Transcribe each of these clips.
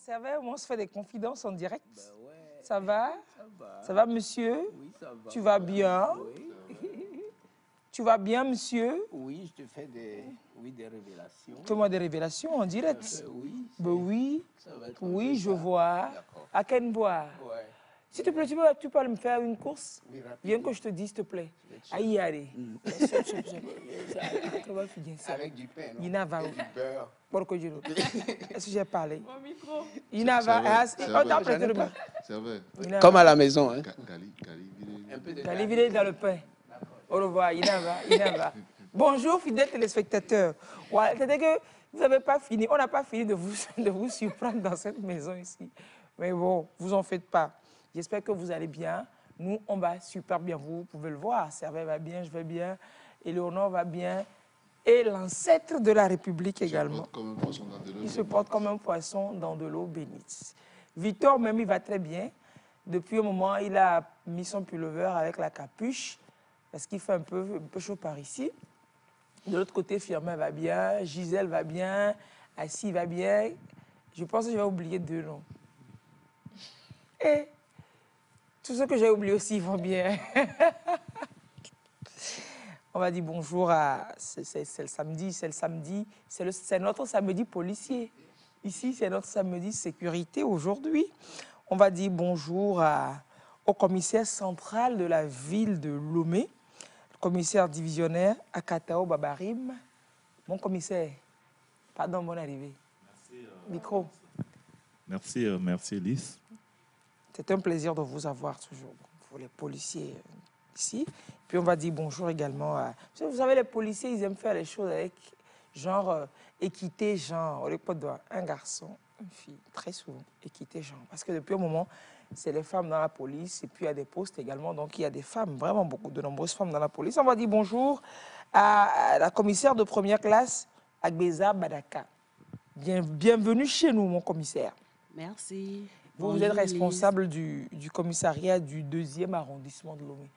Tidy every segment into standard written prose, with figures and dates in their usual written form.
Ça va, on se fait des confidences en direct. Ben ouais. Ça va? Ça va. Ça va, monsieur? Oui, ça va. Tu vas bien? Oui. Tu vas bien, monsieur? Oui, je te fais des révélations. Fais-moi des révélations en direct. Oui. Ben oui. Ça va être Oui, je ça. vois. D'accord. À quel boire? Ouais. S'il te plaît, tu peux me faire une course? Oui, rapide. Viens que je te dise, s'il te plaît. Aïe, allez. Avec du pain, non? Ina va. Et du beurre. Pourquoi je Est-ce que j'ai parlé? Mon micro. Ina va. On t'a prêté le main. C'est vrai. Comme à la maison, hein? Un peu de Allez, virer dans le pain. Au revoir, Ina va. Bonjour, fidèles téléspectateurs. Ouais, c'est-à-dire que vous n'avez pas fini, on n'a pas fini de vous surprendre dans cette maison ici. Mais bon, vous en faites pas. J'espère que vous allez bien. Nous, on va super bien. Vous pouvez le voir. Servet va bien, je vais bien. Éléonore va bien. Et l'ancêtre de la République également. Il se porte comme un poisson dans de l'eau bénite. Victor, même, il va très bien. Depuis un moment, il a mis son pullover avec la capuche parce qu'il fait un peu chaud par ici. De l'autre côté, Firmin va bien, Gisèle va bien, Assis va bien. Je pense que je vais oublier deux noms. Et tous ceux que j'ai oubliés aussi vont bien. On va dire bonjour à... C'est le samedi, c'est notre samedi policier. Ici, c'est notre samedi sécurité aujourd'hui. On va dire bonjour au commissaire central de la ville de Lomé, le commissaire divisionnaire Akatao Babarim. Mon commissaire, pardon, bonne arrivée. Merci. Micro. Merci Lys. C'est un plaisir de vous avoir toujours, pour les policiers ici. Puis on va dire bonjour également à... Vous savez, les policiers, ils aiment faire les choses avec genre équité, genre, au lieu de un garçon, une fille, très souvent, équité, genre. Parce que depuis un moment, c'est les femmes dans la police et puis il y a des postes également. Donc il y a des femmes, vraiment beaucoup, de nombreuses femmes dans la police. On va dire bonjour à la commissaire de première classe, Agbeza Badaka. Bienvenue chez nous, mon commissaire. Merci. Vous êtes responsable du commissariat du 2e arrondissement de Lomé.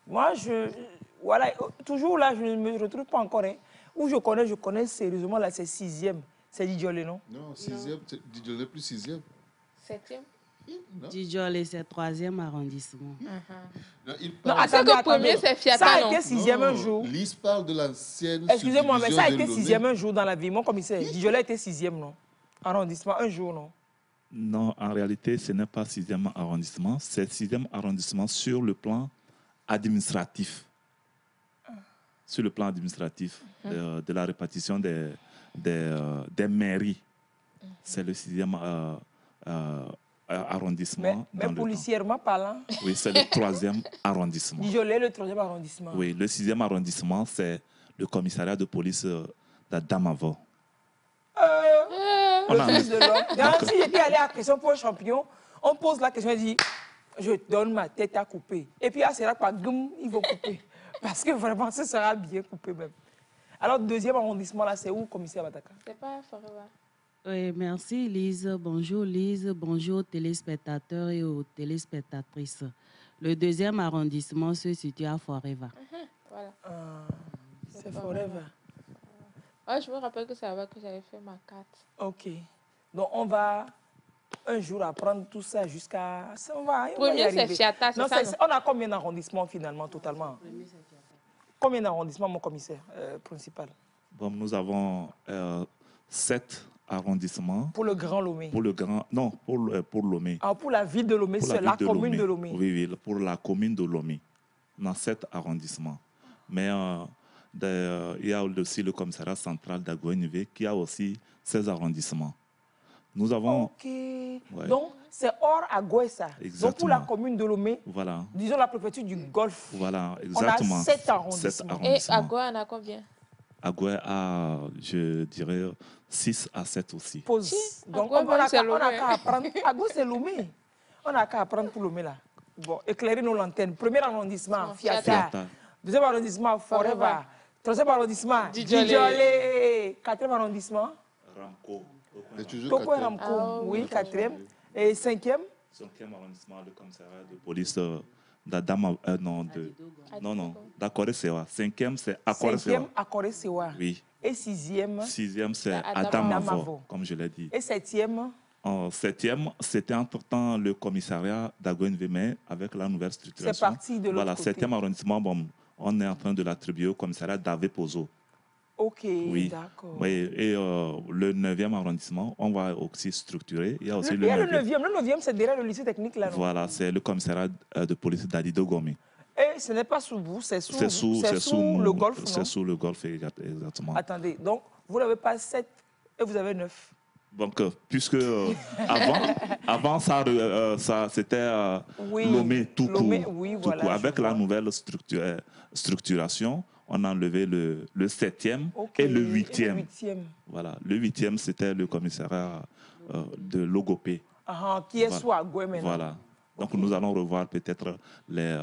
Moi, voilà, toujours là, je ne me retrouve pas encore. Hein. Où je connais sérieusement, là, c'est 6e. C'est Didjolé, non? Non, 6e, Didjolé plus 6e. 7e. Didjolé, c'est 3e arrondissement. Non, attendez, que premier, c'est Fiata, ça a non? été 6e un jour. Lys parle de l'ancienne. Excusez-moi, mais ça a été 6e un jour dans la vie. Mon commissaire, Didjolé a été 6e, non? Arrondissement, un jour, non? Non, en réalité, ce n'est pas 6e arrondissement, c'est 6e arrondissement sur le plan administratif. Sur le plan administratif de la répartition des mairies. C'est le 6e arrondissement. Mais policièrement parlant? Oui, c'est le 3e arrondissement. Didjolé, le 3e arrondissement. Oui, le 6e arrondissement, c'est le commissariat de police d'Adamavo. Le fils de l'homme. Si j'étais allé à la question pour un champion, on pose la question et dit je donne ma tête à couper. Et puis, c'est là que ils vont couper. Parce que vraiment, ce sera bien coupé même. Alors, 2e arrondissement, là, c'est où, commissaire Bataka? C'est pas Forever. Oui, merci Lise. Bonjour aux téléspectateurs et aux téléspectatrices. Le 2e arrondissement se situe à Forever. Voilà. C'est Forever. Ouais, je me rappelle que c'est là-bas que j'avais fait ma carte. OK. Donc, on va un jour apprendre tout ça jusqu'à... Premier, c'est Fiata, c'est ça, non? On a combien d'arrondissements finalement, totalement? Combien d'arrondissements, mon commissaire principal? Bon, nous avons 7 arrondissements. Pour le Grand Lomé? Pour le Grand... Non, pour Lomé. Ah, pour la ville de Lomé, c'est la commune de Lomé? Oui, pour la commune de Lomé. On a 7 arrondissements. Mais il y a aussi le commissariat central d'Agoinivé qui a aussi 16 arrondissements. Nous avons... OK. Ouais. Donc, c'est hors Agouessa. Donc, pour la commune de Lomé, voilà. Disons la préfecture du Golfe, voilà, exactement. On a 7 arrondissements. Et Agoué, on a combien? Agoué a, je dirais, 6 à 7 aussi. Pause. Donc, on n'a qu'à apprendre. Agoué, c'est Lomé. On n'a qu'à apprendre pour Lomé, là. Bon, éclairer nos lanternes. Premier arrondissement, Fiata. 2e arrondissement, Forever. 3e arrondissement, Didjolé. 4e arrondissement, Ramco. Toko et Ramco, oui, 4e. Et 5e? 5e arrondissement, le commissariat de police non, d'Akoresewa. 5e, c'est Akoresewa. 5e, Akoresewa. Oui. Et 6e? 6e, c'est Adamavo, comme je l'ai dit. Et 7e? En 7e, c'était entre-temps le commissariat d'Agoinve, mais avec la nouvelle structuration. C'est parti de l'autre Voilà, côté. 7e arrondissement, bon, on est en train de l'attribuer au commissariat d'Ave-Pozo. Ok, Oui. d'accord. Oui, et le 9e arrondissement, on va aussi structurer. Il y a aussi Il y a le 9e. 9e. Le 9e, c'est derrière le lycée technique là, non? Voilà, c'est le commissariat de police d'Adido Gomi. Et ce n'est pas sous vous, c'est sous, C'est sous le golf, non? C'est sous le golf, exactement. Attendez, donc vous n'avez pas 7 et vous avez 9. Donc, puisque avant ça, c'était Oui, Lomé tout court. Lomé, oui, tout voilà, court. je Avec vois. la nouvelle structuration, on a enlevé le 7e Ok, et le et le 8e. 8e. Voilà, le 8e, c'était le commissariat de Logopé. Ah, qui est Voilà. sous Agoué maintenant. Voilà. Donc, nous allons revoir peut-être les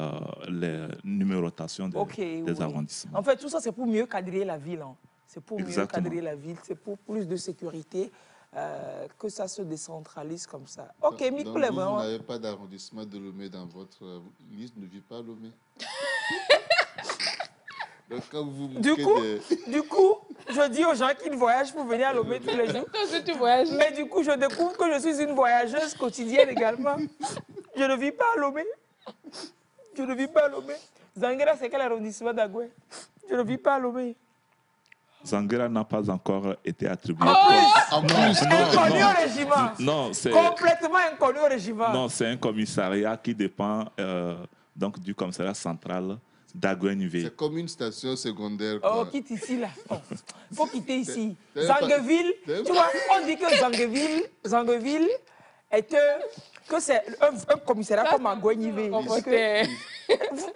numérotations des arrondissements. En fait, tout ça, c'est pour mieux cadrer la ville. Hein. C'est pour Exactement. mieux cadrer la ville, c'est pour plus de sécurité, que ça se décentralise comme ça. Ok, Mikou, Donc, vous vraiment. n'avez pas d'arrondissement de Lomé dans votre liste, ne vit pas à Lomé. Donc, quand vous Du coup, je dis aux gens qu'ils voyagent pour venir à Lomé tous les jours. Quand tu voyages, Mais du coup, je découvre que je suis une voyageuse quotidienne également. Je ne vis pas à Lomé. Je ne vis pas à Lomé. Zanguera, c'est quel arrondissement d'Agoué? Je ne vis pas à Lomé. Zanguera n'a pas encore été attribué. En plus, Inconnu au régiment. Non, c'est Complètement inconnu au régiment. non, c'est un commissariat qui dépend donc du commissariat central d'Agoinve. c'est comme une station secondaire. Oh, quoi. quitte ici, là. Il faut quitter ici. C'est- Zangueville, c'est- tu vois, on dit que Zangueville est que c'est un commissariat comme à Gouenivé.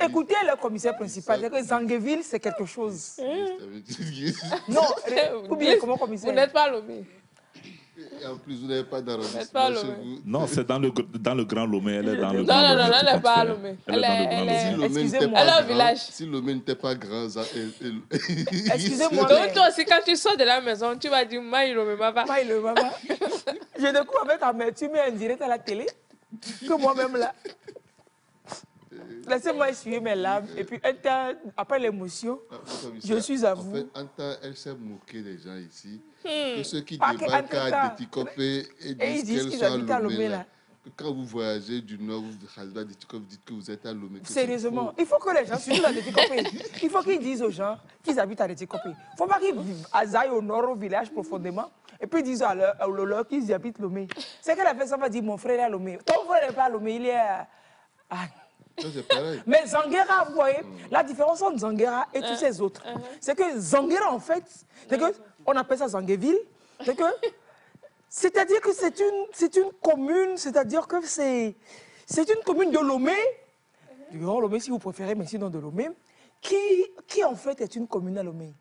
Écoutez le commissaire principal, c'est que Zangueville, c'est quelque chose. Ça veut dire- Non, ou bien comment vous commissaire? n'êtes pas Lomé. Et en plus, vous n'avez pas N'est-ce pas, d'arrondissement chez Lomé? vous. Non, c'est dans le Grand Lomé. Elle est dans le Non, Grand non, Lomé. non, elle n'est pas à Elle Lomé. est dans le Grand Elle Lomé. Si Lomé n'était Excusez-moi. pas Elle est au grand, village. si Lomé n'était pas grand, Excusez-moi, Donc toi aussi, quand tu sors de la maison, tu vas dire, Maï Lomé, Mava. Maï le maman. Je découvre avec amertume et en direct à la télé que moi-même là. Laissez-moi essuyer mes larmes et puis un temps, après l'émotion, je suis à vous. En fait, Anta, elle s'est moquée des gens ici. Que ceux qui Ah, débarquent Anta, à Déticopé et et ils disent disent qu'elles qu'ils sont à habitent à Lomé. Lomé, là. là. Que quand vous voyagez du nord, vous dites que vous êtes à Lomé. que c'est Sérieusement, faux. il faut que les gens, surtout dans Déticopé, il faut qu'ils disent aux gens qu'ils habitent à Déticopé. Il ne faut pas qu'ils aillent au nord, au village profondément, et puis ils disent à leur qu'ils habitent Lomé. C'est que la personne va dire, mon frère est à Lomé. Ton frère n'est pas à Lomé, il est à... Ça, c'est pareil. Mais Zanguera, vous voyez, la différence entre Zanguera et tous ces autres, c'est que Zanguera, en fait, c'est que, on appelle ça Zangueville, c'est-à-dire que c'est une commune, c'est-à-dire que c'est une commune de Lomé, du Grand Lomé si vous préférez, mais sinon de Lomé, qui en fait est une commune à Lomé.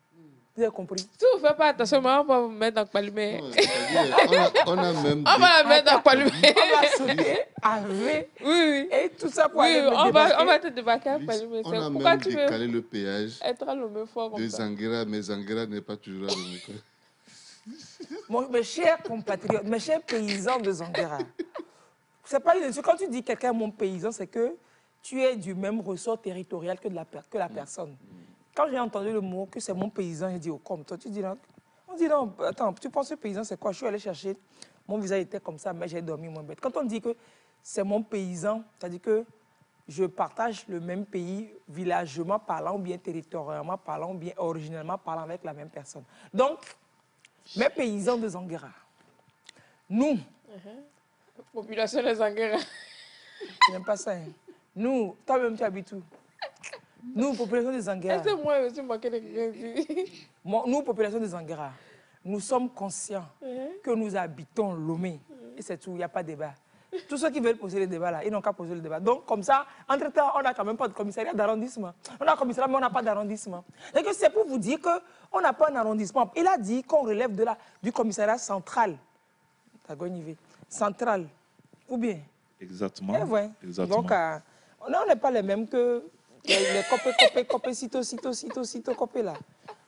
Vous avez compris? Si vous ne faites pas attention, on va vous mettre dans Palmé. C'est-à-dire, on a même On va la mettre dans Palmé. On va sauter avec Oui, oui. et tout ça pour Oui, aller me on débarquer. va te débarquer à Palmé. on a Pourquoi même tu veux décalé le péage être à Lomé fort de comme ça? Zanguera, mais Zanguera n'est pas toujours à Lomé. quoi. Mes chers compatriotes, mes chers paysans de Zanguera, c'est pas une insulte. Quand tu dis quelqu'un mon paysan, c'est que tu es du même ressort territorial que la personne. Quand j'ai entendu le mot que c'est mon paysan, j'ai dit, oh, comme toi, tu dis non. On dit non, attends, tu penses que paysan, c'est quoi? Je suis allé chercher, mon visage était comme ça, mais j'ai dormi moins bête. Quand on dit que c'est mon paysan, c'est-à-dire que je partage le même pays, villageusement parlant, ou bien territorialement parlant, ou bien originellement parlant avec la même personne. Donc, mes paysans de Zanguera, nous, Population des Zanguera. je n'aime pas ça, hein. Nous, toi-même, tu habites où? Nous, population de Zanguera, Est-ce que moi aussi manqué de quelqu'un ici? nous, population de Zanguera, nous sommes conscients que nous habitons Lomé. Et c'est tout, il n'y a pas de débat. Tous ceux qui veulent poser le débat là, ils n'ont qu'à poser le débat. Donc, comme ça, entre-temps, on n'a quand même pas de commissariat d'arrondissement. On a un commissariat, mais on n'a pas d'arrondissement. C'est pour vous dire qu'on n'a pas un arrondissement. Il a dit qu'on relève du commissariat central. Central. Ou bien? Exactement. Eh ouais. Exactement. Donc, on n'est pas les mêmes que les copés, sito, copés là.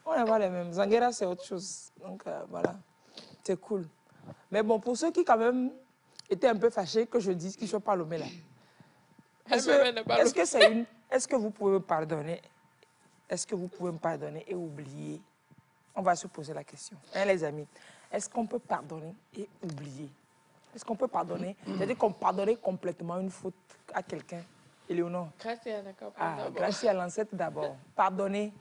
On n'est pas les mêmes. Zanguera, c'est autre chose. Donc, voilà. C'est cool. Mais bon, pour ceux qui, quand même, étaient un peu fâchés que je dise qu'ils ne sont pas Lomé là. Est-ce que vous pouvez me pardonner? Est-ce que vous pouvez me pardonner et oublier? On va se poser la question. Hein, les amis? Est-ce qu'on peut pardonner et oublier? Est-ce qu'on peut pardonner? C'est-à-dire qu'on pardonne complètement une faute à quelqu'un. Éléonore. Gracia, d'accord. Ah, Gracia à l'ancêtre d'abord. Pardonner.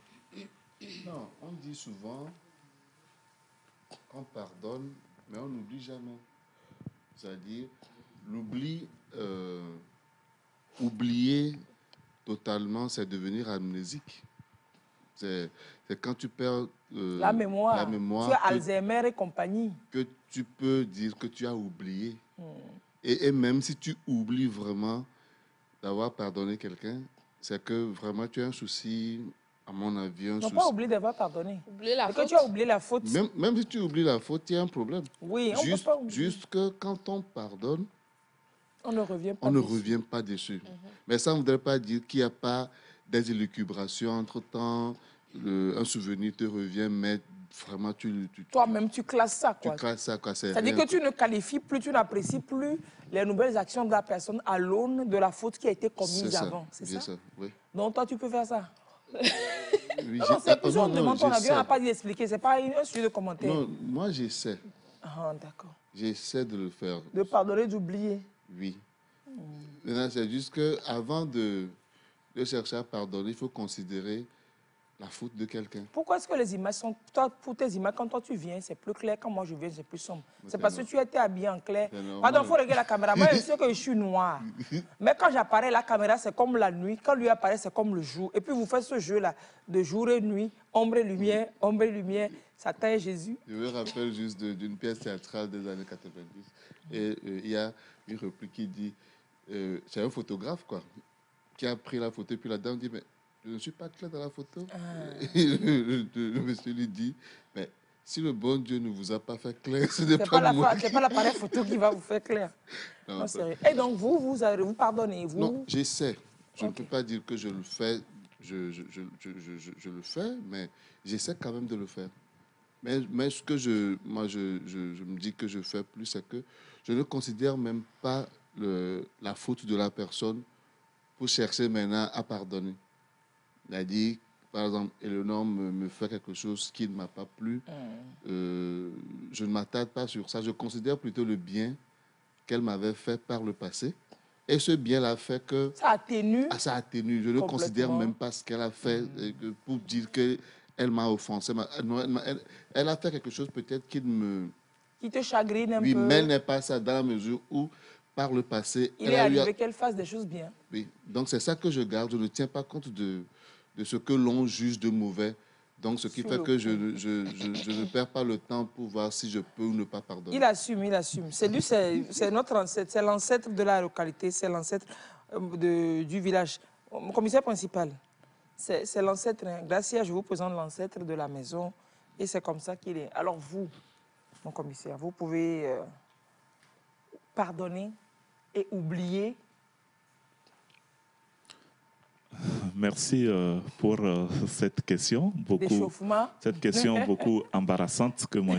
Non, on dit souvent qu'on pardonne, mais on n'oublie jamais. C'est-à-dire, l'oubli, oublier totalement, c'est devenir amnésique. C'est quand tu perds la mémoire. Tu as Alzheimer et compagnie. Que tu peux dire que tu as oublié. Et même si tu oublies vraiment d'avoir pardonné quelqu'un, c'est que vraiment tu as un souci, à mon avis, un souci. Non, pas oublier d'avoir pardonné. Oublier la faute. Que tu as oublié la faute. Même si tu oublies la faute, il y a un problème. Oui, on peut pas oublier. Juste que quand on pardonne, on ne revient pas on dessus. Ne revient pas dessus. Mais ça ne voudrait pas dire qu'il n'y a pas des élucubrations entre-temps. Un souvenir te revient, mais vraiment, toi-même, tu classes ça, quoi. Tu classes ça, quoi. C'est-à-dire que tu ne qualifies plus, tu n'apprécies plus les nouvelles actions de la personne à l'aune de la faute qui a été commise avant. C'est ça? Ça, oui. Donc, toi, tu peux faire ça? Oui, non, c'est plus on demande ton avis, on n'a pas dit d'expliquer. Ce n'est pas un sujet de commentaire. Non, moi, j'essaie. Ah, d'accord. J'essaie de le faire. De pardonner, d'oublier. Oui. Maintenant, c'est juste qu'avant de chercher à pardonner, il faut considérer la faute de quelqu'un. Pourquoi est-ce que les images sont... Toi, pour tes images, quand toi tu viens, c'est plus clair. Quand moi je viens, c'est plus sombre. C'est parce que tu étais habillé en clair. Pardon, il faut regarder la caméra. Moi, je sais que je suis noir. Mais quand j'apparais, la caméra, c'est comme la nuit. Quand lui apparaît, c'est comme le jour. Et puis vous faites ce jeu-là de jour et nuit, ombre et lumière, ombre et lumière. Satan et Jésus. Je me rappelle juste d'une pièce théâtrale des années 90. Et il y a une réplique qui dit... c'est un photographe, quoi, qui a pris la photo. Et puis la dame dit, mais je ne suis pas clair dans la photo. Et le monsieur lui dit, mais si le bon Dieu ne vous a pas fait clair, ce n'est pas moi. C'est pas l'appareil photo qui va vous faire clair. Non, sérieux. Et donc, vous pardonnez, vous? Non, j'essaie. Je ne peux pas dire que je le fais, je le fais, mais j'essaie quand même de le faire. Mais ce que je me dis que je fais plus, c'est que je ne considère même pas la faute de la personne pour chercher maintenant à pardonner. C'est-à-dire, par exemple, Éléonore me fait quelque chose qui ne m'a pas plu. Je ne m'attarde pas sur ça. Je considère plutôt le bien qu'elle m'avait fait par le passé. Et ce bien-là fait que... Ça atténue. Ah, ça atténue. Je ne considère même pas ce qu'elle a fait pour dire qu'elle m'a offensé. Elle a fait quelque chose peut-être qui te chagrine un peu. Oui, mais elle n'est pas ça dans la mesure où, par le passé... Il est arrivé qu'elle fasse des choses bien. Oui, donc c'est ça que je garde. Je ne tiens pas compte de ce que l'on juge de mauvais. Donc, ce qui fait que je ne perds pas le temps pour voir si je peux ou ne pas pardonner. Il assume, il assume. C'est lui, c'est notre ancêtre, c'est l'ancêtre de la localité, c'est l'ancêtre du village. Mon commissaire principal, c'est l'ancêtre. Hein. Gracia, je vous présente l'ancêtre de la maison et c'est comme ça qu'il est. Alors vous, mon commissaire, vous pouvez pardonner et oublier. Merci pour cette question. Cette question beaucoup embarrassante, que moi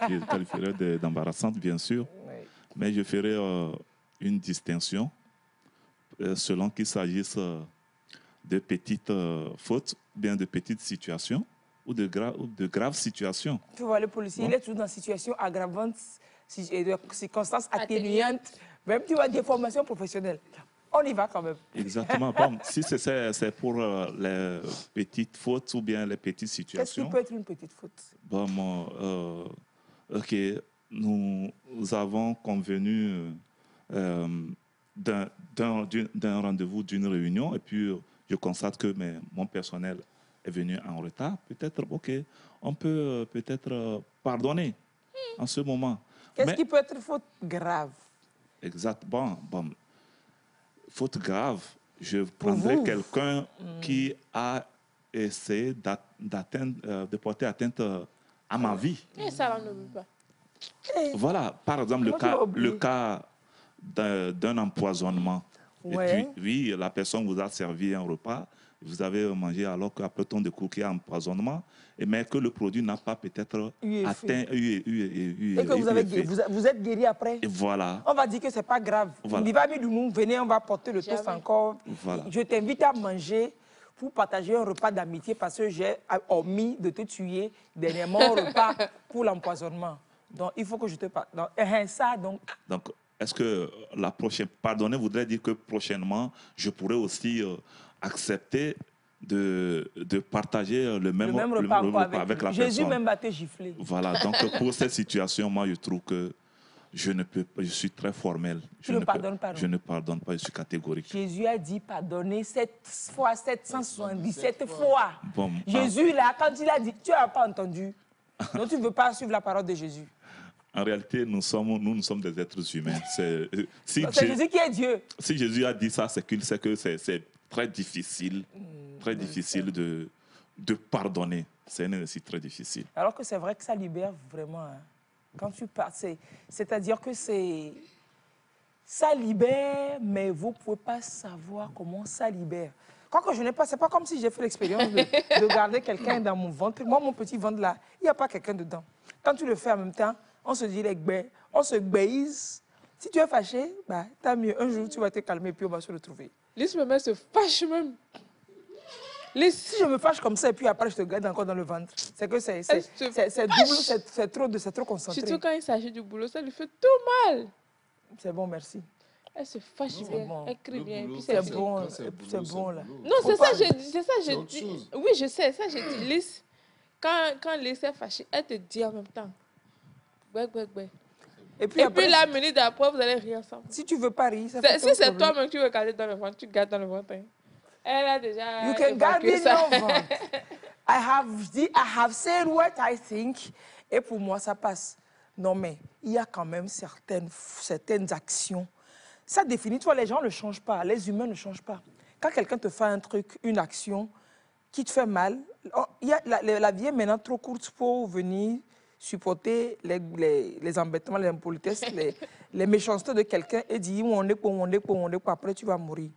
je qualifierais d'embarrassante, bien sûr. Oui. Mais je ferai une distinction selon qu'il s'agisse de petites fautes, bien de petites situations ou de graves situations. Tu vois, le policier, il est toujours dans une situation aggravante, de circonstances atténuantes, même tu vois, des formations professionnelles. On y va quand même. Exactement. Bon, si c'est pour les petites fautes ou bien les petites situations. Qu'est-ce qui peut être une petite faute? Bon, OK. Nous avons convenu d'un rendez-vous, d'une réunion, et puis je constate que mon personnel est venu en retard. Peut-être, OK, on peut peut-être pardonner en ce moment. Qu'est-ce qui peut être faute grave? Exact. Bon. Faute grave, je prendrais quelqu'un qui a essayé de porter atteinte à ma vie. Et ça, on ne veut pas. Voilà, par exemple, le cas d'un empoisonnement. Ouais. Et puis, oui, la personne vous a servi un repas, vous avez mangé alors qu'après ton découvre qu'il y a empoisonnement, mais que le produit n'a pas peut-être atteint... Et que vous êtes guéri après. Et voilà. On va dire que ce n'est pas grave. Voilà. Venez, on va porter le toast encore. Voilà. Je t'invite à manger pour partager un repas d'amitié parce que j'ai omis de te tuer dernièrement au repas pour l'empoisonnement. Donc, il faut que je te parle. Donc, est-ce que la prochaine, pardonner voudrait dire que prochainement, je pourrais aussi accepter de partager le même repas avec la Jésus personne. même va te gifler. Voilà, donc pour cette situation, moi, je trouve que je ne peux pas, je suis très formel. Tu ne pardonnes pas, non? Je ne pardonne pas, je suis catégorique. Jésus a dit pardonner 7 fois, 777 fois. Bon, Jésus, là, quand il a dit, tu n'as pas entendu. Donc, tu ne veux pas suivre la parole de Jésus. En réalité, nous sommes des êtres humains. C'est Jésus qui est Dieu. Si Jésus a dit ça, c'est qu'il sait que c'est très difficile, de pardonner. C'est un exercice très difficile. Alors que c'est vrai que ça libère vraiment. Hein. Quand tu parles, c'est-à-dire que ça libère, mais vous ne pouvez pas savoir comment ça libère. Quoique je n'ai pas, c'est pas comme si j'ai fait l'expérience de garder quelqu'un dans mon ventre. Moi, mon petit ventre là, il n'y a pas quelqu'un dedans. Quand tu le fais en même temps, on se dit les gbé, on se gbéise. Si tu es fâché, bah, tant mieux. Un jour, tu vas te calmer et puis on va se retrouver. Lise, maman se fâche même. Si je me fâche comme ça et puis après je te garde encore dans le ventre, c'est que c'est double, c'est trop concentré. Surtout quand il s'agit du boulot, ça lui fait tout mal. C'est bon, merci. Elle se fâche bien, bon. Elle crie bien. C'est bon, là. Non, c'est ça j'ai dit. Oui, je sais, ça j'ai dit. Lise, quand Lise est fâchée, elle te dit en même temps. Ouais. Et puis la minute d'après, vous allez rire ensemble. Si tu veux pas rire, ça fait si c'est toi-même que tu veux garder dans le ventre, tu gardes dans le ventre. Hein. Elle a déjà. You can guard in your ventre. I have said what I think. Et pour moi, ça passe. Non, mais il y a quand même certaines actions. Ça définit, toi, les gens ne changent pas. Les humains ne changent pas. Quand quelqu'un te fait un truc, une action qui te fait mal, la vie est maintenant trop courte pour venir supporter les embêtements, les impolitesses, les méchancetés de quelqu'un et dire on est, après tu vas mourir.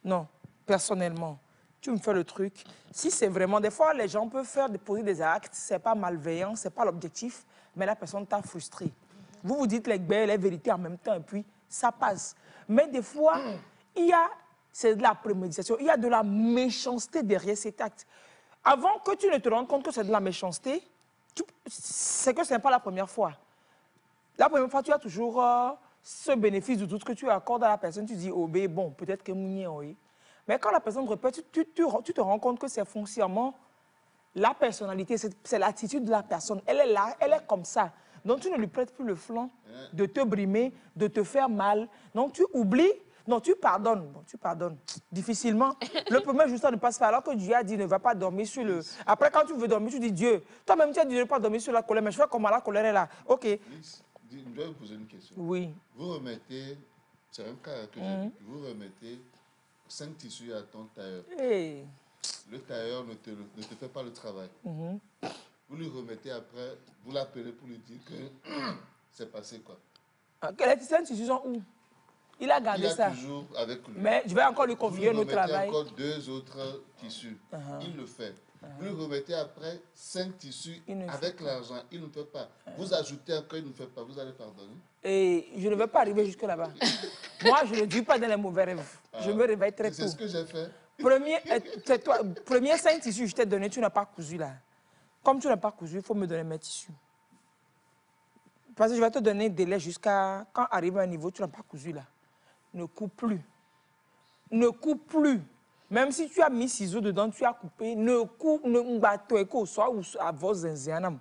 Non, personnellement, tu me fais le truc. Si c'est vraiment, des fois les gens peuvent poser des actes, c'est pas malveillant, c'est pas l'objectif, mais la personne t'a frustré. Vous vous dites les vérités en même temps et puis ça passe. Mais des fois, c'est de la préméditation, il y a de la méchanceté derrière cet acte. Avant que tu ne te rendes compte que c'est de la méchanceté, c'est que ce n'est pas la première fois. La première fois, tu as toujours ce bénéfice du doute que tu accordes à la personne. Tu dis, oh, ben, bon, peut-être que oui. Mais quand la personne répète, tu te rends compte que c'est foncièrement la personnalité, c'est l'attitude de la personne. Elle est là, elle est comme ça. Donc, tu ne lui prêtes plus le flanc de te brimer, de te faire mal. Donc, tu oublies. Non, tu pardonnes. Bon, tu pardonnes. Difficilement. Le premier jour, ça ne passe pas. Alors que Dieu a dit, ne va pas dormir sur le... Après, quand tu veux dormir, tu dis, Dieu, toi-même, tu as dit de ne pas dormir sur la colère. Mais je fais comment la colère est là. OK. Je dois vous poser une question. Oui. Vous remettez, c'est un cas que j'ai vu, vous remettez 5 tissus à ton tailleur. Hey. Le tailleur ne te fait pas le travail. Vous lui remettez après, vous l'appelez pour lui dire que c'est passé quoi. Les 5 tissus sont où? Il a gardé ça. Toujours avec lui. Mais je vais encore lui confier notre travail. Encore 2 autres tissus. Il le fait. Vous lui remettez après 5 tissus avec l'argent. Il ne fait pas. Vous ajoutez encore, il ne fait pas. Vous allez pardonner. Et je ne vais pas arriver jusque là-bas. Moi, je ne dis pas dans les mauvais rêves. Je me réveille très tôt. C'est ce que j'ai fait. Premier 5 tissus que je t'ai donné, tu n'as pas cousu là. Comme tu n'as pas cousu, il faut me donner mes tissus. Parce que je vais te donner un délai jusqu'à quand arrive à un niveau, tu n'as pas cousu là. Ne coupe plus. Ne coupe plus. Même si tu as mis ciseaux dedans, tu as coupé, ne coupe, ne bateau ou soit à vos zinzianam.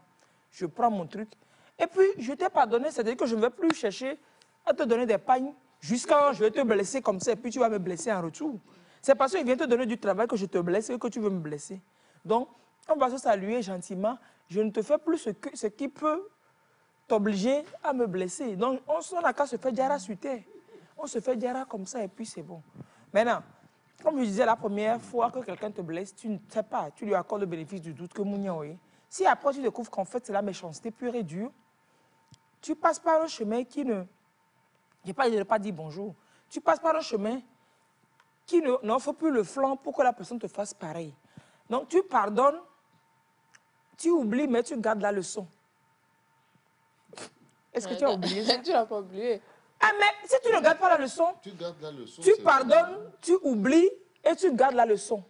Je prends mon truc. Et puis, je t'ai pardonné, c'est-à-dire que je ne vais plus chercher à te donner des pagnes jusqu'à je vais te blesser comme ça et puis tu vas me blesser en retour. C'est parce qu'il vient te donner du travail que je te blesse et que tu veux me blesser. Donc, on va se saluer gentiment. Je ne te fais plus ce qui peut t'obliger à me blesser. Donc, on n'a qu'à se faire diara suiter. On se fait diara comme ça et puis c'est bon. Maintenant, comme je disais la première fois que quelqu'un te blesse, tu ne sais pas, tu lui accordes le bénéfice du doute que Mouniaoui. Si après tu découvres qu'en fait c'est la méchanceté pure et dure, tu passes par un chemin qui ne... Je n'ai pas dit bonjour. Tu passes par un chemin qui n'offre plus le flanc pour que la personne te fasse pareil. Donc tu pardonnes, tu oublies, mais tu gardes la leçon. Est-ce que tu as oublié ça? Tu n'as pas oublié. Ah, mais si tu ne gardes pas la leçon, tu pardonnes, tu oublies et tu gardes la leçon.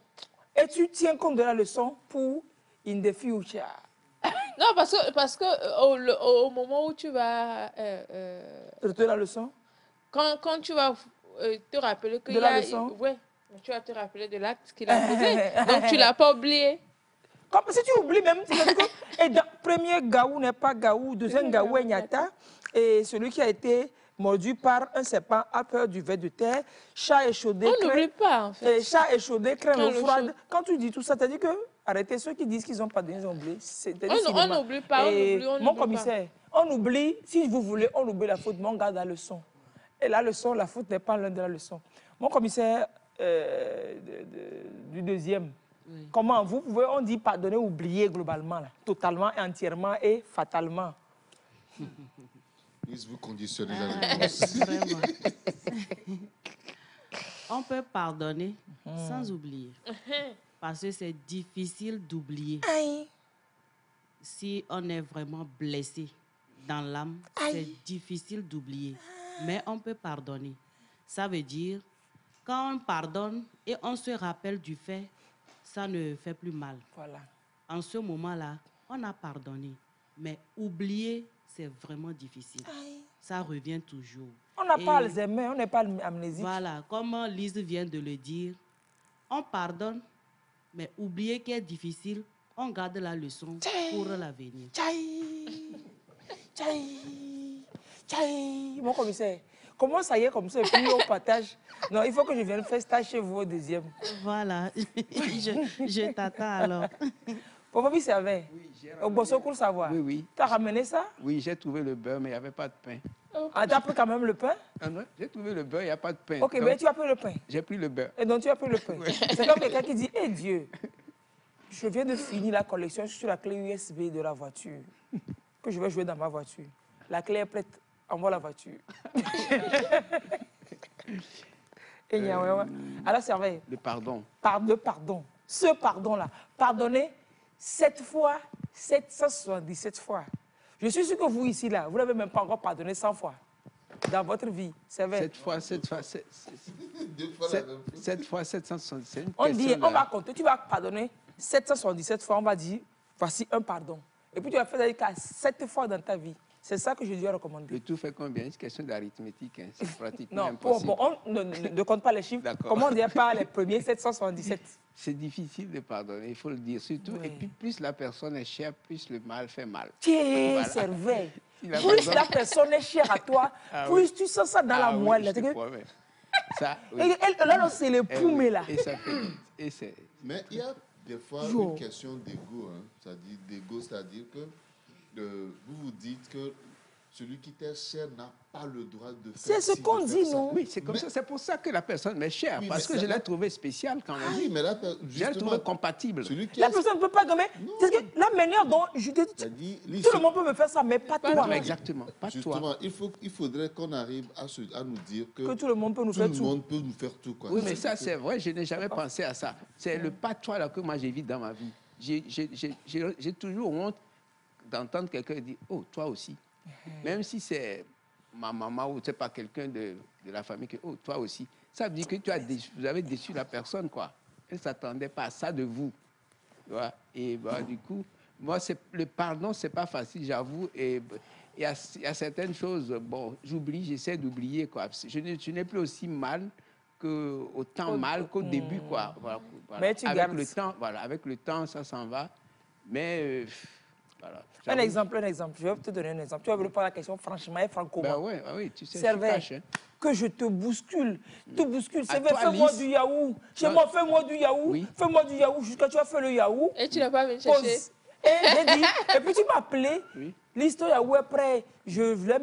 Et tu tiens compte de la leçon pour in the future. Non, parce que au moment où tu vas... retenir la leçon? quand tu vas te rappeler que... De la leçon. Ouais, tu vas te rappeler de l'acte qu'il a posé. Donc, tu ne l'as pas oublié. Comme si tu oublies même, et dans, premier Gaou n'est pas Gaou, deuxième Gaou est Nyata, et celui qui a été mordu par un serpent a peur du ver de terre, chat échaudé. On n'oublie pas, en fait. Chat échaudé craint l'eau froide. Quand tu dis tout ça, t'as dit que, arrêtez, ceux qui disent qu'ils n'ont pas de ils ont oublié. On n'oublie pas, mon commissaire, on oublie, si vous voulez, on oublie la faute, mais on garde la leçon. Et la leçon, la faute n'est pas l'un de la leçon. Mon commissaire du deuxième, oui. Comment vous pouvez, on dit pardonner, oublier globalement, là, totalement, entièrement et fatalement. Vous conditionnez la réponse. Vraiment. On peut pardonner sans oublier. Parce que c'est difficile d'oublier. Si on est vraiment blessé dans l'âme, c'est difficile d'oublier. Mais on peut pardonner. Ça veut dire, quand on pardonne et on se rappelle du fait, ça ne fait plus mal. Voilà. En ce moment-là, on a pardonné. Mais oublier, c'est vraiment difficile. Ça revient toujours. On n'a pas Alzheimer, on n'est pas amnésique. Voilà, comme Lise vient de le dire, on pardonne, mais oublier qui est difficile, on garde la leçon pour l'avenir. Mon commissaire, comment ça y est comme ça et puis on partage? Non, il faut que je vienne faire stage chez vous au deuxième. Voilà, je t'attends alors. Papa Servait, au Bossokoul savoir. Oui, oui. Tu as ramené ça? Oui, j'ai trouvé le beurre, mais il n'y avait pas de pain. Ah, tu as pris quand même le pain? Ah non, j'ai trouvé le beurre, il n'y a pas de pain. Ok, mais tu as pris le pain? J'ai pris le beurre. Et donc tu as pris le pain? Oui. C'est comme quelqu'un qui dit, hé Dieu, je viens de finir la collection sur la clé USB de la voiture, que je vais jouer dans ma voiture. La clé est prête, envoie la voiture. Alors, Servait. Le pardon. Pardon. Ce pardon-là. Pardonner 7 fois, 777 fois. Je suis sûr que vous, ici, là, vous n'avez même pas encore pardonné 100 fois dans votre vie. C'est vrai. 7 fois, 777. On dit, on va compter, tu vas pardonner 777 fois, on va dire, voici un pardon. Et puis tu vas faire ça 7 fois dans ta vie. C'est ça que je lui ai recommandé. Le tout fait combien? C'est une question d'arithmétique. Hein. C'est pratiquement non, impossible. On ne compte pas les chiffres. Comment dire pas les premiers 777? C'est difficile de pardonner, il faut le dire. Surtout, oui. Et puis plus la personne est chère, plus le mal fait mal. Tiens, Servais. Plus la personne est chère à toi, plus tu sens ça dans la moelle. Ça, oui. Et là, c'est le poumé, là. Et ça fait... Mais il y a des fois une question d'ego. Hein. C'est-à-dire que vous vous dites que celui qui t'est cher n'a pas le droit de faire. C'est ce qu'on dit, non? Oui, c'est comme ça. C'est pour ça que la personne m'est chère. Oui, parce que je l'ai trouvé spécial quand même. Oui, mais là, je l'ai trouvé compatible. La personne ne peut pas gommer. C'est que la manière dont je te dis, tout le monde peut me faire ça, mais pas toi. Exactement, pas toi. Il faudrait qu'on arrive à nous dire que tout le monde peut nous faire tout. Tout le monde peut nous faire tout. Quoi. Oui, mais ça, c'est vrai. Je n'ai jamais pensé à ça. C'est le pas toi là que moi j'évite dans ma vie. J'ai toujours honte d'entendre quelqu'un dire « Oh, toi aussi ». Même si c'est ma maman ou c'est pas quelqu'un de la famille que « Oh, toi aussi ». Ça veut dire que vous avez déçu la personne, quoi. Elle ne s'attendait pas à ça de vous. Et bah, du coup, moi, le pardon, c'est pas facile, j'avoue. Et il y a certaines choses, bon, j'essaie d'oublier, quoi. Je n'ai plus aussi mal autant mal qu'au début, quoi. Voilà. Mais tu avec le temps, avec le temps, ça s'en va. Mais voilà. Un exemple. Je vais te donner un exemple. Tu vas me répondre à la question franchement et franco-comment. Ben oui, tu sais, Servais, que je te bouscule. Fais-moi du yaourt. Chez moi, fais-moi du yaourt. Oui. Fais-moi du yaourt jusqu'à tu as fait le yaourt. Et tu n'as pas venu chercher. Et puis tu m'as appelé. Oui. L'histoire yaourt est prêt. Je l'ai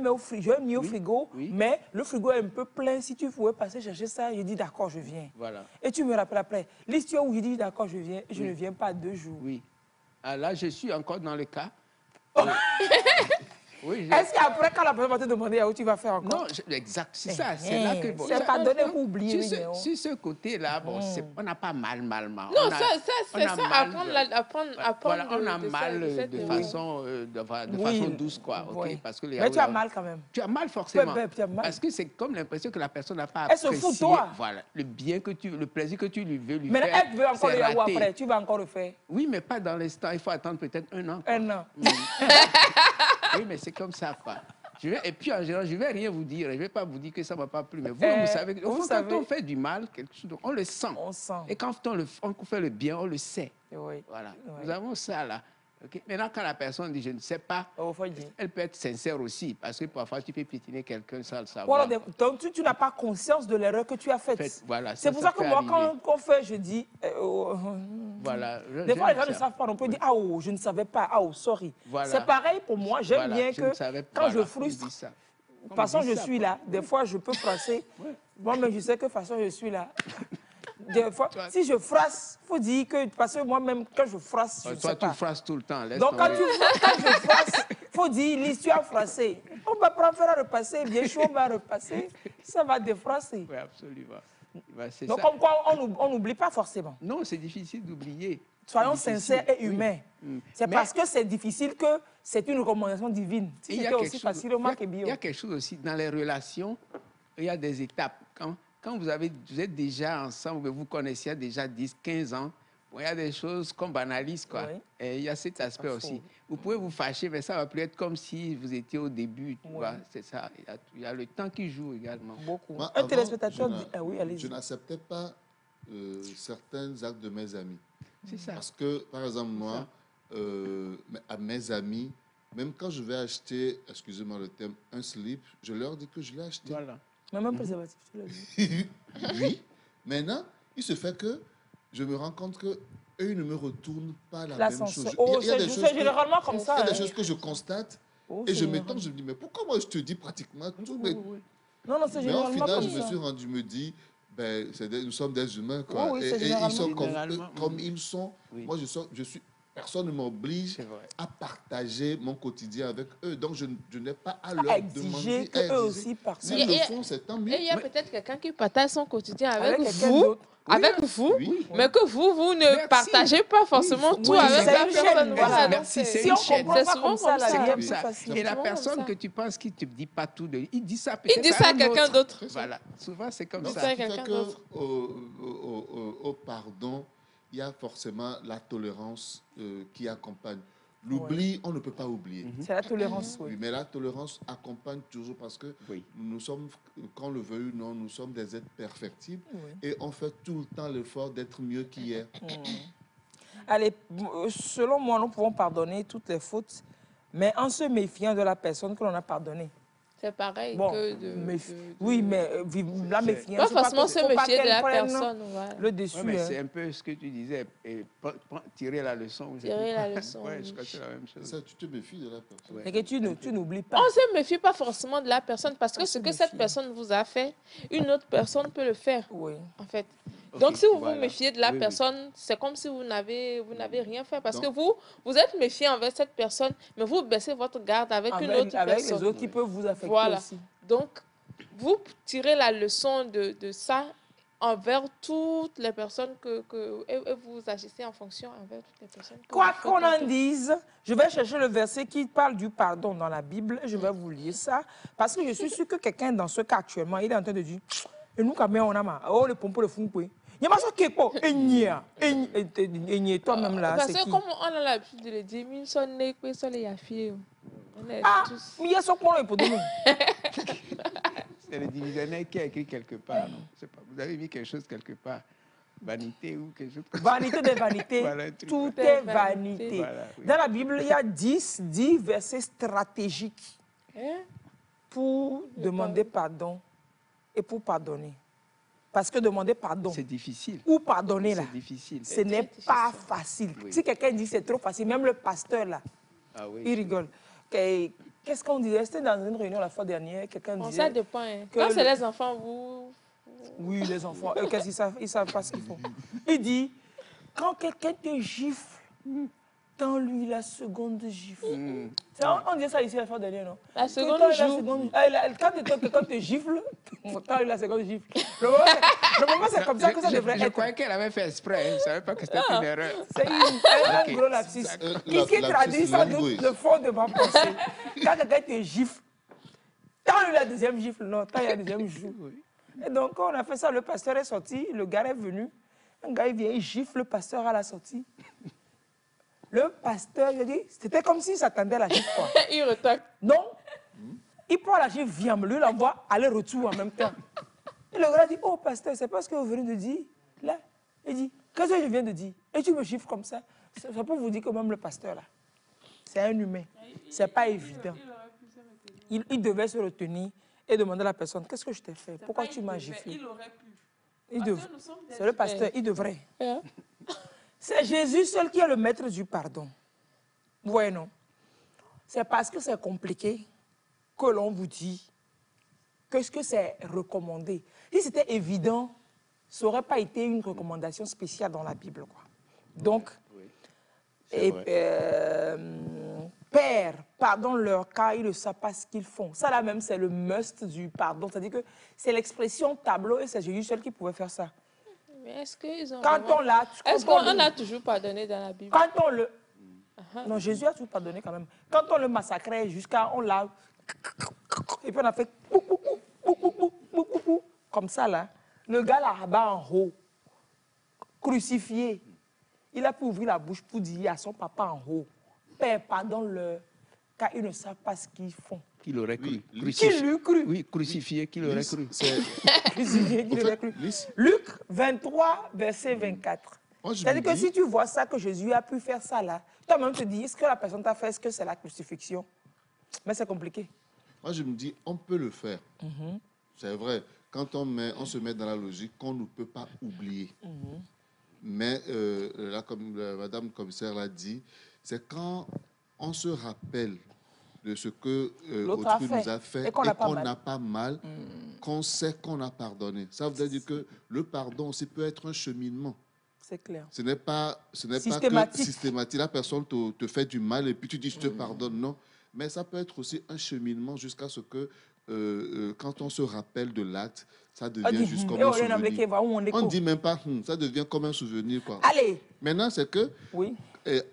mis au frigo. Oui. Mais le frigo est un peu plein. Si tu pouvais passer chercher ça, je dis d'accord, je viens. Voilà. Et tu me rappelles après. L'histoire où je dis d'accord, je viens. Je ne viens pas 2 jours. Oui. Ah, là, je suis encore dans le cas. Oui, est-ce qu'après, quand la personne va te demander où tu vas faire encore? Non, exact, c'est ça. C'est là que... Bon, c'est pas donné pour oublier. Sur ce côté-là, bon, on n'a pas mal. Non, c'est ça, apprendre on a mal de façon douce, quoi. Okay? Parce que mais tu as mal quand même. Tu as mal forcément. Tu as mal. Parce que c'est comme l'impression que la personne n'a pas apprécié. Elle se fout de toi. Voilà, le plaisir que tu lui veux lui faire. Mais elle veut encore le yaourt après, tu vas encore le faire. Oui, mais pas dans l'instant. Il faut attendre peut-être 1 an. Quoi. 1 an. Oui, mais c'est comme ça, quoi. Et puis, en général, je ne vais rien vous dire. Je ne vais pas vous dire que ça ne m'a pas plu. Mais vous, vous savez, quand on fait du mal, quelque chose, on le sent. On sent. Et quand on fait le bien, on le sait. Oui. Voilà. Oui. Nous avons ça, là. Okay. Maintenant, quand la personne dit « je ne sais pas elle peut être sincère aussi. Parce que parfois, tu peux piétiner quelqu'un sans le savoir. Voilà, donc, tu n'as pas conscience de l'erreur que tu as faite. Voilà, c'est pour ça que moi, quand on fait, je dis... voilà. Des fois, les gens ne savent pas. On peut dire « Ah, oh, je ne savais pas. Ah, oh, sorry. Voilà. C'est pareil pour moi. J'aime bien que quand je frustre... De toute façon, je suis là. Des fois, je peux froisser. Moi-même, je sais que de toute façon, je suis là. Des fois, si je froisse, il faut dire que, parce que moi-même, quand je froisse, je ne sais pas. Toi, tu frasses tout le temps. Donc, quand je froisse, il faut dire, Lise, tu as froissé. On va faire à repasser, bien chaud, on va repasser. Ça va défroisser. Oui, absolument. Donc, comme quoi, on n'oublie pas forcément. Non, c'est difficile d'oublier. Soyons sincères et humains. Oui. C'est parce que c'est difficile que c'est une recommandation divine. Si c'était aussi facile, il y a quelque chose aussi. Dans les relations, il y a des étapes. Quand vous êtes déjà ensemble, vous connaissez déjà 10, 15 ans, il y a des choses qu'on banalise, quoi. Oui. Et il y a cet aspect aussi. Vous pouvez vous fâcher, mais ça ne va plus être comme si vous étiez au début. C'est ça. Il y a le temps qui joue également. Beaucoup. Moi, un téléspectateur dit... Ah oui, allez-y. Je n'acceptais pas certains actes de mes amis. C'est ça. Parce que, par exemple, moi, à mes amis, même quand je vais acheter, excusez-moi le terme, un slip, je leur dis que je l'ai acheté. Voilà. Même un préservatif, tu l'as dit. Oui. Maintenant, il se fait que je me rends compte qu'eux, ils ne me retournent pas la même chose. C'est généralement comme ça. Il y a des choses que je constate et je m'étonne, je me dis, mais pourquoi moi je te dis pratiquement tout Non, c'est généralement comme ça. Mais au final, je me suis rendu, me dis, ben, nous sommes des humains, quoi. Oui, et ils sont comme ils sont. Oui. Moi, je suis... Personne ne m'oblige à partager mon quotidien avec eux. Donc, je n'ai pas à leur demander. Qu'eux aussi partagent. S'ils le font, c'est tant mieux. Et il y a peut-être quelqu'un qui partage son quotidien avec vous. Mais que vous ne partagez pas forcément tout avec la personne. Voilà, merci, c'est une chaîne. C'est souvent ça, la vie. Et la personne que tu penses qui ne te dit pas tout, il dit ça peut-être. Il dit ça à quelqu'un d'autre. Voilà, souvent c'est comme ça. Ça fait qu'au pardon, il y a forcément la tolérance qui accompagne. L'oubli, on ne peut pas oublier. C'est la tolérance, oui. Mais la tolérance accompagne toujours parce que nous sommes, qu'on le veuille ou non, nous sommes des êtres perfectibles et on fait tout le temps l'effort d'être mieux qu'hier. Allez, selon moi, nous pouvons pardonner toutes les fautes, mais en se méfiant de la personne que l'on a pardonnée. C'est pareil Oui, mais la méfiance... Pas forcément se méfier de la personne. Le dessus. Ouais, c'est un peu ce que tu disais, tirer la leçon. Tirer la leçon. Je crois que c'est la même chose. Ça, tu te méfies de la personne. Et que tu n'oublies pas. On ne se méfie pas forcément de la personne parce que ce que cette personne vous a fait, une autre personne peut le faire. Oui. En fait. Donc, si vous vous méfiez de la personne, c'est comme si vous n'avez rien fait. Parce que vous êtes méfié envers cette personne, mais vous baissez votre garde avec une autre personne. Avec les autres qui peuvent vous affecter aussi. Donc, vous tirez la leçon de ça envers toutes les personnes et vous agissez en fonction envers toutes les personnes. Quoi qu'on en dise, je vais chercher le verset qui parle du pardon dans la Bible. Je vais vous lire ça. Parce que je suis sûr que quelqu'un dans ce cas actuellement, il est en train de dire, et nous, quand même, on a marre. Oh, les pompes, le fond, quoi. Il y a pas ça qui est pas. Et toi-même là. Parce que comme on a l'habitude de le dire, il sonne les filles. Ah, mais il y a ce qu'on pour nous. C'est le divisionnaire qui a écrit quelque part, non? Je sais pas. Vous avez mis quelque chose quelque part. Vanité ou quelque chose comme ça. Vanité des vanités. Voilà, tout est vanité. Voilà, oui. Dans la Bible, il y a 10 versets stratégiques pour demander pardon et pour pardonner. Parce que demander pardon, c'est difficile. Ou pardonner, là, difficile. Ce n'est pas facile. Oui. Si quelqu'un dit c'est trop facile, même le pasteur, là, il rigole. Qu'est-ce qu'on disait? C'était dans une réunion la fois dernière, quelqu'un disait... Ça dépend. Hein. Quand c'est les enfants, vous... Oui, les enfants. Qu'est-ce qu'ils savent? Ils ne savent pas ce qu'ils font. Il dit, quand quelqu'un te gifle, tends-lui la seconde gifle. On disait ça ici la fois dernière, non? La seconde gifle. Quand quelqu'un te gifle, tends-lui la seconde gifle. Le moment, c'est comme ça que ça devrait être. Je croyais qu'elle avait fait exprès. Je ne savais pas que c'était une erreur. C'est un gros lapsus. Qui traduit sans doute le fond de ma pensée. Quand quelqu'un te gifle, tends-lui la deuxième gifle. Non, tends-lui la deuxième joue. Et donc, on a fait ça. Le pasteur est sorti. Le gars est venu. Un gars, il vient, il gifle le pasteur à la sortie. Le pasteur, je dis, c'était comme s'il s'attendait à la gifle. Il retoque. Non. Il prend l'argent, vient, lui l'envoie aller-retour en même temps. Et le gars dit, oh pasteur, c'est pas ce que vous venez de dire. Là, il dit, qu'est-ce que je viens de dire? Et tu me chiffres comme ça. C'est pour vous dire que même le pasteur, là, c'est un humain. C'est pas évident. Il devait se retenir et demander à la personne, qu'est-ce que je t'ai fait? Pourquoi tu m'as giflé? Il aurait pu. C'est le pasteur, il devrait. C'est Jésus seul qui est le maître du pardon. Vous voyez, non? C'est parce que c'est compliqué que l'on vous dit que ce que c'est recommandé. Si c'était évident, ça n'aurait pas été une recommandation spéciale dans la Bible, quoi. Donc, Père, pardonne-leur car ils ne savent pas ce qu'ils font. Ça là même, c'est le must du pardon. C'est-à-dire que c'est l'expression tableau et c'est Jésus seul qui pouvait faire ça. Mais est-ce qu'ils ont Est-ce qu'on a toujours pardonné dans la Bible? Quand on le... Non, Jésus a toujours pardonné quand même. Quand on le massacrait jusqu'à... On l'a... Et puis on a fait... Comme ça là. Le gars là-bas en haut, crucifié, il a pu ouvrir la bouche pour dire à son papa en haut, Père, pardonne-leur, car ils ne savent pas ce qu'ils font. Qu'il aurait cru. Oui, qui lui cru? Oui, crucifié, qu'il aurait cru. Crucifié, qu'il aurait cru. Luc 23, verset 24. C'est-à-dire que si tu vois ça, que Jésus a pu faire ça là, toi-même te dis, est-ce que la personne t'a fait, est-ce que c'est la crucifixion? Mais c'est compliqué. Moi, je me dis, on peut le faire. C'est vrai. Quand on se met dans la logique qu'on ne peut pas oublier. Mais là, comme Madame la commissaire l'a dit, c'est quand on se rappelle de ce que autrui nous a fait et qu'on n'a pas mal, qu'on sait qu'on a pardonné. Ça veut dire que le pardon aussi peut être un cheminement. C'est clair. Ce n'est pas que systématique. La personne te fait du mal et puis tu dis je te pardonne. Non. Mais ça peut être aussi un cheminement jusqu'à ce que quand on se rappelle de l'acte, ça devient juste comme un souvenir. On ne dit même pas, ça devient comme un souvenir. Quoi. Allez. Maintenant, c'est que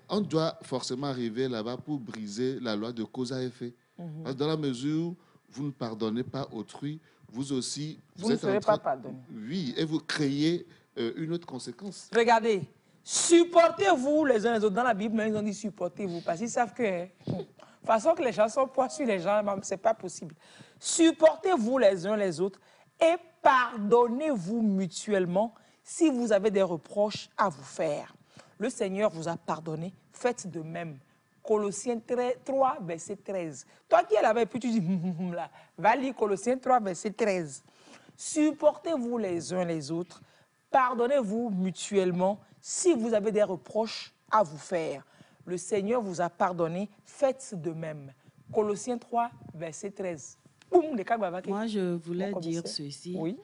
on doit forcément arriver là-bas pour briser la loi de cause à effet. Parce que dans la mesure où vous ne pardonnez pas autrui, vous aussi... Vous ne serez pas pardonné. Oui, et vous créez une autre conséquence. Regardez, supportez-vous les uns les autres. Dans la Bible, ils ont dit supportez-vous, parce qu'ils savent que... de toute façon que les gens sont poids sur les gens, ce n'est pas possible. Supportez-vous les uns les autres et pardonnez-vous mutuellement si vous avez des reproches à vous faire. Le Seigneur vous a pardonné, faites de même. Colossiens 3, verset 13. Toi qui es là-bas, et puis tu dis, là, va lire Colossiens 3, verset 13. Supportez-vous les uns les autres, pardonnez-vous mutuellement si vous avez des reproches à vous faire. Le Seigneur vous a pardonné, faites de même. Colossiens 3, verset 13. Moi, je voulais dire ceci. Oui.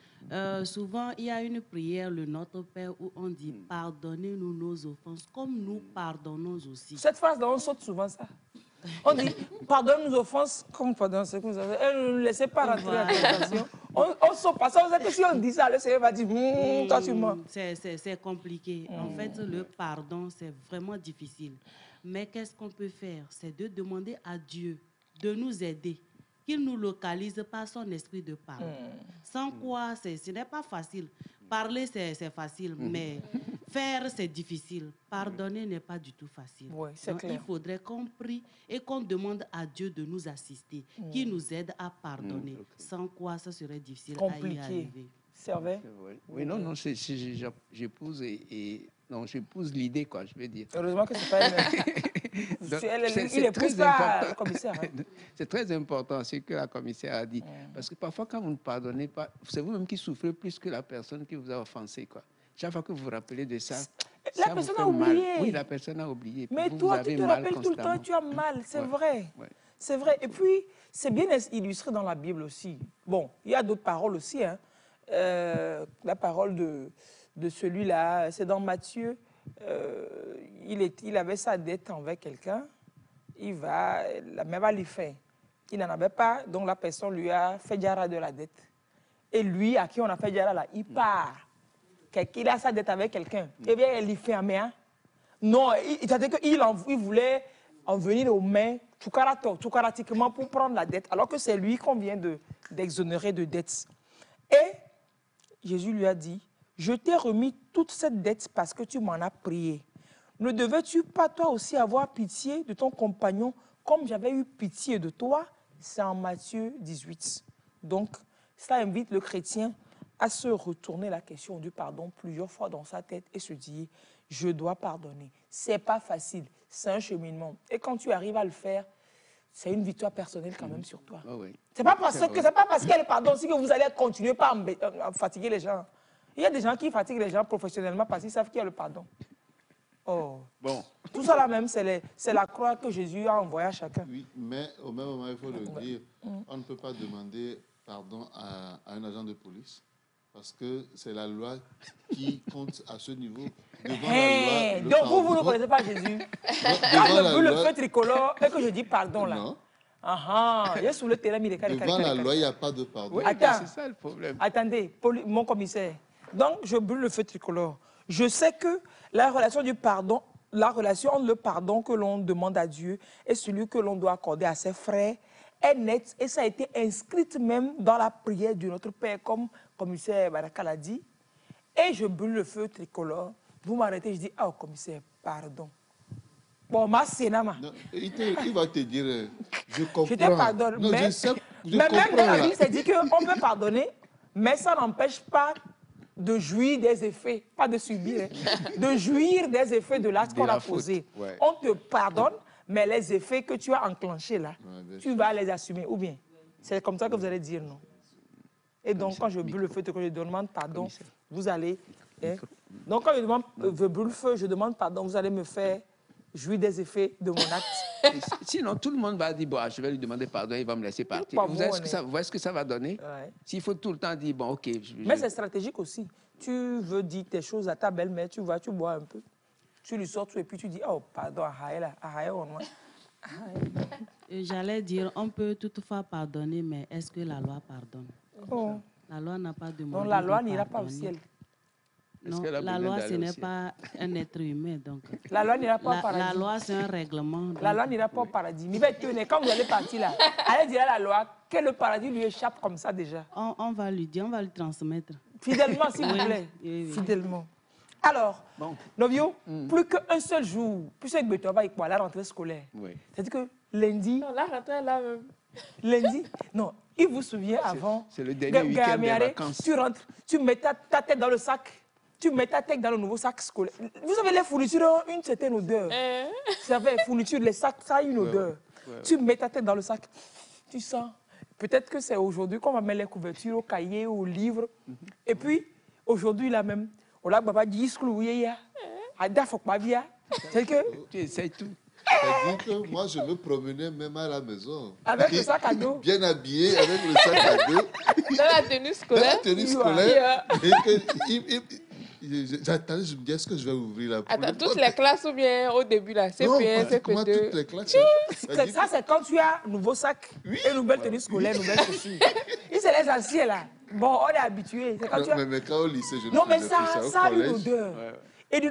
Souvent, il y a une prière, le Notre Père, où on dit « Pardonnez-nous nos offenses, comme nous pardonnons aussi ». Cette phrase-là, on saute souvent ça. On dit « Pardonne nos offenses, comme nous pardonnons ce que vous avez fait. » Ne laissez pas rentrer la tentation. On saute pas ça. On sait que si on dit ça, le Seigneur va dire « Toi, tu mens. » C'est compliqué. En fait, le pardon, c'est vraiment difficile. Mais qu'est-ce qu'on peut faire? C'est de demander à Dieu de nous aider, qu'il nous localise par son esprit de parole. Sans quoi, ce n'est pas facile. Parler, c'est facile, mais faire, c'est difficile. Pardonner n'est pas du tout facile. Oui, c'est clair. Il faudrait qu'on prie et qu'on demande à Dieu de nous assister, qu'il nous aide à pardonner. Sans quoi, ça serait difficile à y arriver. C'est vrai? Oui, non, j'épouse j'épouse l'idée, quoi, je veux dire. Heureusement que c'est pas elle. Il épouse pas le commissaire. C'est très important ce que la commissaire a dit. Parce que parfois, quand vous ne pardonnez pas, c'est vous-même qui souffrez plus que la personne qui vous a offensé, quoi. Chaque fois que vous vous rappelez de ça, la personne a oublié. Oui, la personne a oublié. Mais toi, tu te rappelles tout le temps, tu as mal, c'est vrai. C'est vrai. Et puis, c'est bien illustré dans la Bible aussi. Bon, il y a d'autres paroles aussi. Hein. La parole de celui-là, c'est dans Matthieu. Il avait sa dette envers quelqu'un. La main va lui faire. Il n'en avait pas, donc la personne lui a fait diara de la dette. Et lui, à qui on a fait diara là, il part. Il a sa dette avec quelqu'un. Eh bien, il lui fait un main. Non, c'est-à-dire qu'il voulait en venir aux mains, toukaratiquement, pour prendre la dette, alors que c'est lui qu'on vient d'exonérer de dettes. Et Jésus lui a dit, je t'ai remis toute cette dette parce que tu m'en as prié. Ne devais-tu pas toi aussi avoir pitié de ton compagnon comme j'avais eu pitié de toi? c'est en Matthieu 18. Donc, ça invite le chrétien à se retourner la question du pardon plusieurs fois dans sa tête et se dire, je dois pardonner. Ce n'est pas facile, c'est un cheminement. Et quand tu arrives à le faire, c'est une victoire personnelle quand même sur toi. Oh oui. Ce n'est pas parce qu'il y a le pardon aussi que vous allez continuer par à fatiguer les gens. Il y a des gens qui fatiguent les gens professionnellement parce qu'ils savent qu'il y a le pardon. Oh. Bon. Tout ça là même, c'est la croix que Jésus a envoyée à chacun. Oui, mais au même moment, il faut le dire, on ne peut pas demander pardon à un agent de police parce que c'est la loi qui compte à ce niveau. Devant la loi, donc vous ne connaissez pas Jésus. Quand je brûle le feu tricolore et que je dis pardon là. Non. Il est sous le terrain, devant la loi, il n'y a pas de pardon. Oui, attends, c'est ça le problème. Attendez, mon commissaire. Donc, je brûle le feu tricolore. Je sais que la relation du pardon, la relation entre le pardon que l'on demande à Dieu et celui que l'on doit accorder à ses frères est nette et ça a été inscrit même dans la prière de notre Père, comme commissaire Baraka l'a dit. Et je brûle le feu tricolore. Vous m'arrêtez, je dis, oh commissaire, pardon. Bon, ma sénama. Il va te dire, je comprends. Je te pardonne. Non, mais même dans la Bible, c'est dit qu'on peut pardonner, mais ça n'empêche pas de jouir des effets, pas de subir, de jouir des effets de l'acte qu'on a posé. Ouais. On te pardonne, mais les effets que tu as enclenchés là, tu vas les assumer. Ou bien, c'est comme ça que vous allez dire non. Et donc, quand je brûle le feu, que je demande pardon, vous allez... Donc, quand je brûle le feu, je demande pardon, vous allez me faire jouir des effets de mon acte. Sinon, tout le monde va dire, bon, je vais lui demander pardon, il va me laisser partir. Vous voyez ce que ça va donner? Ouais. S'il faut tout le temps dire, bon, ok. Mais c'est stratégique aussi. Tu veux dire tes choses à ta belle-mère, tu vas, tu bois un peu, tu lui sors tout et puis tu dis, oh, pardon, J'allais dire, on peut toutefois pardonner, mais est-ce que la loi pardonne? La loi n'a pas demandé. Donc la loi n'ira pas au ciel. Non, la loi, ce n'est pas un être humain. Donc. La loi n'ira pas au paradis. La loi, c'est un règlement. La loi n'ira pas au paradis. Mais quand vous allez partir là, allez dire à la loi que le paradis lui échappe comme ça déjà. On va lui dire, on va lui transmettre. Fidèlement, s'il vous plaît. Oui. Fidèlement. Alors, Novio, plus qu'un seul jour, plus que tu vas à la rentrée scolaire. Oui. C'est-à-dire que lundi... Non, la rentrée là même. Lundi, non, il vous souvient avant... C'est le dernier week-end des vacances. Tu rentres, tu mets ta tête dans le sac. Tu mets ta tête dans le nouveau sac scolaire. Vous savez, les fournitures ont une certaine odeur. Vous savez, les fournitures, les sacs, ça a une odeur. Tu mets ta tête dans le sac, tu sens. Peut-être que c'est aujourd'hui qu'on va mettre les couvertures aux cahiers, aux livres. Et puis, aujourd'hui, là même, on a baba dit, c'est que... Tu essayes tout. C'est-à-dire que moi, je me promenais même à la maison. Avec le sac à dos. Bien habillé, avec le sac à dos. Dans la tenue scolaire. Dans la tenue scolaire. J'attendais, je me dis, est-ce que je vais ouvrir la porte? Attends, toutes les classes ou bien au début là? CP1, CP2. Toutes les classes. Ça, c'est quand tu as un nouveau sac, une nouvelle tenue scolaire, une nouvelle chaussure. Et c'est les anciens là. Bon, on est habitué. Mais quand au lycée, je non, mais ça a une odeur. Et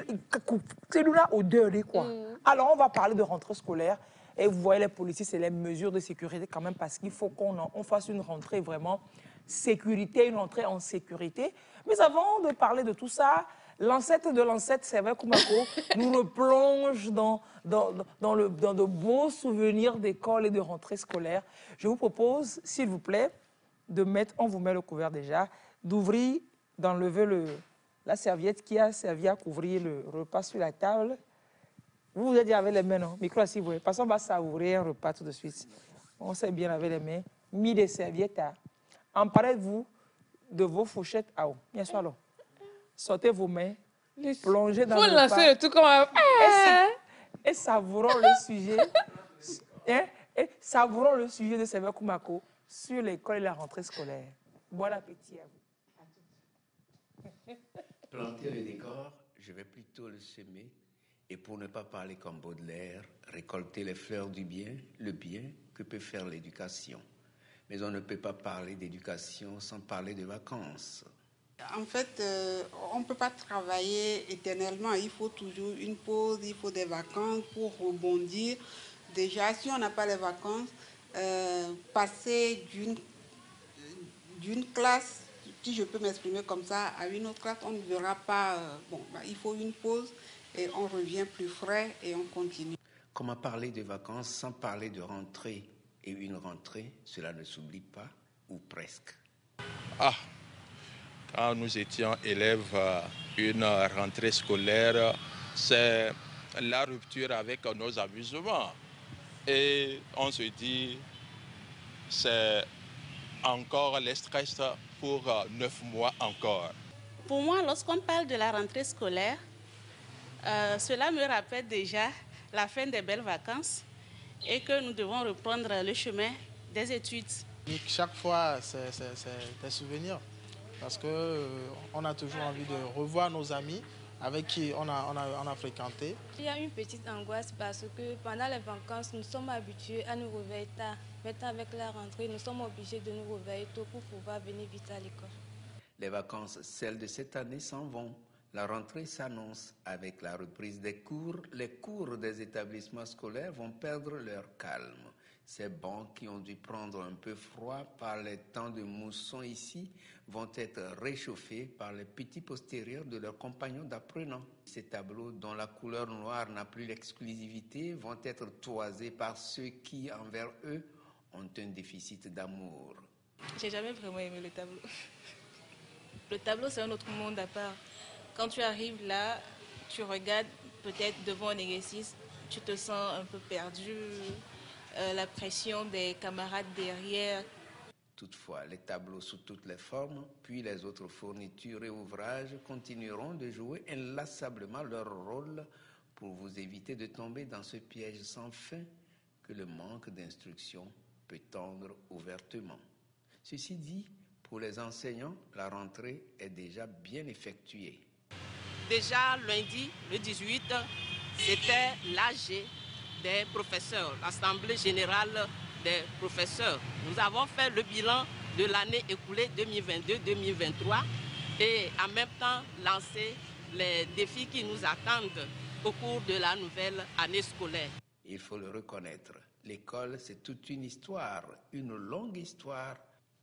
c'est une odeur de quoi? Alors, on va parler de rentrée scolaire. Et vous voyez, les policiers, c'est les mesures de sécurité quand même parce qu'il faut qu'on fasse une rentrée vraiment sécurité, une rentrée en sécurité. Mais avant de parler de tout ça, l'ancêtre de l'ancêtre, Séver Koumako, nous replonge dans de beaux souvenirs d'école et de rentrée scolaire. Je vous propose, s'il vous plaît, de mettre, on vous met le couvert déjà, d'ouvrir, d'enlever la serviette qui a servi à couvrir le repas sur la table. Vous vous êtes dit avec les mains, non? Micro, si vous voulez. Parce qu'on va savourer un repas tout de suite. On s'est bien lavé les mains, mis des serviettes à... Emparez-vous de vos fourchettes à eau. Bien sûr, alors. Sortez vos mains, plongez dans le repas. Faut lancer le tout comme un... Et savourons le sujet. Et savourons le sujet de Séver Koumako sur l'école et la rentrée scolaire. Bon appétit à vous. Planter le décor, je vais plutôt le semer. Et pour ne pas parler comme Baudelaire, récolter les fleurs du bien, le bien que peut faire l'éducation. Mais on ne peut pas parler d'éducation sans parler de vacances. En fait, on ne peut pas travailler éternellement. Il faut toujours une pause, il faut des vacances pour rebondir. Déjà, si on n'a pas les vacances, passer d'une classe, si je peux m'exprimer comme ça, à une autre classe, on ne verra pas. Il faut une pause et on revient plus frais et on continue. Comment parler de vacances sans parler de rentrée Et une rentrée, cela ne s'oublie pas, ou presque. Quand nous étions élèves, une rentrée scolaire, c'est la rupture avec nos amusements. Et on se dit, c'est encore le stress pour 9 mois encore. Pour moi, lorsqu'on parle de la rentrée scolaire, cela me rappelle déjà la fin des belles vacances et que nous devons reprendre le chemin des études. Chaque fois, c'est des souvenirs parce qu'on a toujours envie de revoir nos amis avec qui on a fréquenté. Il y a une petite angoisse parce que pendant les vacances, nous sommes habitués à nous réveiller tard. Maintenant, avec la rentrée, nous sommes obligés de nous réveiller tôt pour pouvoir venir vite à l'école. Les vacances, celles de cette année, s'en vont. La rentrée s'annonce. Avec la reprise des cours, les cours des établissements scolaires vont perdre leur calme. Ces bancs qui ont dû prendre un peu froid par les temps de mousson ici vont être réchauffés par les petits postérieurs de leurs compagnons d'apprenants. Ces tableaux dont la couleur noire n'a plus l'exclusivité vont être toisés par ceux qui, envers eux, ont un déficit d'amour. J'ai jamais vraiment aimé le tableau. Le tableau, c'est un autre monde à part. Quand tu arrives là, tu regardes peut-être devant un exercice, tu te sens un peu perdu, la pression des camarades derrière. Toutefois, les tableaux sous toutes les formes, puis les autres fournitures et ouvrages continueront de jouer inlassablement leur rôle pour vous éviter de tomber dans ce piège sans fin que le manque d'instruction peut tendre ouvertement. Ceci dit, pour les enseignants, la rentrée est déjà bien effectuée. Déjà lundi, le 18, c'était l'AG des professeurs, l'Assemblée générale des professeurs. Nous avons fait le bilan de l'année écoulée 2022-2023 et en même temps lancé les défis qui nous attendent au cours de la nouvelle année scolaire. Il faut le reconnaître, l'école c'est toute une histoire, une longue histoire.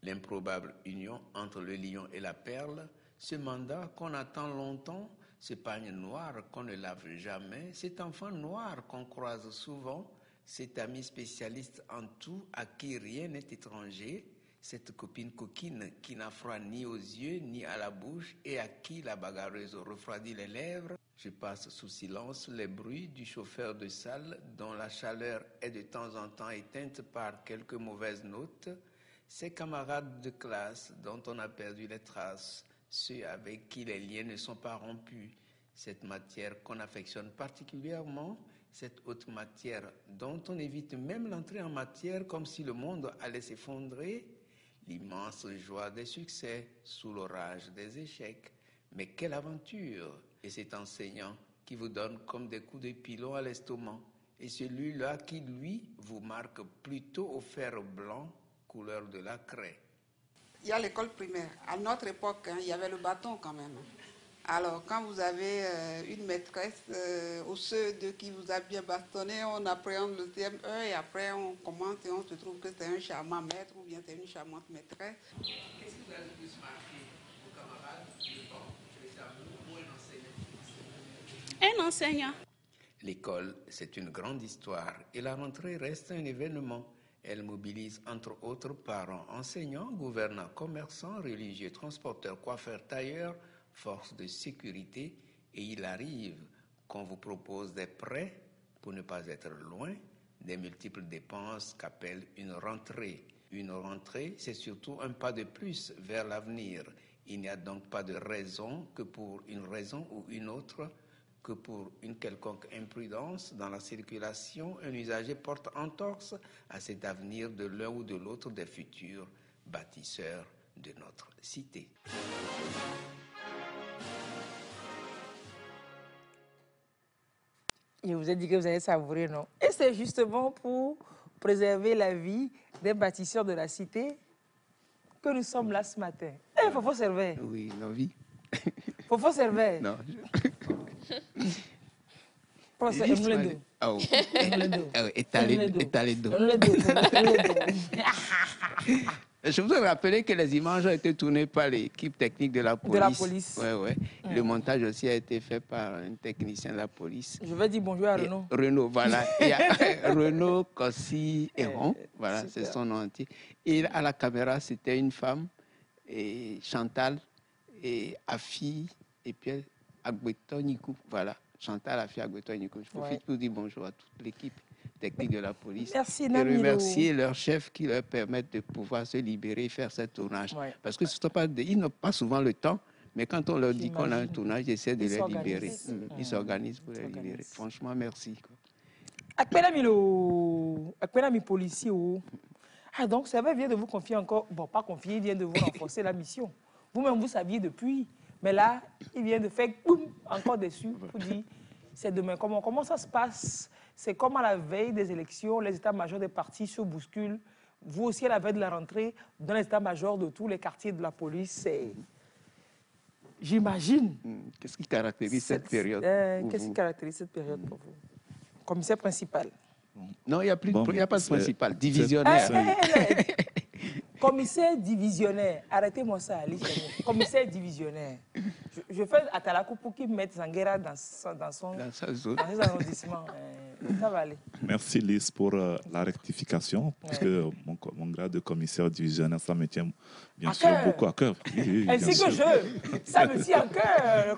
L'improbable union entre le lion et la perle, ce mandat qu'on attend longtemps, ce pagne noir qu'on ne lave jamais, cet enfant noir qu'on croise souvent, cet ami spécialiste en tout à qui rien n'est étranger, cette copine coquine qui n'a froid ni aux yeux ni à la bouche et à qui la bagarreuse refroidit les lèvres. Je passe sous silence les bruits du chauffeur de salle dont la chaleur est de temps en temps éteinte par quelques mauvaises notes, ces camarades de classe dont on a perdu les traces, ceux avec qui les liens ne sont pas rompus, cette matière qu'on affectionne particulièrement, cette haute matière dont on évite même l'entrée en matière comme si le monde allait s'effondrer, l'immense joie des succès sous l'orage des échecs. Mais quelle aventure! Et cet enseignant qui vous donne comme des coups de pilon à l'estomac, et celui-là qui, lui, vous marque plutôt au fer blanc, couleur de la craie. Il y a l'école primaire. À notre époque, il y avait le bâton quand même. Alors, quand vous avez une maîtresse ou ceux de qui vous a bien bastonné, on appréhende le CM1 et après on commence et on se trouve que c'est un charmant maître ou bien c'est une charmante maîtresse. Qu'est-ce qui vous a le plus marqué, vos camarades, le banc, les amours ou un enseignant? Un enseignant. L'école, c'est une grande histoire et la rentrée reste un événement. Elle mobilise entre autres parents, enseignants, gouvernants, commerçants, religieux, transporteurs, coiffeurs, tailleurs, forces de sécurité, et il arrive qu'on vous propose des prêts pour ne pas être loin des multiples dépenses qu'appelle une rentrée. Une rentrée, c'est surtout un pas de plus vers l'avenir. Il n'y a donc pas de raison que pour une raison ou une autre, que pour une quelconque imprudence dans la circulation, un usager porte entorse à cet avenir de l'un ou de l'autre des futurs bâtisseurs de notre cité. Je vous ai dit que vous allez savourer, non? Et c'est justement pour préserver la vie des bâtisseurs de la cité que nous sommes là ce matin. Eh, Fofo Servet. Oui, la vie. Fofo Servet. Non. Je vous ai rappelé que les images ont été tournées par l'équipe technique de la police. De la police. Ouais, ouais. Le montage aussi a été fait par un technicien de la police. Je vais dire bonjour à Renaud. Renaud, voilà. Il y a Renaud Kossi Héron, voilà, c'est son nom entier. Et à la caméra, c'était une femme, et Chantal, et Afi, et puis Agbeton-Nikou, voilà. Chantal, Afi, Agbeton-Nikou. Je profite pour dire bonjour à toute l'équipe technique de la police. Merci, et remercier leurs chefs qui leur permettent de pouvoir se libérer et faire ce tournage. Ouais. Parce que ils n'ont pas souvent le temps, mais quand on leur dit qu'on a un tournage, ils essaient de les libérer. Ils s'organisent pour les libérer. Franchement, merci. Akpena mi policier. Ah, donc, ça vient de vous confier encore, bon, pas confier, il vient de vous renforcer la mission. Vous-même, vous saviez depuis, mais là, il vient de faire boum, encore dessus pour dire, c'est demain. Comment ça se passe? C'est comme à la veille des élections, les états-majors des partis se bousculent. Vous aussi, à la veille de la rentrée, dans les états-majors de tous les quartiers de la police, c'est... J'imagine. Qu'est-ce qui caractérise cette période? Qu'est-ce qui caractérise cette période pour vous? Commissaire principal. Non, il n'y a pas de principal. Divisionnaire. Commissaire divisionnaire. Arrêtez-moi ça, Alice. Commissaire divisionnaire. Je fais Atalakou pour qu'il mette Zanguera dans son arrondissement. Ça va aller. Merci, Lise, pour la rectification, parce que mon grade de commissaire divisionnaire, ça me tient bien sûr beaucoup à cœur. Oui, ainsi que ça me tient à cœur,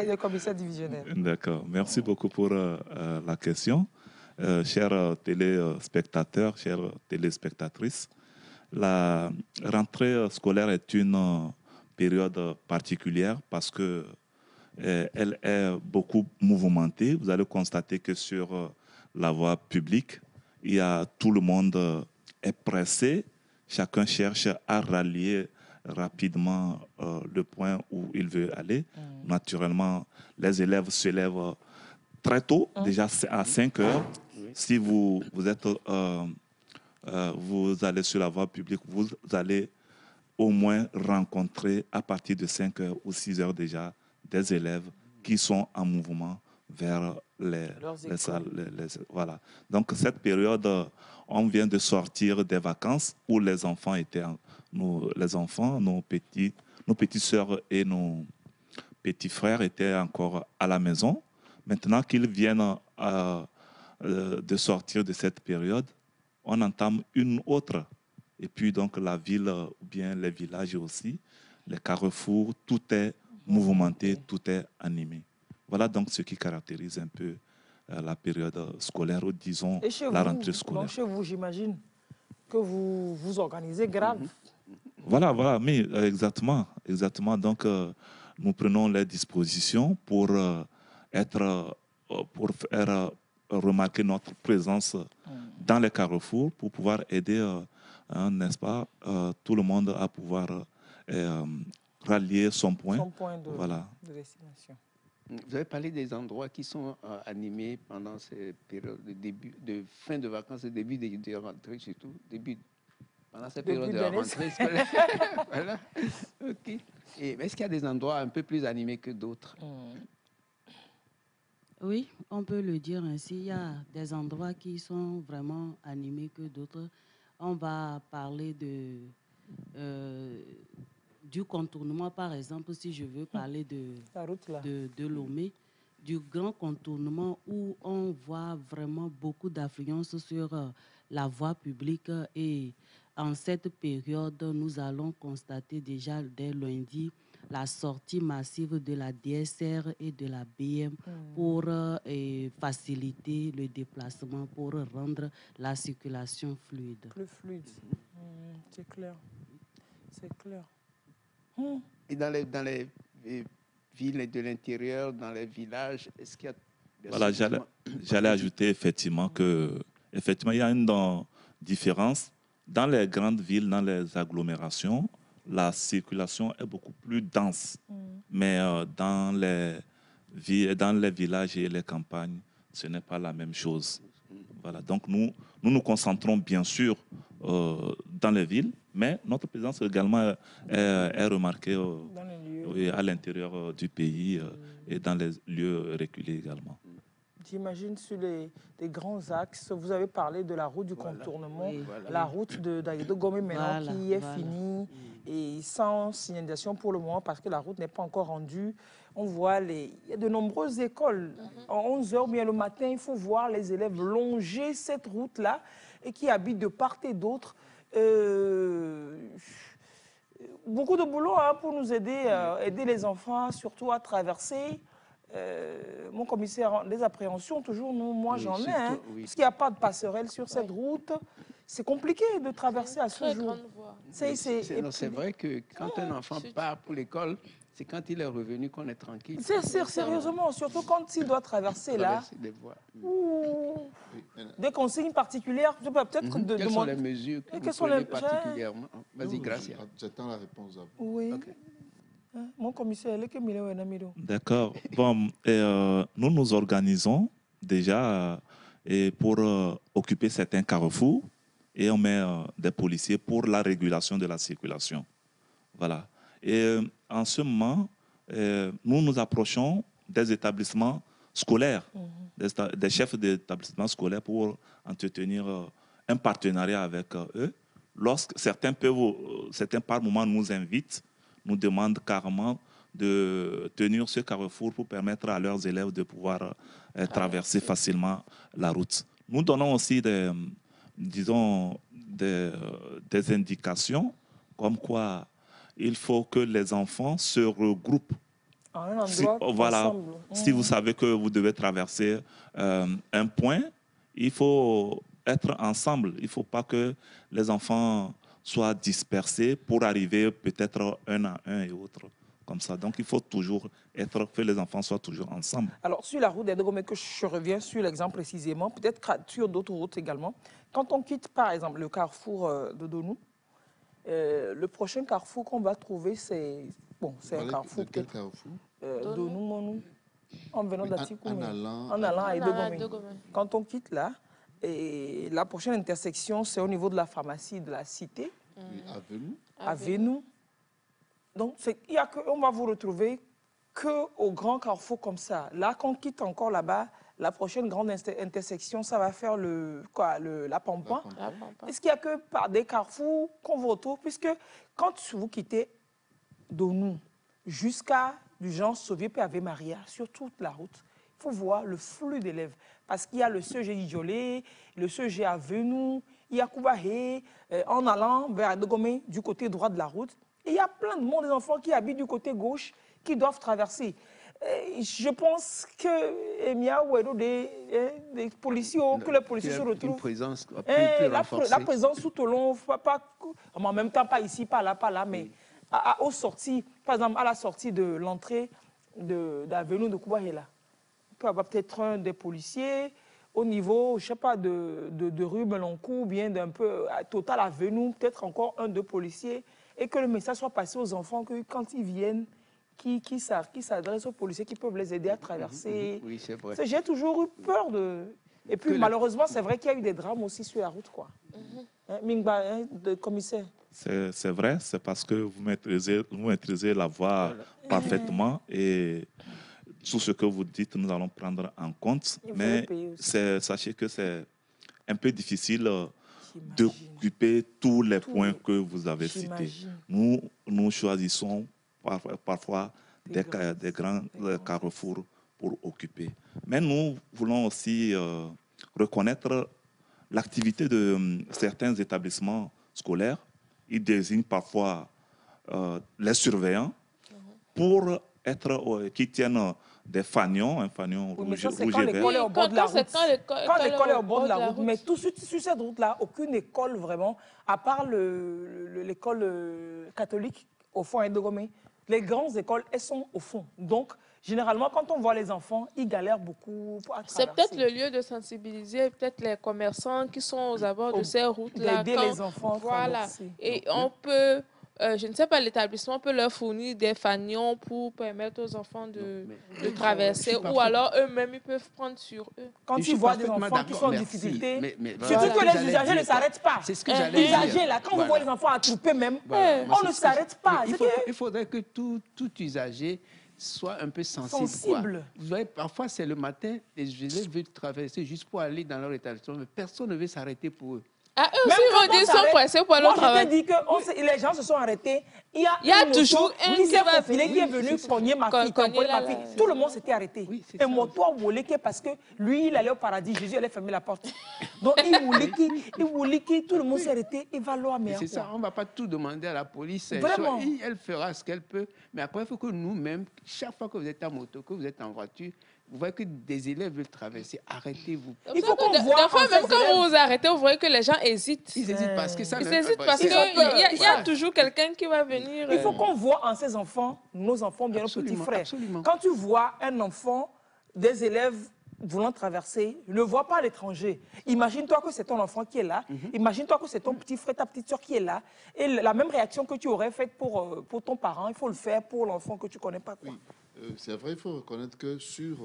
le commissaire divisionnaire. D'accord. Merci beaucoup pour la question. Chers téléspectateurs, chères téléspectatrices, la rentrée scolaire est une période particulière parce que elle est beaucoup mouvementée. Vous allez constater que sur la voie publique, tout le monde est pressé. Chacun cherche à rallier rapidement le point où il veut aller. Naturellement, les élèves se lèvent très tôt, déjà à 5 heures. Si vous allez sur la voie publique, vous allez au moins rencontrer à partir de 5 heures ou 6 heures déjà des élèves qui sont en mouvement vers les salles. Voilà. Donc cette période, on vient de sortir des vacances où les enfants étaient, nos petites sœurs et nos petits frères étaient encore à la maison. Maintenant qu'ils viennent de sortir de cette période, on entame une autre. Et puis donc la ville, ou bien les villages aussi, les carrefours, tout est mouvementé, tout est animé. Voilà donc ce qui caractérise un peu la période scolaire, ou disons la rentrée scolaire. Donc chez vous, j'imagine que vous vous organisez grave. Voilà, mais exactement. Donc nous prenons les dispositions pour faire remarquer notre présence dans les carrefours, pour pouvoir aider, n'est-ce pas, tout le monde à pouvoir rallier son point. De destination. Vous avez parlé des endroits qui sont animés pendant ces périodes de fin de vacances et début de rentrée, surtout pendant cette période de rentrée scolaire. Voilà. Okay. Est-ce qu'il y a des endroits un peu plus animés que d'autres? Oui, on peut le dire ainsi. Il y a des endroits qui sont vraiment animés que d'autres. On va parler du contournement, par exemple, si je veux parler de Lomé, du grand contournement où on voit vraiment beaucoup d'affluence sur la voie publique. Et en cette période, nous allons constater déjà dès lundi la sortie massive de la DSR et de la BM pour faciliter le déplacement, pour rendre la circulation fluide. Plus fluide, c'est clair. C'est clair. Et dans les villes de l'intérieur, dans les villages, est-ce qu'il y a... Voilà, j'allais ajouter effectivement il y a une différence. Dans les grandes villes, dans les agglomérations, la circulation est beaucoup plus dense. Mais dans les villages et les campagnes, ce n'est pas la même chose. Voilà. Donc nous nous concentrons bien sûr dans les villes, mais notre présence également est remarquée à l'intérieur du pays et dans les lieux reculés également. J'imagine sur les grands axes, vous avez parlé de la route du contournement, la route de Gomé maintenant qui est finie et sans signalisation pour le moment parce que la route n'est pas encore rendue. On voit il y a de nombreuses écoles. En 11h bien le matin, il faut voir les élèves longer cette route-là et qui habitent de part et d'autre. Beaucoup de boulot pour nous aider, aider les enfants surtout à traverser. Mon commissaire des appréhensions, toujours, moi j'en ai, parce qu'il n'y a pas de passerelle sur cette route. C'est compliqué de traverser à ce jour. C'est vrai que quand un enfant part pour l'école, c'est quand il est revenu qu'on est tranquille. Sérieusement, surtout quand il doit traverser là. Des consignes particulières, peut-être de demander. Quelles sont les mesures que vous prenez particulièrement? Vas-y, Gracia. J'attends la réponse à vous. Oui. Okay. Mon commissaire, d'accord. Bon, nous nous organisons déjà pour occuper certains carrefours et on met des policiers pour la régulation de la circulation. Voilà. Et en ce moment, nous nous approchons des établissements scolaires, des chefs d'établissements scolaires pour entretenir un partenariat avec eux. Lorsque certains par moment nous invitent, nous demandent carrément de tenir ce carrefour pour permettre à leurs élèves de pouvoir traverser facilement la route. Nous donnons aussi des indications comme quoi il faut que les enfants se regroupent. Si vous savez que vous devez traverser un point, il faut être ensemble. Il ne faut pas que les enfants soient dispersés pour arriver peut-être un à un et autre, comme ça. Donc, il faut toujours que les enfants soient toujours ensemble. Alors, sur la route des Dogomé, que je reviens sur l'exemple précisément, peut-être sur d'autres routes également. Quand on quitte, par exemple, le carrefour de Donou, le prochain carrefour qu'on va trouver, c'est un carrefour. De quel carrefour? Donou, Monou, en venant d'Atikou, en allant à Dogomé. Quand on quitte là, et la prochaine intersection, c'est au niveau de la pharmacie de la cité. À Vénou. Donc, on va vous retrouver qu'au grand carrefour comme ça. Là, quand on quitte encore là-bas, la prochaine grande intersection, ça va faire la Pampan. Est-ce qu'il n'y a que par des carrefours qu'on vous retrouve? Puisque quand vous quittez Donou jusqu'à du genre Sauvier et Ave Maria, sur toute la route, il faut voir le flux d'élèves. Parce qu'il y a le CEG Idjolé, le CEG à Vénou, il y a Koubahe, en allant vers Dogomé, du côté droit de la route. Et il y a plein de monde, des enfants qui habitent du côté gauche, qui doivent traverser. Je pense que des policiers, que les policiers se retrouvent. Une présence plus renforcée. La présence tout au long, en même temps, pas ici, pas là, mais aux sorties, par exemple, à la sortie de l'entrée d'Avenue de Koubahe, là. Il peut y avoir peut-être un des policiers au niveau, je ne sais pas, de rue Meloncourt, ou bien d'un peu Total Avenue, peut-être encore un, deux policiers, et que le message soit passé aux enfants que quand ils viennent, qui s'adressent aux policiers, qui peuvent les aider à traverser. Oui, c'est vrai. J'ai toujours eu peur de... Et puis, malheureusement, c'est vrai qu'il y a eu des drames aussi sur la route, quoi. Mingba, commissaire. C'est vrai, c'est parce que vous maîtrisez la voie parfaitement et... Tout ce que vous dites, nous allons prendre en compte. Mais sachez que c'est un peu difficile d'occuper tous les points que vous avez cités. Nous choisissons parfois des grands carrefours pour occuper. Mais nous voulons aussi reconnaître l'activité de certains établissements scolaires. Ils désignent parfois les surveillants pour qui tiennent des fanions, un fanion rouge et vert. Quand l'école est au bord de la route. Quand l'école est au bord de la route. Mais tout sur cette route-là, aucune école vraiment, à part l'école catholique au fond à Dogomé, les grandes écoles, elles sont au fond. Donc, généralement, quand on voit les enfants, ils galèrent beaucoup à traverser. C'est peut-être le lieu de sensibiliser peut-être les commerçants qui sont aux abords de ces routes-là. D'aider les enfants. Voilà. Et on peut... je ne sais pas, l'établissement peut leur fournir des fanions pour permettre aux enfants de traverser, ou alors eux-mêmes, ils peuvent prendre sur eux. Quand ils voient des enfants qui sont en difficulté, surtout que les usagers ne s'arrêtent pas. C'est ce que j'allais dire. Les usagers, là, quand vous voyez les enfants attroupés même, on ne s'arrête pas. Il faudrait que tout usager soient un peu sensibles. Vous voyez, parfois, c'est le matin, les élèves veulent traverser juste pour aller dans leur établissement, mais personne ne veut s'arrêter pour eux. Ah, eux aussi, ils sont pressés pour leur travail. Moi, je t'ai dit que les gens se sont arrêtés. Il y a toujours un qui va venir, qui est venu cogner ma fille, ma fille. Tout le monde s'était arrêté. Et mon toit volé parce que lui, il allait au paradis. Jésus allait fermer la porte. Donc, il voulait que tout le monde s'est arrêté. Il va loin, mais c'est ça, on ne va pas tout demander à la police. Vraiment. Elle fera ce qu'elle peut. Mais après, il faut que nous-mêmes, chaque fois que vous êtes en moto, que vous êtes en voiture, vous voyez que des élèves veulent traverser. Arrêtez-vous. Il faut qu'on voit. Des fois, même quand vous vous arrêtez, vous voyez que les gens hésitent. Ils hésitent parce que ça. Ils hésitent parce qu'il y a toujours quelqu'un qui va venir. Il faut qu'on voit en ces enfants, nos enfants, bien nos petits frères. Absolument. Quand tu vois un enfant, des élèves voulant traverser, ne vois pas à l'étranger. Imagine-toi que c'est ton enfant qui est là. Imagine-toi que c'est ton petit frère, ta petite soeur qui est là. Et la même réaction que tu aurais faite pour ton parent, il faut le faire pour l'enfant que tu ne connais pas. Quoi. Oui. C'est vrai, il faut reconnaître que sur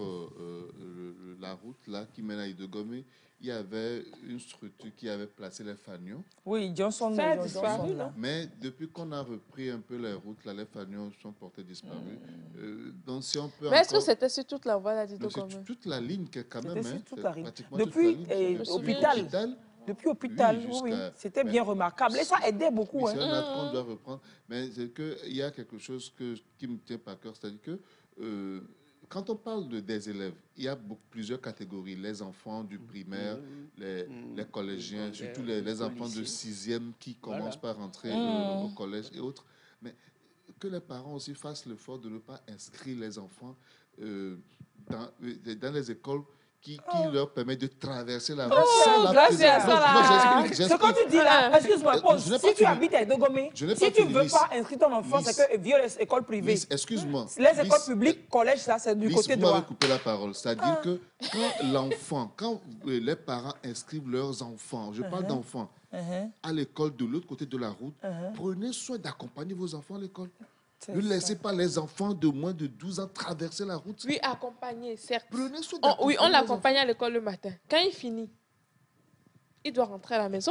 la route là, qui mène à Idogomé, il y avait une structure qui avait placé les fanions. Oui, Johnson. Là. Mais depuis qu'on a repris un peu les routes, là, les fanions sont portés disparus. Donc, si on peut mais est-ce que c'était sur toute la voie d'Idogomé? C'est toute la ligne quand même. C'était sur toute la ligne. Depuis l'hôpital. Depuis l'hôpital, oui. C'était bien remarquable. Et ça aidait beaucoup. C'est un acte qu'on doit reprendre. Mais c'est qu'il y a quelque chose qui me tient par cœur, c'est-à-dire que quand on parle des élèves, il y a plusieurs catégories. Les enfants du primaire, les collégiens, surtout les enfants de 6e qui commencent par rentrer au collège et autres. Mais que les parents aussi fassent l'effort de ne pas inscrire les enfants dans les écoles qui leur permet de traverser la route. Ce que tu dis là, excuse-moi, si tu habites à Idogomé, si tu ne veux pas inscrire ton enfant, c'est que via les écoles privées. Excuse-moi. Les écoles publiques, collège, ça, c'est du côté droit. Vous m'avez coupé la parole. C'est-à-dire que quand les parents inscrivent leurs enfants, je parle d'enfants, à l'école de l'autre côté de la route, prenez soin d'accompagner vos enfants à l'école. Ne laissez pas les enfants de moins de 12 ans traverser la route. Oui, accompagner, certes. Prenez soin oui, on l'accompagne à l'école le matin. Quand il finit, il doit rentrer à la maison.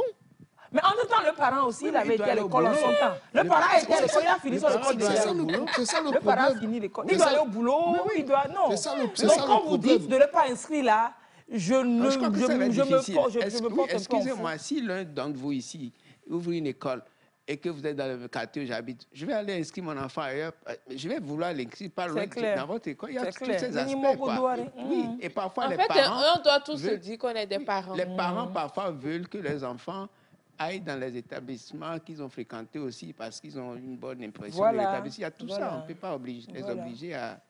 Mais en même temps, le parent aussi, il avait été à l'école en son temps. Le parent était à l'école, il a fini son école. C'est ça le problème. Le parent a fini l'école. Il doit aller au boulot, il doit... Non. C'est ça le problème. Donc, quand vous dites de ne pas inscrire là, je me porte excusez-moi, si l'un d'entre vous ici ouvre une école et que vous êtes dans le quartier où j'habite, je vais aller inscrire mon enfant ailleurs. Je vais vouloir l'inscrire pas loin dans votre école. Il y a tous ces aspects. Oui, et parfois les parents... on doit tous se dire qu'on est des parents. Les parents parfois veulent que les enfants aillent dans les établissements qu'ils ont fréquentés aussi parce qu'ils ont une bonne impression de l'établissement. Il y a tout ça. On ne peut pas les obliger à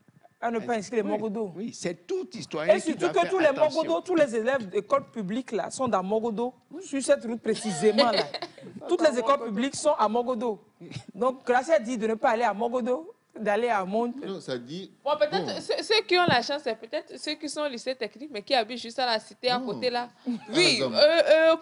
ne pas inscrire les Mogodo. Oui, c'est tout citoyen. Et surtout que tous les Mogodo, tous les élèves d'école publique là, sont dans Mogodo, sur cette route précisément là. Toutes les écoles publiques sont à Mogodo. Donc, Gracia dit de ne pas aller à Mogodo, d'aller à Monte. Non, ça dit... Bon, peut-être ceux qui ont la chance, c'est peut-être ceux qui sont au lycée technique, mais qui habitent juste à la cité à côté là. Oui,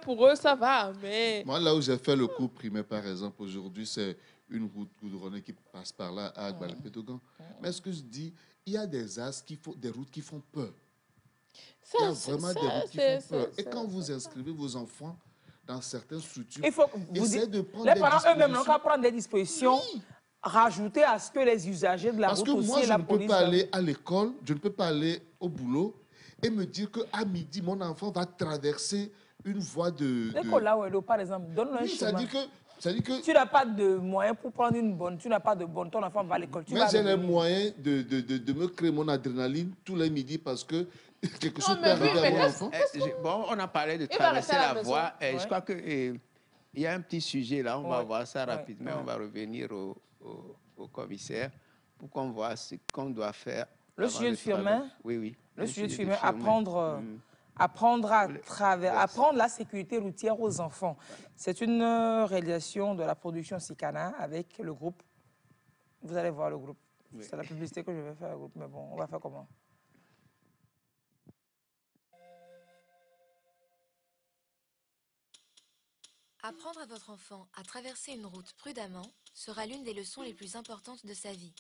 pour eux, ça va, mais... Moi, là où j'ai fait le cours primaire, par exemple, aujourd'hui, c'est une route goudronnée qui passe par là, à Agbalé-Pétogan. Mais ce que je dis, il y a des axes, des routes qui font peur. Il y a vraiment des routes qui font peur. Et quand vous inscrivez vos enfants dans certaines structures, il faut que de prendre les parents eux-mêmes n'ont qu'à prendre des dispositions, rajouter à ce que les usagers de la route aussi moi, et la police... Parce que moi, je ne peux pas aller à l'école, je ne peux pas aller au boulot et me dire qu'à midi, mon enfant va traverser une voie de... L'école là où elle est, par exemple, donne-le un chemin. C'est-à-dire que tu n'as pas de moyens pour prendre une bonne, tu n'as pas de bonne, ton enfant va à l'école. Mais j'ai les moyens de me créer mon adrénaline tous les midis parce que quelque chose peut arriver à mon enfant. Bon, on a parlé de traverser la voie. Je crois qu'il y a un petit sujet là, on va voir ça rapidement. On va revenir au commissaire pour qu'on voit ce qu'on doit faire. Le sujet de Firmin. Oui. Le sujet de Firmin, apprendre la sécurité routière aux enfants. C'est une réalisation de la production Sikana avec le groupe. Vous allez voir le groupe. Oui. C'est la publicité que je vais faire au groupe, mais bon, on va faire comment? Apprendre à votre enfant à traverser une route prudemment sera l'une des leçons les plus importantes de sa vie.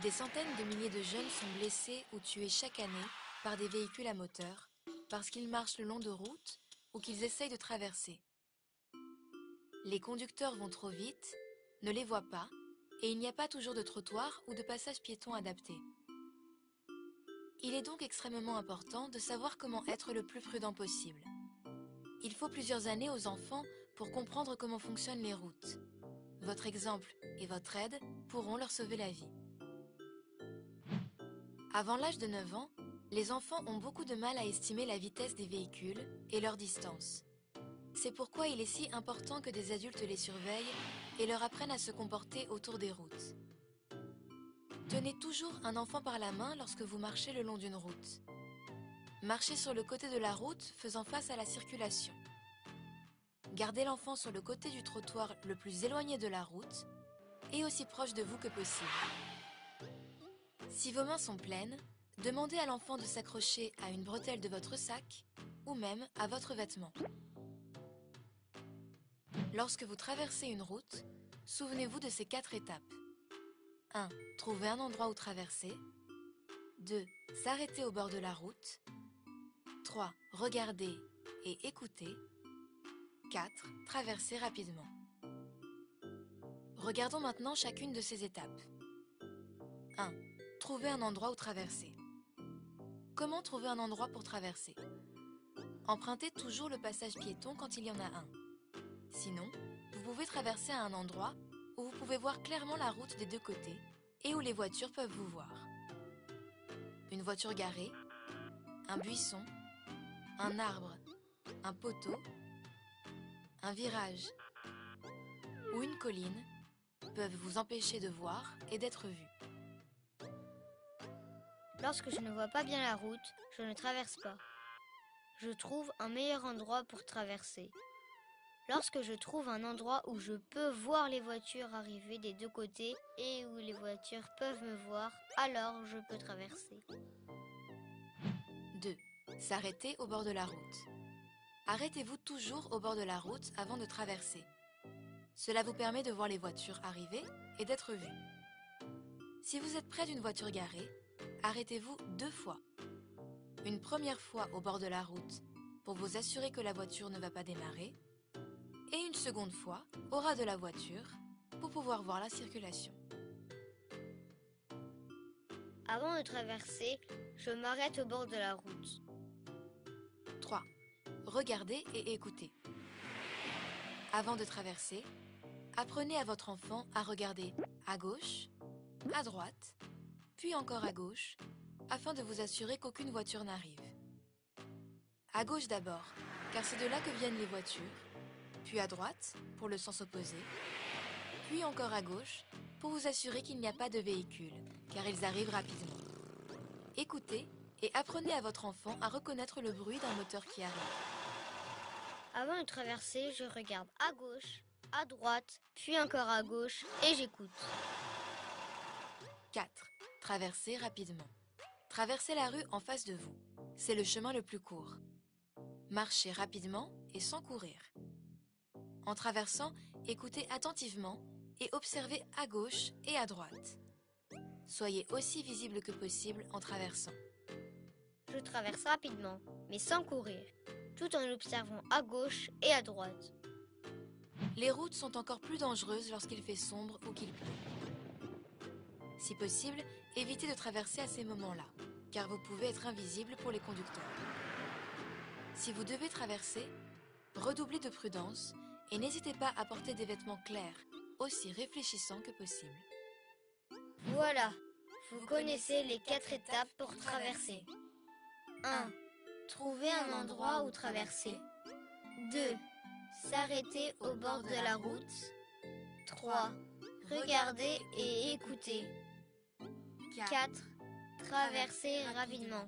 Des centaines de milliers de jeunes sont blessés ou tués chaque année par des véhicules à moteur, parce qu'ils marchent le long de routes ou qu'ils essayent de traverser. Les conducteurs vont trop vite, ne les voient pas et il n'y a pas toujours de trottoir ou de passage piéton adapté. Il est donc extrêmement important de savoir comment être le plus prudent possible. Il faut plusieurs années aux enfants pour comprendre comment fonctionnent les routes. Votre exemple et votre aide pourront leur sauver la vie. Avant l'âge de 9 ans, les enfants ont beaucoup de mal à estimer la vitesse des véhicules et leur distance. C'est pourquoi il est si important que des adultes les surveillent et leur apprennent à se comporter autour des routes. Tenez toujours un enfant par la main lorsque vous marchez le long d'une route. Marchez sur le côté de la route faisant face à la circulation. Gardez l'enfant sur le côté du trottoir le plus éloigné de la route et aussi proche de vous que possible. Si vos mains sont pleines, demandez à l'enfant de s'accrocher à une bretelle de votre sac ou même à votre vêtement. Lorsque vous traversez une route, souvenez-vous de ces 4 étapes. 1. Trouver un endroit où traverser. 2. S'arrêter au bord de la route. 3. Regarder et écouter. 4. Traverser rapidement. Regardons maintenant chacune de ces étapes. 1. Trouver un endroit où traverser. Comment trouver un endroit pour traverser? Empruntez toujours le passage piéton quand il y en a un. Sinon, vous pouvez traverser à un endroit où vous pouvez voir clairement la route des 2 côtés et où les voitures peuvent vous voir. Une voiture garée, un buisson, un arbre, un poteau, un virage ou une colline peuvent vous empêcher de voir et d'être vus. Lorsque je ne vois pas bien la route, je ne traverse pas. Je trouve un meilleur endroit pour traverser. Lorsque je trouve un endroit où je peux voir les voitures arriver des 2 côtés et où les voitures peuvent me voir, alors je peux traverser. 2. S'arrêter au bord de la route. Arrêtez-vous toujours au bord de la route avant de traverser. Cela vous permet de voir les voitures arriver et d'être vus. Si vous êtes près d'une voiture garée, arrêtez-vous 2 fois. Une première fois au bord de la route pour vous assurer que la voiture ne va pas démarrer et une seconde fois au ras de la voiture pour pouvoir voir la circulation. Avant de traverser, je m'arrête au bord de la route. 3. Regardez et écoutez. Avant de traverser, apprenez à votre enfant à regarder à gauche, à droite, puis encore à gauche, afin de vous assurer qu'aucune voiture n'arrive. À gauche d'abord, car c'est de là que viennent les voitures, puis à droite, pour le sens opposé, puis encore à gauche, pour vous assurer qu'il n'y a pas de véhicule, car ils arrivent rapidement. Écoutez et apprenez à votre enfant à reconnaître le bruit d'un moteur qui arrive. Avant de traverser, je regarde à gauche, à droite, puis encore à gauche et j'écoute. 4. Traversez rapidement. Traversez la rue en face de vous. C'est le chemin le plus court. Marchez rapidement et sans courir. En traversant, écoutez attentivement et observez à gauche et à droite. Soyez aussi visible que possible en traversant. Je traverse rapidement, mais sans courir, tout en observant à gauche et à droite. Les routes sont encore plus dangereuses lorsqu'il fait sombre ou qu'il pleut. Si possible, évitez de traverser à ces moments-là, car vous pouvez être invisible pour les conducteurs. Si vous devez traverser, redoublez de prudence et n'hésitez pas à porter des vêtements clairs, aussi réfléchissants que possible. Voilà, vous connaissez les 4 étapes pour traverser. 1. Trouver un endroit où traverser. 2. S'arrêter au bord de la route. 3. Regarder et écouter. 4. Traverser rapidement.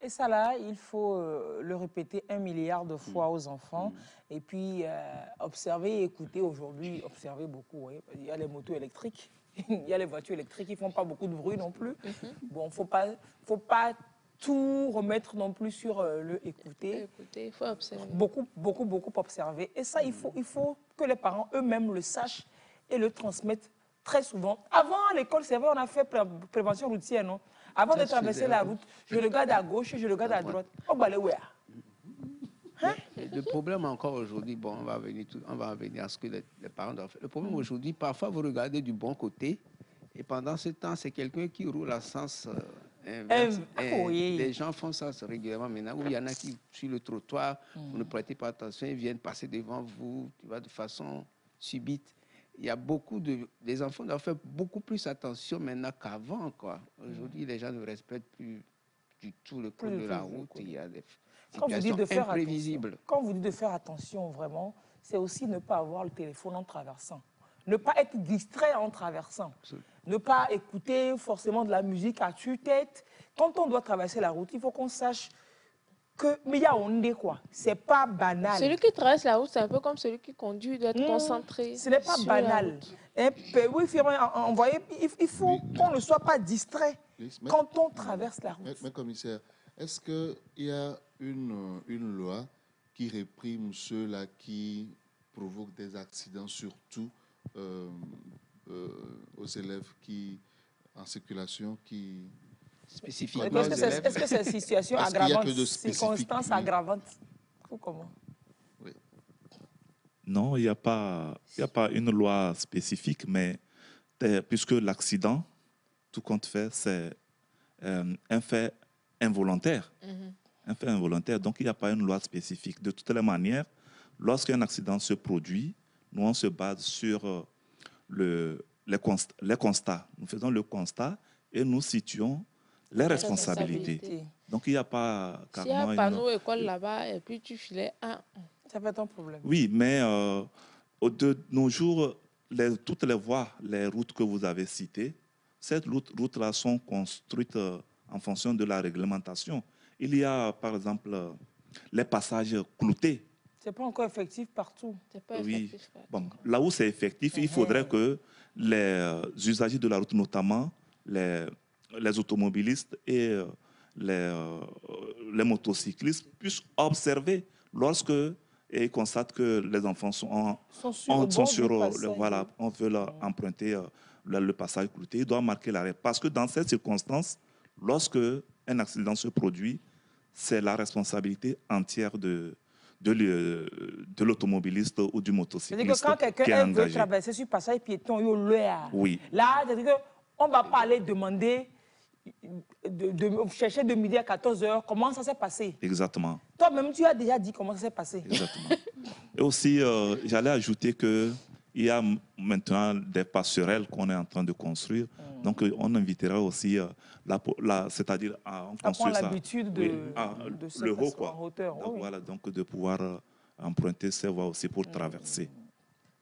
Et ça là, il faut le répéter 1 milliard de fois aux enfants. Et puis, observer et écouter aujourd'hui, observer beaucoup. Oui. Il y a les motos électriques, il y a les voitures électriques qui ne font pas beaucoup de bruit non plus. Bon, il faut pas tout remettre non plus sur le écouter. Il faut observer. Beaucoup observer. Et ça, il faut que les parents eux-mêmes le sachent et le transmettent très souvent. Avant, à l'école, c'est vrai, on a fait prévention routière, non? Avant de traverser la route, je regarde à gauche et je regarde à droite. Oh, bah, Le problème encore aujourd'hui, bon, on va en venir à ce que les parents doivent faire. Le problème aujourd'hui, parfois vous regardez du bon côté et pendant ce temps, c'est quelqu'un qui roule à sens inverse. Les gens font ça régulièrement maintenant, où il y en a qui, sur le trottoir, vous ne prêtez pas attention, ils viennent passer devant vous, tu vois, de façon subite. Il y a les enfants doivent faire beaucoup plus attention maintenant qu'avant, quoi. Aujourd'hui, les gens ne respectent plus du tout le code de la route. Il y a des situations imprévisibles. Quand vous dites de faire attention, vraiment, c'est aussi ne pas avoir le téléphone en traversant. Ne pas être distrait en traversant. Ne pas écouter forcément de la musique à tue-tête. Quand on doit traverser la route, il faut qu'on sache que... Mais il y a on est quoi. C'est pas banal. Celui qui traverse la route, c'est un peu comme celui qui conduit, doit être concentré. Ce n'est pas banal. Oui, il faut qu'on ne soit pas distrait quand on traverse la route. Mais commissaire, est-ce qu'il y a une loi qui réprime ceux-là qui provoquent des accidents, surtout aux élèves en circulation qui... Spécifiquement. Est-ce que c'est une situation aggravante, circonstance aggravante ou comment? Oui. Non, il n'y a pas une loi spécifique, mais puisque l'accident, tout compte fait, c'est un fait involontaire. Un fait involontaire, donc il n'y a pas une loi spécifique. De toutes les manières, lorsqu'un accident se produit, nous, on se base sur les constats. Nous faisons le constat et nous situons les responsabilités. Donc, il n'y a pas carrément... S'il y a un panneau école là-bas et puis tu filais ça fait ton problème. Oui, mais de nos jours, toutes les voies, les routes que vous avez citées, ces routes-là sont construites en fonction de la réglementation. Il y a, par exemple, les passages cloutés. Ce n'est pas encore effectif partout. Oui. Bon, là où c'est effectif, il faudrait que les usagers de la route, notamment les automobilistes et les motocyclistes, puissent observer lorsque ils constatent que les enfants sont sur voilà, on veut emprunter le passage clouté. Ils doivent marquer l'arrêt. Parce que dans ces circonstances, lorsque un accident se produit, c'est la responsabilité entière de l'automobiliste ou du motocycliste. C'est-à-dire que quand quelqu'un veut traverser sur le passage piéton, oui. Là, on ne va pas aller demander, chercher de midi à 14h comment ça s'est passé. Exactement. Toi-même, tu as déjà dit comment ça s'est passé. Exactement. Et aussi, j'allais ajouter qu'il y a maintenant des passerelles qu'on est en train de construire. Donc, on invitera aussi, c'est-à-dire on construit ça. L'habitude de le haut, quoi. En hauteur. Donc, voilà, donc de pouvoir emprunter ces voies aussi pour traverser.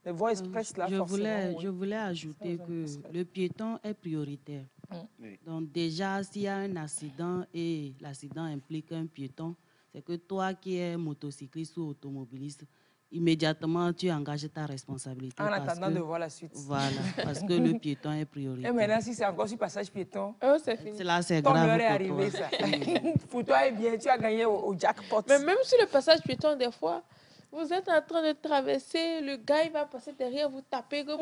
Les voies express, là, je voulais ajouter que le piéton est prioritaire. Donc, déjà, s'il y a un accident et l'accident implique un piéton, c'est que toi qui es motocycliste ou automobiliste, immédiatement, tu engages ta responsabilité. En attendant de voir la suite. Voilà, parce que le piéton est prioritaire. Et maintenant, si c'est encore sur passage piéton, c'est fini. Là, c'est ton grave heure est arrivée, ça. Pour toi, eh bien, tu as gagné au jackpot. Mais même sur le passage piéton, des fois, vous êtes en train de traverser, le gars, il va passer derrière, vous taper. Lui,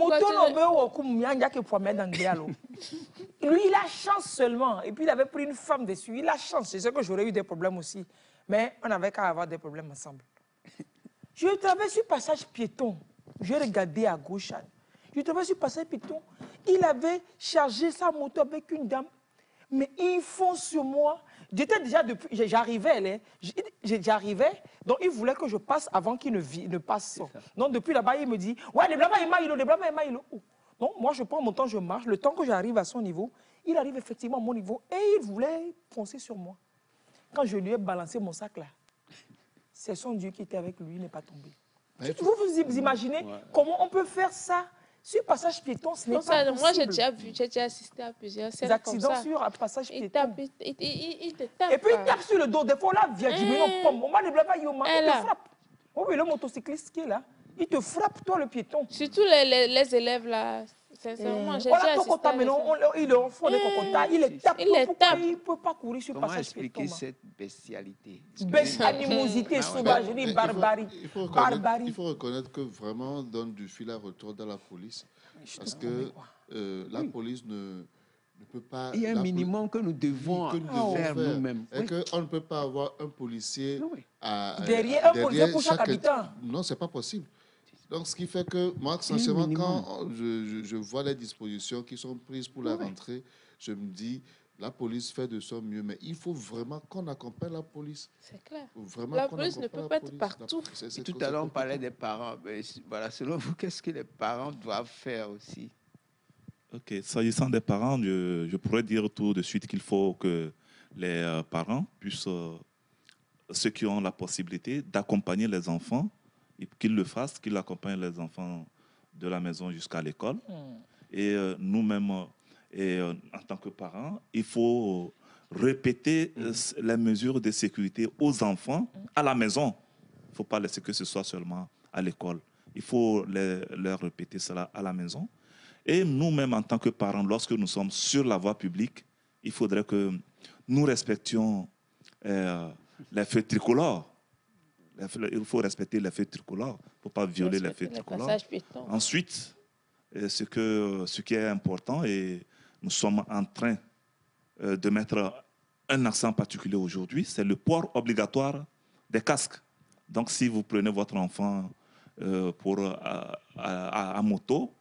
il a chance seulement. Et puis, il avait pris une femme dessus. Il a chance. C'est sûr que j'aurais eu des problèmes aussi. Mais on n'avait qu'à avoir des problèmes ensemble. Je traverse sur le passage piéton. J'ai regardé à gauche. Je traverse sur le passage piéton. Il avait chargé sa moto avec une dame. Mais il fonce sur moi. J'étais déjà depuis... J'arrivais. Donc, il voulait que je passe avant qu'il ne passe. Donc, depuis là-bas, il me dit, ouais, les blabas, il Donc, moi, je prends mon temps, je marche. Le temps que j'arrive à son niveau, il arrive effectivement à mon niveau. Et il voulait foncer sur moi. Quand je lui ai balancé mon sac là, c'est son Dieu qui était avec lui, il n'est pas tombé. Vous imaginez comment on peut faire ça sur le passage piéton, ce n'est pas possible. Moi, j'ai déjà assisté à plusieurs scènes accidents comme ça. sur un passage piéton. Il te tape. Et puis, il tape sur le dos. Des fois, là, vient du pomme. Il te frappe. Oui, le motocycliste qui est là, il te frappe, toi, le piéton. Surtout les élèves, là. Sincèrement, j'ai déjà assisté à il leur font des cocotas, il les tape. Il ne peut pas courir sur le Comment passage piéton. expliquer cette bestialité? Animosité, sauvagerie, barbarie. Il faut reconnaître que vraiment, on donne du fil à retour dans la police. Parce que la police Il y a un minimum que nous devons faire nous-mêmes. Et qu'on ne peut pas avoir un policier derrière pour chaque habitant. Non, ce n'est pas possible. Donc, ce qui fait que moi, sincèrement, quand je vois les dispositions qui sont prises pour la rentrée, je me dis, la police fait de son mieux, mais il faut vraiment qu'on accompagne la police. C'est clair. Vraiment la police ne peut pas être partout. Tout à l'heure, on parlait des parents. Mais, voilà, selon vous, qu'est-ce que les parents doivent faire aussi? Ok, s'agissant des parents, je pourrais dire tout de suite qu'il faut que les parents puissent, ceux qui ont la possibilité d'accompagner les enfants, et qu'ils le fassent, qu'ils accompagnent les enfants de la maison jusqu'à l'école. Et nous-mêmes, en tant que parents, il faut répéter les mesures de sécurité aux enfants à la maison. Il ne faut pas laisser que ce soit seulement à l'école. Il faut leur répéter cela à la maison. Et nous-mêmes, en tant que parents, lorsque nous sommes sur la voie publique, il faudrait que nous respections les feux tricolores. Il faut respecter les feux tricolores. Il ne faut pas violer les feux tricolores. Ensuite, ce qui est important, et nous sommes en train de mettre un accent particulier aujourd'hui, c'est le port obligatoire des casques. Donc, si vous prenez votre enfant à moto,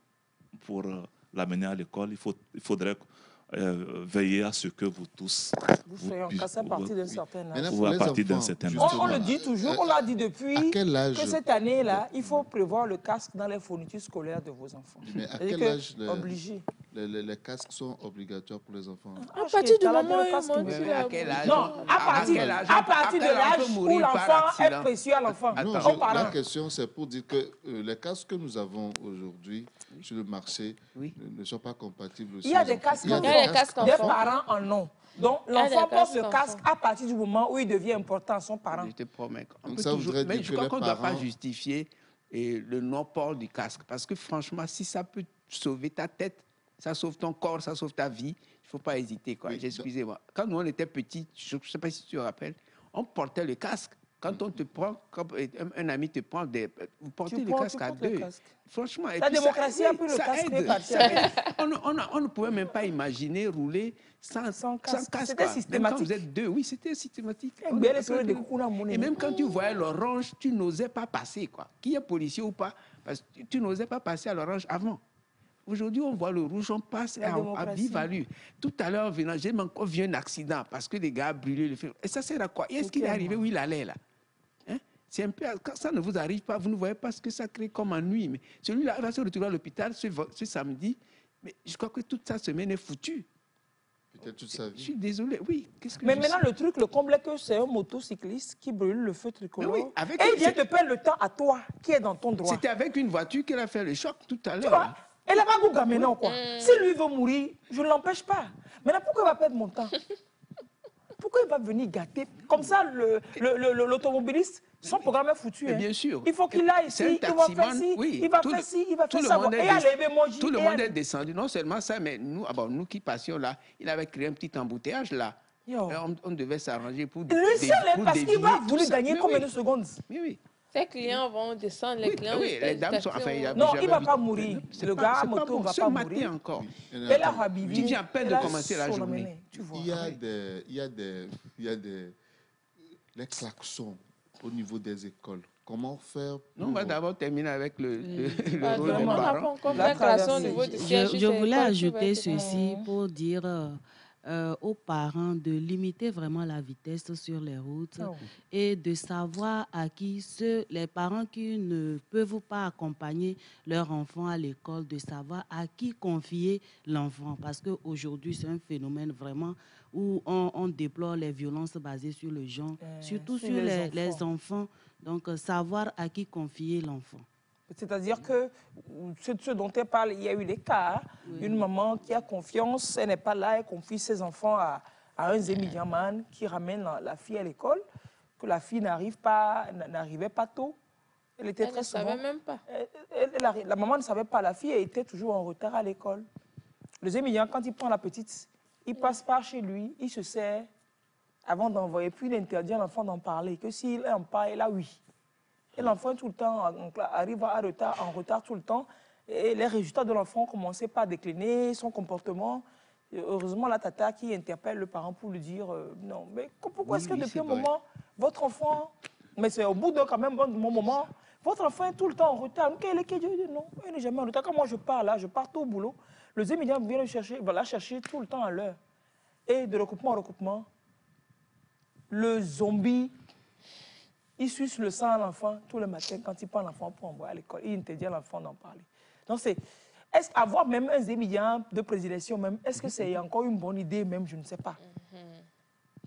pour l'amener à l'école, il faudrait veiller à ce que vous tous... Vous soyez encadrés à partir d'un certain âge. À partir d'un certain âge. On le dit toujours, on l'a dit depuis, que cette année-là, il faut prévoir le casque dans les fournitures scolaires de vos enfants. Mais à quel âge les casques sont obligatoires pour les enfants? À partir du moment où à partir de l'âge où l'enfant est précieux à l'enfant. La question, c'est pour dire que les casques que nous avons aujourd'hui sur le marché ne sont pas compatibles aussi. Il y a des casques, des parents en ont. Donc, l'enfant porte le casque à partir du moment où il devient important à son parent. Je te promets. Mais je crois qu'on ne doit pas justifier le non-port du casque. Parce que franchement, si ça peut sauver ta tête, ça sauve ton corps, ça sauve ta vie, il ne faut pas hésiter. Excusez-moi. Quand nous, on était petits, je ne sais pas si tu te rappelles, on portait le casque. Quand on te prend, quand un ami te prend, vous portez le casque à deux. Franchement, la démocratie a pris le casque. On ne pouvait même pas imaginer rouler sans casque. C'était systématique. Quand vous êtes deux, oui, c'était systématique. Et même quand tu voyais l'orange, tu n'osais pas passer. Qu'il y ait policier ou pas, parce que tu n'osais pas passer à l'orange avant. Aujourd'hui, on voit le rouge, on passe à vive allure. Tout à l'heure, j'ai encore vu un accident parce que les gars brûlaient le feu. Et ça sert à quoi? Est-ce qu'il est arrivé où il allait là? C'est un peu, quand ça ne vous arrive pas, vous ne voyez pas ce que ça crée comme ennui. Mais celui-là va se retrouver à l'hôpital ce samedi. Mais je crois que toute sa semaine est foutue. Peut-être toute sa vie. Je suis désolé, oui. Mais maintenant, le truc, le comble est que c'est un motocycliste qui brûle le feu tricolore. Et il vient te perdre le temps à toi, qui est dans ton droit. C'était avec une voiture qu'elle a fait le choc tout à l'heure. Elle n'a pas goût maintenant, quoi. Si lui veut mourir, je ne l'empêche pas. Maintenant, pourquoi il va perdre mon temps? Pourquoi il va venir gâter? Comme ça, l'automobiliste, son programme est foutu. Bien sûr. Il faut qu'il aille ici, il va faire ci, il va faire ci, il va faire ça. Tout le monde est descendu. Non seulement ça, mais nous qui passions là, il avait créé un petit embouteillage là. On devait s'arranger pour... Lui seul, parce qu'il va vouloir gagner combien de secondes? Oui. Ses clients vont descendre, les clients... Oui, les dames sont... non, il ne va pas mourir. Le gars à moto ne va pas mourir. Encore. Tu viens à peine de commencer la journée. Il y a des klaxons au niveau des écoles. Comment faire? On va d'abord terminer avec le rôle des parents. Je voulais ajouter ceci pour dire... aux parents de limiter vraiment la vitesse sur les routes et de savoir à qui les parents qui ne peuvent pas accompagner leur enfant à l'école, de savoir à qui confier l'enfant. Parce qu'aujourd'hui, c'est un phénomène vraiment où on déplore les violences basées sur le genre, surtout sur les enfants. Donc, savoir à qui confier l'enfant. C'est-à-dire que ce dont elle parle, il y a eu des cas. Une maman qui a confiance, elle n'est pas là, elle confie ses enfants à un Zémiliaman qui ramène la fille à l'école, que la fille n'arrivait pas tôt. Elle était très souvent... ne savait même pas. La maman ne savait pas, la fille était toujours en retard à l'école. Le Zémilian, quand il prend la petite, il passe par chez lui, il se sert avant d'envoyer, puis il interdit à l'enfant d'en parler, que s'il en parle, il a oui. Et l'enfant, tout le temps, arrive en retard tout le temps. Et les résultats de l'enfant commençaient par décliner, son comportement. heureusement, la tata qui interpelle le parent pour lui dire non, mais pourquoi est-ce que depuis un moment, votre enfant, mais c'est au bout d'un quand même bon moment, votre enfant est tout le temps en retard. Non, il n'est jamais en retard. Quand moi je pars là, je pars tôt au boulot, le deuxième médian vient le chercher, va la chercher tout le temps à l'heure. Et de recoupement en recoupement, le zombie, il suce le sang à l'enfant tout le matin quand il prend l'enfant pour envoyer à l'école. Il interdit à l'enfant d'en parler. Donc c'est... Est-ce avoir même un étudiant de prédilection même, est-ce que c'est encore une bonne idée même? Je ne sais pas.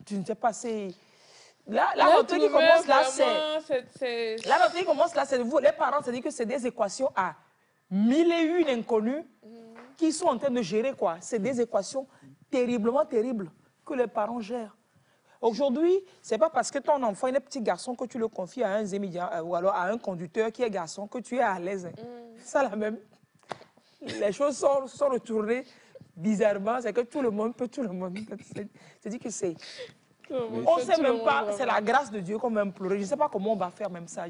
Je ne sais pas, c'est... La rentrée qui commence là, c'est... La rentrée qui commence là, c'est vous, les parents, c'est-à-dire que c'est des équations à 1001 inconnus qui sont en train de gérer, quoi. C'est des équations terriblement terribles que les parents gèrent. Aujourd'hui, ce n'est pas parce que ton enfant est un petit garçon que tu le confies à un étudiant ou alors à un conducteur qui est garçon que tu es à l'aise. C'est ça la même... Les choses sont retournées bizarrement, c'est que tout le monde peut tout le monde. C'est-à-dire que c'est... On ne sait même pas, c'est la grâce de Dieu qu'on va implorer. Je ne sais pas comment on va faire même ça.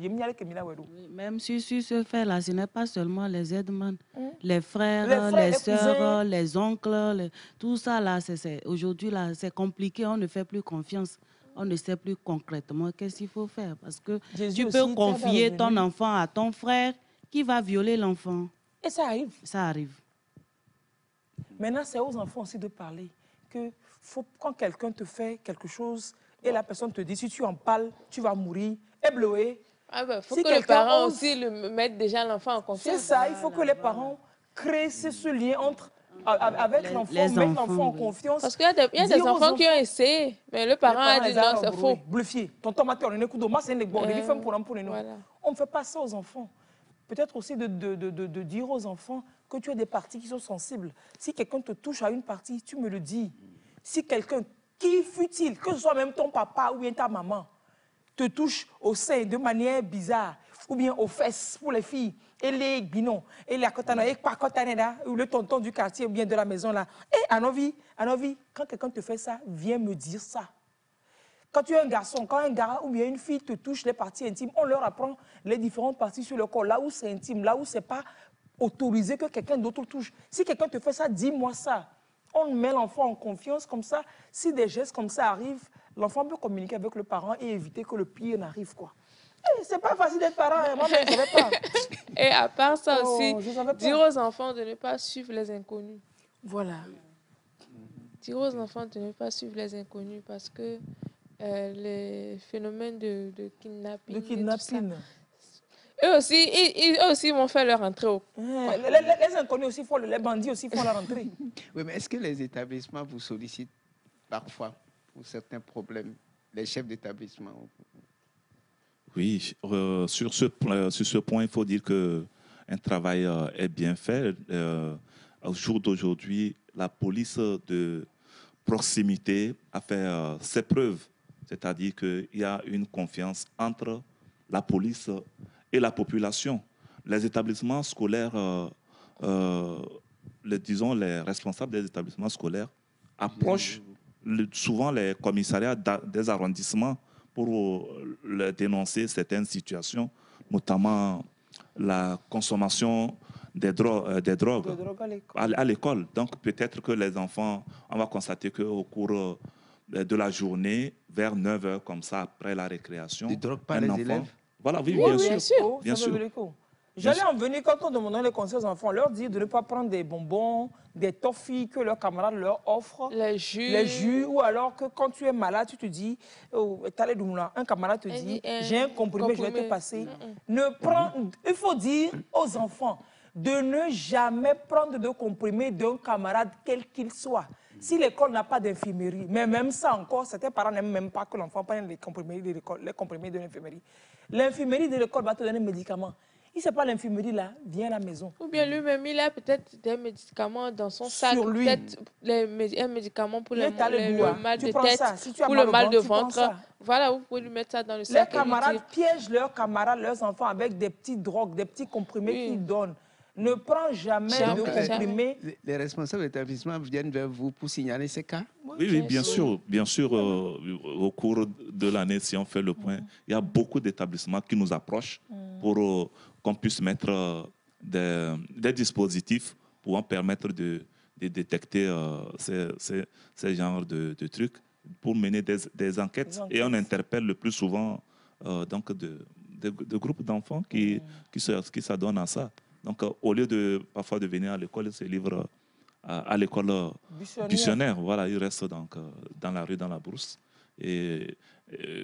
Même si ce fait-là, ce n'est pas seulement les aidemans, les frères, les sœurs, les oncles, tout ça là, aujourd'hui là, c'est compliqué, on ne fait plus confiance. On ne sait plus concrètement qu'est-ce qu'il faut faire. Parce que tu peux confier ton enfant à ton frère qui va violer l'enfant. Et ça arrive. Ça arrive. Maintenant, c'est aux enfants aussi de parler. Que quand quelqu'un te fait quelque chose et la personne te dit, si tu en parles, tu vas mourir, ébloué. Ah ben, faut que les parents aussi mettent déjà l'enfant en confiance. C'est ça, il faut que les parents créent ce lien avec l'enfant, mettre l'enfant en confiance. Parce qu'il y a des enfants qui ont essayé, mais le parent a dit non, c'est faux. Bluffier. Tonton Mathieu, on est coup de moi, c'est un bon. On ne fait pas ça aux enfants. Peut-être aussi de dire aux enfants que tu as des parties qui sont sensibles. Si quelqu'un te touche à une partie, tu me le dis. Si quelqu'un, qui fut-il, que ce soit même ton papa ou bien ta maman, te touche au sein de manière bizarre, ou bien aux fesses pour les filles, et les guinons, et la cotana, et pas cotana, ou le tonton du quartier, ou bien de la maison là. Et à nos vies, quand quelqu'un te fait ça, viens me dire ça. Quand tu es un garçon, quand un gars ou bien une fille te touche les parties intimes, on leur apprend les différentes parties sur le corps, là où c'est intime, là où c'est pas autorisé que quelqu'un d'autre touche. Si quelqu'un te fait ça, dis-moi ça. On met l'enfant en confiance comme ça. Si des gestes comme ça arrivent, l'enfant peut communiquer avec le parent et éviter que le pire n'arrive, quoi. C'est pas facile d'être parent, hein. Moi, je ne savais pas. Et à part ça aussi, dire aux enfants de ne pas suivre les inconnus. Voilà. Dire aux enfants de ne pas suivre les inconnus parce que les phénomènes de kidnapping. Eux aussi vont faire leur entrée. Les inconnus aussi, les bandits aussi font leur entrée. Oui, mais est-ce que les établissements vous sollicitent parfois pour certains problèmes, les chefs d'établissement? Oui, sur ce point, il faut dire qu'un travail est bien fait. Au jour d'aujourd'hui, la police de proximité a fait ses preuves. C'est-à-dire qu'il y a une confiance entre la police et la population. Les établissements scolaires, les responsables des établissements scolaires approchent souvent les commissariats des arrondissements pour dénoncer certaines situations, notamment la consommation des drogues à l'école. Donc peut-être que les enfants, on va constater qu'au cours de la journée, vers 9h, comme ça, après la récréation. Des drogues par les élèves? Voilà, oui, bien sûr. Bien sûr. J'allais en venir quand on demandait les conseils aux enfants, leur dire de ne pas prendre des bonbons, des toffees que leurs camarades leur offrent. Les jus. Ou alors que quand tu es malade, tu te dis, un camarade te dit, j'ai un comprimé, je vais te passer. Il faut dire aux enfants de ne jamais prendre de comprimé d'un camarade quel qu'il soit. Si l'école n'a pas d'infirmerie, mais même ça encore, certains parents n'aiment même pas que l'enfant prenne les comprimés de l'infirmerie. L'infirmerie de l'école va te donner des médicaments. Si ce n'est pas l'infirmerie là, viens à la maison. Ou bien lui-même, il a peut-être des médicaments dans son sac. Sur lui. Peut-être un médicament pour le mal de tête, si pour le mal de ventre. Voilà, vous pouvez lui mettre ça dans le sac. Les camarades piègent leurs camarades, leurs enfants avec des petites drogues, des petits comprimés qu'ils donnent. Ne prends jamais de comprimés. Les responsables d'établissement viennent vers vous pour signaler ces cas? Oui, bien sûr. Bien sûr, au cours de l'année, si on fait le point, il y a beaucoup d'établissements qui nous approchent pour qu'on puisse mettre des dispositifs pouvant permettre de détecter ces genres de trucs pour mener des enquêtes. Et on interpelle le plus souvent donc de groupes d'enfants qui s'adonnent à ça. Donc, au lieu parfois de venir à l'école, ils se livrent à l'école buissonnière. Voilà, ils restent donc dans la rue, dans la brousse, et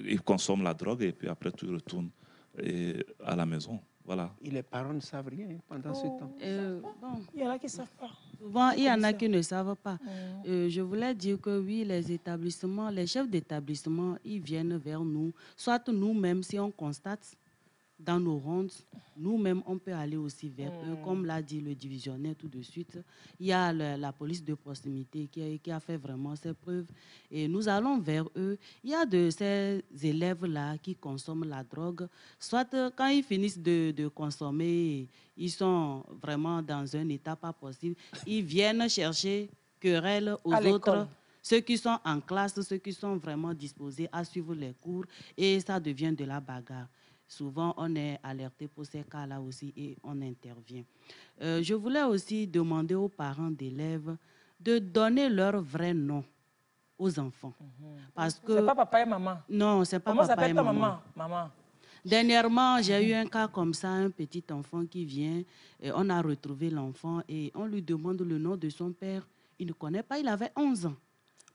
ils consomment la drogue, et puis après, tout retourne à la maison. Voilà. Et les parents ne savent rien pendant ce temps. Il y en a qui ne savent pas. Souvent, il y en a qui ne savent pas. Je voulais dire que oui, les établissements, les chefs d'établissement, ils viennent vers nous. Soit nous-mêmes, si on constate dans nos rondes, nous-mêmes, on peut aller aussi vers eux. Comme l'a dit le divisionnaire tout de suite, il y a la police de proximité qui a fait vraiment ses preuves. Et nous allons vers eux. Il y a de ces élèves-là qui consomment la drogue. Soit quand ils finissent de consommer, ils sont vraiment dans un état pas possible. Ils viennent chercher querelle aux autres. Ceux qui sont en classe, ceux qui sont vraiment disposés à suivre les cours. Et ça devient de la bagarre. Souvent, on est alerté pour ces cas-là aussi et on intervient. Je voulais aussi demander aux parents d'élèves de donner leur vrai nom aux enfants. Parce que... C'est pas papa et maman. Non, c'est pas papa et maman. Comment s'appelle ta maman? Dernièrement, j'ai eu un cas comme ça, un petit enfant qui vient. Et on a retrouvé l'enfant et on lui demande le nom de son père. Il ne connaît pas, il avait 11 ans.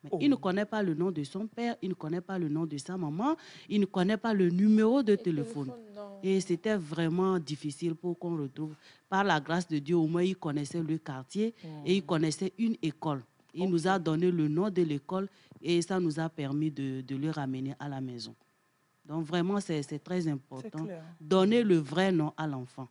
Mais il ne connaît pas le nom de son père, il ne connaît pas le nom de sa maman, il ne connaît pas le numéro de téléphone. Et c'était vraiment difficile pour qu'on retrouve. Par la grâce de Dieu, au moins, il connaissait le quartier et il connaissait une école. Il nous a donné le nom de l'école et ça nous a permis de le ramener à la maison. Donc vraiment, c'est très important. Donner le vrai nom à l'enfant.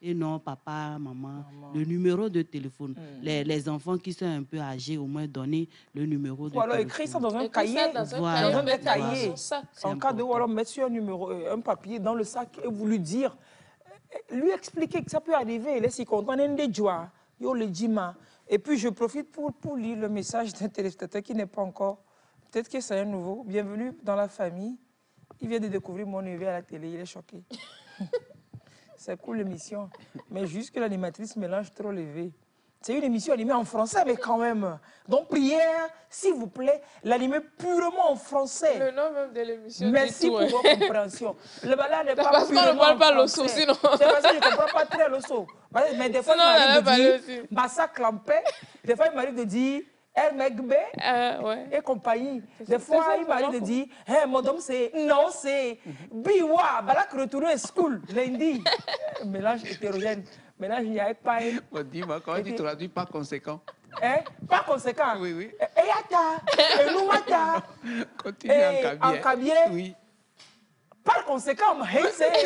Et non, papa, maman, le numéro de téléphone. Les enfants qui sont un peu âgés, au moins donner le numéro de téléphone. Ou alors écrire ça dans un cahier. Dans un cahier. En cas de ou alors mettre sur un papier dans le sac et vous lui dire, lui expliquer que ça peut arriver. Laissez content, et puis je profite pour lire le message d'un téléspectateur qui n'est pas encore. Peut-être que c'est un nouveau. Bienvenue dans la famille. Il vient de découvrir mon neveu à la télé, il est choqué. C'est cool l'émission, mais juste que l'animatrice mélange trop les V. C'est une émission animée en français, mais quand même. Donc, prière, s'il vous plaît, l'animer purement en français. Le nom même de l'émission. Merci pour votre compréhension. Le balade n'est pas parce qu'on ne parle pas l'osso, sinon. C'est parce que je ne comprends pas très l'osso. Mais des fois, il m'arrive de dire massacre en paix. Des fois, il m'arrive de dire Megbe et compagnie. Des fois, il m'arrive de dire hey, mon homme, c'est non, c'est Biwa, Balak retourner à school lundi. Mélange hétérogène. Mélange, il n'y a pas. Dis-moi, comment tu traduis pas conséquent? Pas conséquent. Oui, oui. Et nous, continue en cabier. Oui. Par conséquent,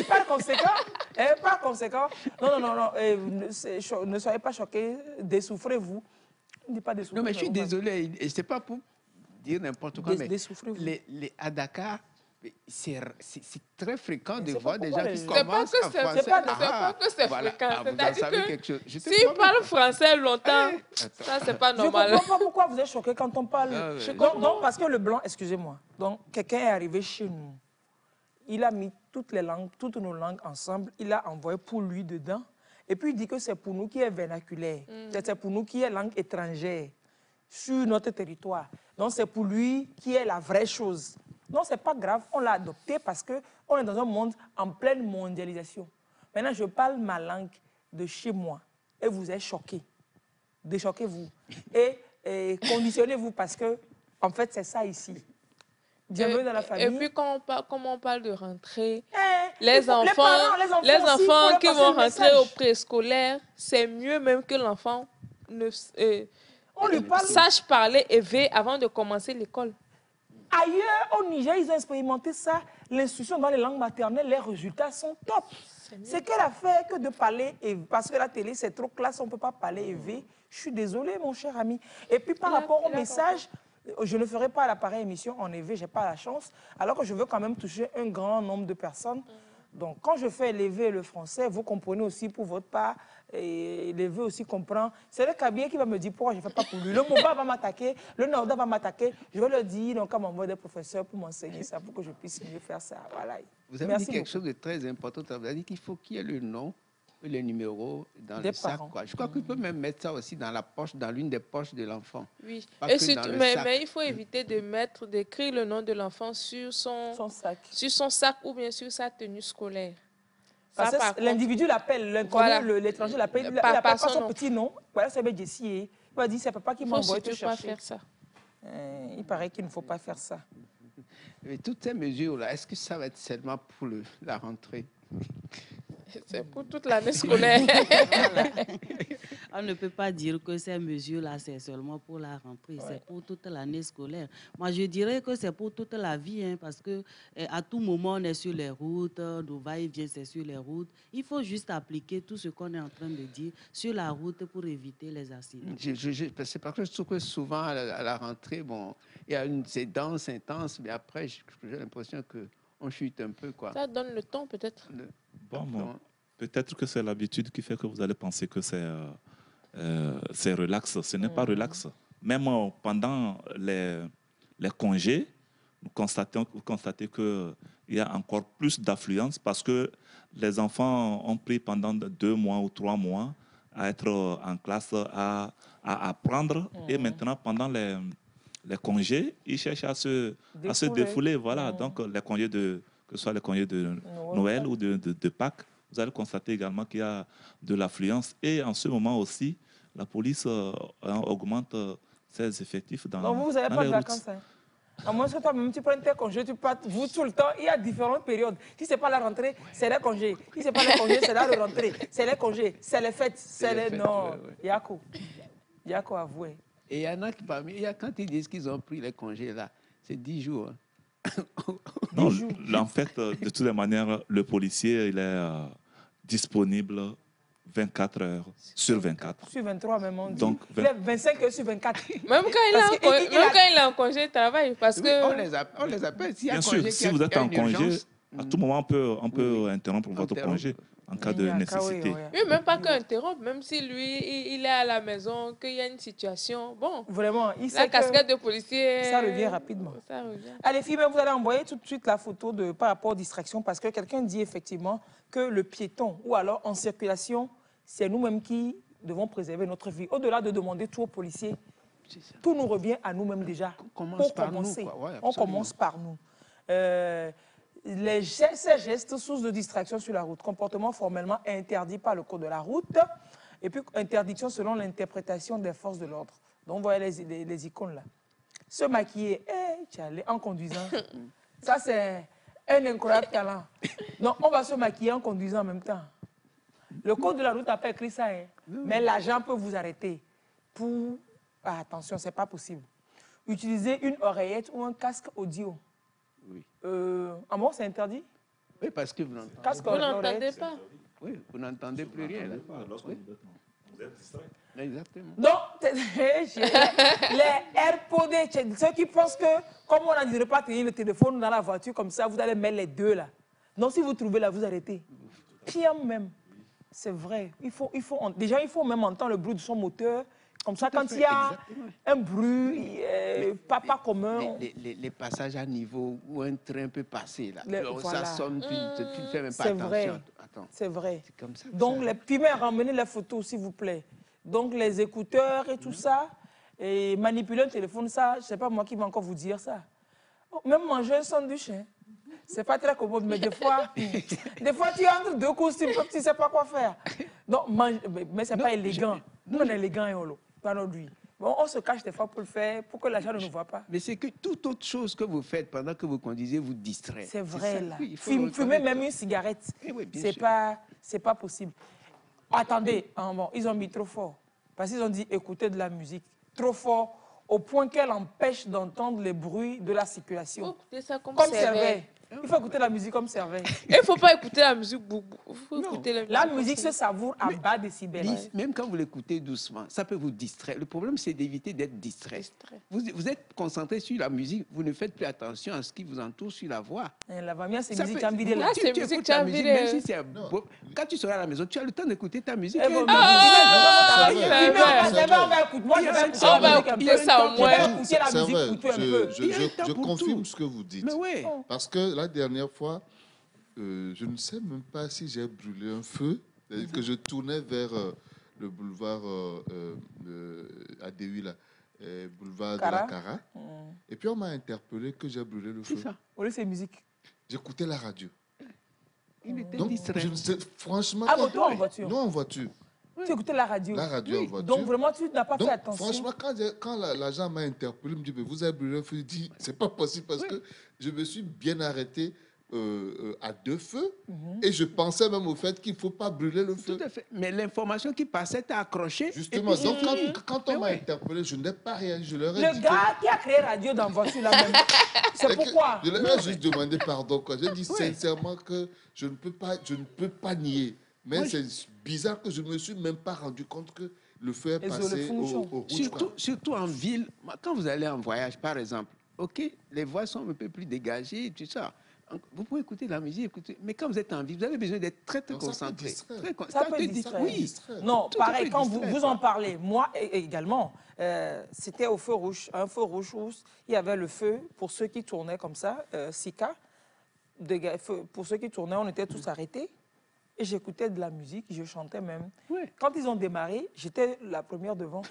par conséquent, par conséquent. Non, ne soyez pas choqués, dessouffrez-vous. Non, mais je suis désolé, et c'est pas pour dire n'importe quoi, mais à Dakar, c'est très fréquent de voir des gens qui commencent en français. C'est pas que c'est fréquent. C'est-à-dire que s'ils parlent français longtemps, ça, c'est pas normal. Je ne comprends pas pourquoi vous êtes choqués quand on parle. Donc, parce que le blanc, excusez-moi, donc quelqu'un est arrivé chez nous, il a mis toutes les langues, toutes nos langues ensemble, il a envoyé pour lui dedans. Et puis il dit que c'est pour nous qui est vernaculaire, c'est pour nous qui est langue étrangère sur notre territoire. Donc c'est pour lui qui est la vraie chose. Non, ce n'est pas grave, on l'a adopté parce qu'on est dans un monde en pleine mondialisation. Maintenant, je parle ma langue de chez moi et vous êtes choqués. Déchoquez-vous et conditionnez-vous parce que, en fait, c'est ça ici. Bienvenue dans la famille. Et puis, comme on parle de rentrée, les enfants qui vont rentrer au préscolaire, c'est mieux même que l'enfant sache parler et veille avant de commencer l'école. Ailleurs, au Niger, ils ont expérimenté ça. L'instruction dans les langues maternelles, les résultats sont top. C'est qu'elle a fait que de parler, parce que la télé, c'est trop classe, on ne peut pas parler élevé. Je suis désolée, mon cher ami. Et puis, par rapport au message, je ne ferai pas la pareille émission en EV, je n'ai pas la chance, alors que je veux quand même toucher un grand nombre de personnes. Donc, quand je fais l'élevé le français, vous comprenez aussi pour votre part, et l'élevé aussi comprend. C'est le Kabien qui va me dire pourquoi je ne fais pas pour lui. Le Moba va m'attaquer, le Norda va m'attaquer. Je vais le dire, donc, à m'envoyer des professeurs pour m'enseigner ça, pour que je puisse mieux faire ça. Voilà. Vous avez dit quelque chose de très important. Vous avez dit qu'il faut qu'il y ait le nom les numéros dans le sac. Quoi. Je crois qu'il peut même mettre ça aussi dans la poche, dans l'une des poches de l'enfant. Oui. Et surtout, mais il faut éviter d'écrire le nom de l'enfant sur son sac ou bien sur sa tenue scolaire. Parce que l'individu l'appelle, l'inconnu, l'étranger l'appelle, il n'appelle pas son petit nom. Voilà, c'est Jessie. Il va dire, c'est papa qui m'a envoyé te chercher. Pas faire ça. Il paraît qu'il ne faut pas faire ça. Mais toutes ces mesures-là, est-ce que ça va être seulement pour la rentrée? C'est pour toute l'année scolaire. On ne peut pas dire que ces mesures-là, c'est seulement pour la rentrée. Ouais. C'est pour toute l'année scolaire. Moi, je dirais que c'est pour toute la vie, hein, parce qu'à tout moment, on est sur les routes, nos va-et-vient, c'est sur les routes. Il faut juste appliquer tout ce qu'on est en train de dire sur la route pour éviter les accidents. C'est parce que je trouve que souvent, à la rentrée, bon, il y a une séance intense, mais après, j'ai l'impression qu'on chute un peu. Quoi. Ça donne le temps, peut-être. Bon, peut-être que c'est l'habitude qui fait que vous allez penser que c'est relax. Ce n'est pas relax. Même pendant les congés, vous constatez qu'il y a encore plus d'affluence parce que les enfants ont pris pendant 2 mois ou 3 mois à être en classe, à apprendre. Et maintenant, pendant les congés, ils cherchent à se défouler. Voilà. Donc, les congés que ce soit les congés de Noël ou de Pâques, vous allez constater également qu'il y a de l'affluence. Et en ce moment aussi, la police augmente ses effectifs dans les routes. Donc vous n'avez pas de vacances. Hein. À moins que toi-même, tu prends tes congés, tu pars vous tout le temps. Il y a différentes périodes. Si ce n'est pas la rentrée, c'est les congés. Si ce n'est pas les congés, c'est la rentrée. C'est les congés, c'est les fêtes. C'est les... Non, Yako. Yako, avoué. Et il y en a qui, quand ils disent qu'ils ont pris les congés, là, c'est 10 jours. Hein. Non, en fait, de toutes les manières, le policier, il est disponible 24 heures sur 24. Sur 23 même, on dit. Donc, il est 25 heures sur 24. Même quand il est en congé, il travaille. Parce que... on les appelle. Bien sûr, si vous êtes en congé, à tout moment, on peut interrompre votre congé en cas de nécessité. Oui, même pas qu'interrompre. Même si lui, il est à la maison, qu'il y a une situation. Bon, vraiment, il sait la casquette de policier... Ça revient rapidement. Ça revient. Allez, filles, vous allez envoyer tout de suite la photo par rapport aux distractions parce que quelqu'un dit effectivement que le piéton ou alors en circulation, c'est nous-mêmes qui devons préserver notre vie. Au-delà de demander tout aux policiers, tout nous revient à nous-mêmes déjà. On commence par nous. Ces gestes, source de distraction sur la route, comportement formellement interdit par le code de la route, et puis interdiction selon l'interprétation des forces de l'ordre. Donc, vous voyez les icônes là. Se maquiller en conduisant, ça c'est un incroyable talent. Donc, on va se maquiller en conduisant en même temps. Le code de la route n'a pas écrit ça, hein. Mais l'agent peut vous arrêter pour... Ah, attention, ce n'est pas possible. Utiliser une oreillette ou un casque audio. Oui. Ah bon, c'est interdit? Oui, parce que vous n'entendez pas. Oui, vous n'entendez plus rien. Lorsque vous êtes distrait. Exactement. Donc, les AirPods, ceux qui pensent que, comme on n'a dit pas tenir le téléphone dans la voiture, comme ça, vous allez mettre les deux là. Non, si vous trouvez là, vous arrêtez. Pire même. C'est vrai. Déjà, il faut même entendre le bruit de son moteur. Comme ça, quand il y a un bruit, pas commun... Les passages à niveau où un train peut passer, là. Voilà. Ça sonne, tu ne fais même pas attention. C'est vrai. C'est comme ça. Donc, puis même ramenez les photos, s'il vous plaît. Donc, les écouteurs et tout ça, et manipuler un téléphone, ça, je ne sais pas moi qui vais encore vous dire ça. Même manger un sandwich, hein. C'est pas très commode, mais des fois, tu es entre deux costumes, tu ne sais pas quoi faire. Donc, mais ce n'est pas élégant. Nous, on est élégant et on pas lui. Bon, on se cache des fois pour le faire, pour que la gens ne nous voit pas. Mais c'est que toute autre chose que vous faites pendant que vous conduisez vous distrait. C'est vrai, là. Fumer même une cigarette, c'est pas possible. Attendez, bon, ils ont mis trop fort. Parce qu'ils ont dit écouter de la musique trop fort, au point qu'elle empêche d'entendre les bruits de la circulation. Il faut écouter ça comme Servet. Il faut écouter la musique comme Servet. Il ne faut pas écouter la musique beaucoup. La musique se savoure à bas décibels. Même quand vous l'écoutez doucement, ça peut vous distraire. Le problème, c'est d'éviter d'être distrait. Vous êtes concentré sur la musique, vous ne faites plus attention à ce qui vous entoure sur la voix. La voix, c'est musique Tchambidé. Tu écoutes ta musique, même si c'est beau. Quand tu seras à la maison, tu as le temps d'écouter ta musique. On va écouter ça au moins. Je confirme ce que vous dites. Parce que la dernière fois, je ne sais même pas si j'ai brûlé un feu C'est-à-dire que je tournais vers le boulevard ADU, là, boulevard de la Cara. Et puis on m'a interpellé que j'ai brûlé le feu. C'est ça. Oui, c'est musique. J'écoutais la radio. Il était Donc, distrait. je ne sais, franchement... Ah, toi en voiture? Non, en voiture. Tu écoutais la radio? La radio en voiture. Donc, vraiment, tu n'as pas fait attention. Franchement, quand l'agent m'a interpellé, il me dit, mais vous avez brûlé le feu. Je dis, c'est pas possible parce que je me suis bien arrêté à 2 feux et je pensais même au fait qu'il ne faut pas brûler le feu. Tout à fait. Mais l'information qui passait t'a accroché. Justement, donc quand on m'a interpellé, je n'ai pas réagi. Je leur ai dit le gars qui a créé radio dans voiture là même, c'est pourquoi? Je leur ai juste demandé pardon. J'ai dit sincèrement que je ne peux pas nier. Mais c'est bizarre que je ne me suis même pas rendu compte que le feu est passé au rouge. Surtout en ville, quand vous allez en voyage, par exemple, ok, les voix sont un peu plus dégagées, tout ça. Vous pouvez écouter la musique, mais quand vous êtes en ville, vous avez besoin d'être très concentré. Ça peut distraire. Oui. Non, pareil, quand vous en parlez, moi également, c'était au feu rouge, un feu rouge où il y avait le feu pour ceux qui tournaient comme ça, Sika. Pour ceux qui tournaient, on était tous arrêtés. Et j'écoutais de la musique, je chantais même. Quand ils ont démarré, j'étais la première devant.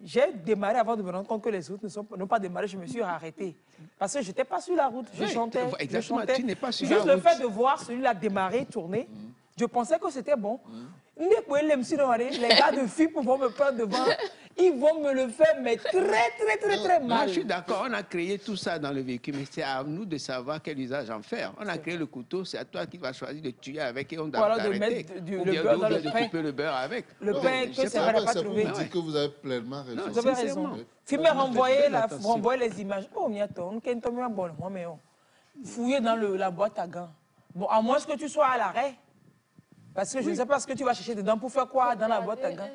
J'ai démarré avant de me rendre compte que les autres n'ont pas démarré. Je me suis arrêtée. Parce que je n'étais pas sur la route. Je chantais. Exactement, tu n'es pas sur Juste la route. le fait de voir celui-là démarrer, tourner, je pensais que c'était bon. Les gars de filles vont me prendre devant. Ils vont me le faire, mais très mal. Moi, je suis d'accord, on a créé tout ça dans le véhicule, mais c'est à nous de savoir quel usage en faire. On a créé le couteau, c'est à toi qui vas choisir de tuer avec et on doit voilà, de mettre le beurre dans le pain. De couper le beurre avec. Le pain que ça va pas trouver. C'est pour dire que vous avez pleinement raison. Vous avez raison. Filmer, renvoyer les images. Oh, miaton, fouiller dans la boîte à gants. Bon, à moins que tu sois à l'arrêt. Parce que je ne sais pas ce que tu vas chercher dedans pour faire quoi dans la boîte à gants.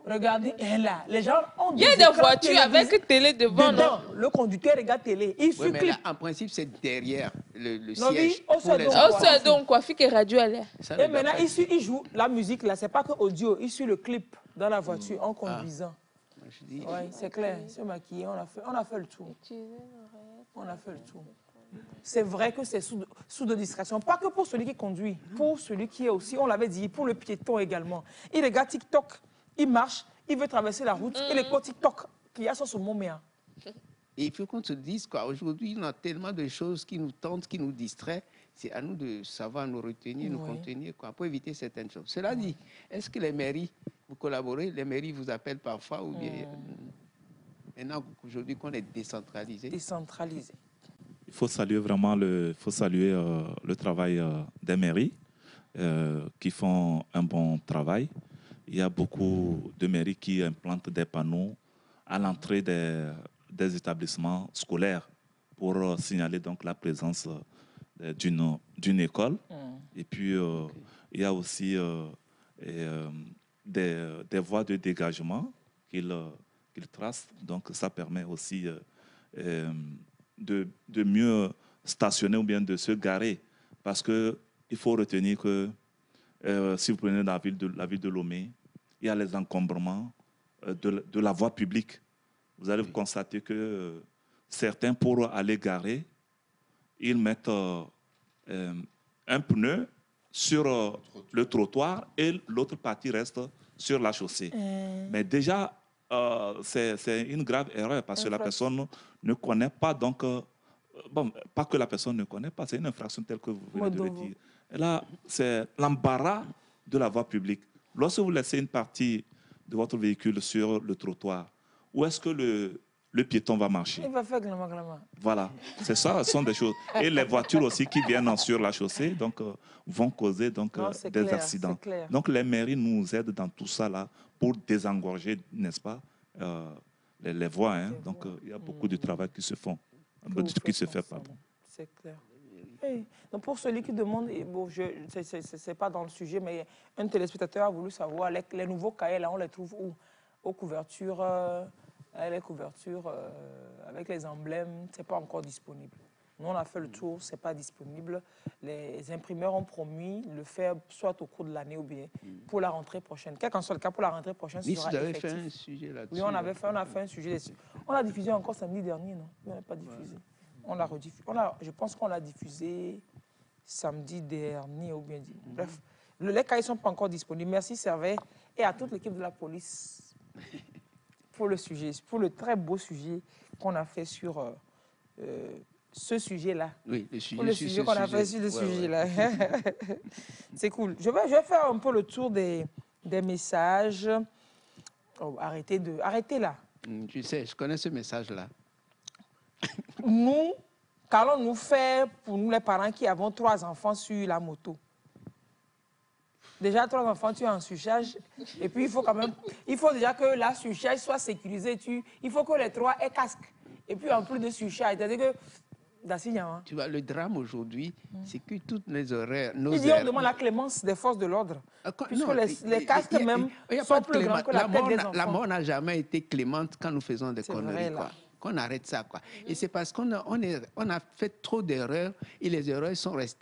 Regardez, là, les gens ont des écrans. Il y a des voitures avec télé devant. Non, le conducteur regarde télé. Il suit mais là, en principe, c'est derrière le non, siège. C'est donc quoi, fait que radio allait. Et maintenant, il joue la musique là, c'est pas que audio, il suit le clip dans la voiture en conduisant. Oui, c'est clair, se maquiller, on a fait le tour. On a fait le tour. C'est vrai que c'est sous de distraction, pas que pour celui qui conduit, pour celui qui est aussi, on l'avait dit, pour le piéton également. Il regarde TikTok. Il marche, il veut traverser la route, et les codes TikTok qu'il y a sur son moment. Et il faut qu'on se dise quoi. Aujourd'hui, on a tellement de choses qui nous tentent, qui nous distraient. C'est à nous de savoir nous retenir, nous contenir, quoi, pour éviter certaines choses. Cela dit, est-ce que les mairies, vous collaborez, les mairies vous appellent parfois ou bien maintenant aujourd'hui qu'on est décentralisé? Décentralisé. Il faut saluer vraiment le travail des mairies qui font un bon travail. Il y a beaucoup de mairies qui implantent des panneaux à l'entrée des établissements scolaires pour signaler donc la présence d'une école. Et puis, il y a aussi des voies de dégagement qu'ils tracent. Donc, ça permet aussi de mieux stationner ou bien de se garer. Parce qu'il faut retenir que si vous prenez la ville de Lomé, il y a les encombrements de la voie publique. Vous allez constater que certains, pour aller garer, ils mettent un pneu sur le trottoir et l'autre partie reste sur la chaussée. Mais déjà, c'est une grave erreur parce que la personne ne connaît pas. Donc, bon, pas que la personne ne connaît pas, c'est une infraction telle que vous venez de le dire. Et là, c'est l'embarras de la voie publique. Lorsque vous laissez une partie de votre véhicule sur le trottoir, où est-ce que le piéton va marcher? Il va faire glama. Voilà, c'est ça, ce sont des choses. Et les voitures aussi qui viennent sur la chaussée donc, vont causer donc, des accidents. Donc les mairies nous aident dans tout ça là pour désengorger, n'est-ce pas, les voies. Hein. Donc il y a beaucoup de travail qui se font. C'est clair. Hey. Donc pour celui qui demande, bon, c'est pas dans le sujet, mais un téléspectateur a voulu savoir, les nouveaux cahiers, là, on les trouve où? Aux couvertures, les couvertures avec les emblèmes, c'est pas encore disponible. Nous, on a fait le tour, c'est pas disponible. Les imprimeurs ont promis le faire soit au cours de l'année ou bien pour la rentrée prochaine. Quel qu'en soit le cas, pour la rentrée prochaine, ce sera effectif. Vous avez fait un sujet là-dessus. Oui, on a fait un sujet dessus. On l'a diffusé encore samedi dernier, non? On n'a pas diffusé. On l'a rediffusé. Je pense qu'on l'a diffusé samedi dernier ou bien dit. Bref, Les cahiers ne sont pas encore disponibles. Merci, Servet, et à toute l'équipe de la police pour le sujet, pour le très beau sujet qu'on a fait sur ce sujet-là. Oui, le sujet. Pour le sujet qu'on a fait sur le sujet-là. C'est cool. Je vais faire un peu le tour des messages. Oh, arrêtez là. Tu sais, je connais ce message-là. Nous, qu'allons-nous faire pour nous les parents qui avons 3 enfants sur la moto? Déjà, 3 enfants, tu es en surcharge. Et puis, il faut déjà que la surcharge soit sécurisée. Il faut que les 3 aient casque. Et puis, en plus de surcharge, c'est-à-dire que... Tu vois, le drame aujourd'hui, c'est que toutes les horaires... On demande la clémence des forces de l'ordre. Puisque les casques même sont plus grands que la tête des enfants. La mort n'a jamais été clémente quand nous faisons des conneries, quoi. Qu'on arrête ça, quoi. Et c'est parce qu'on a fait trop d'erreurs et les erreurs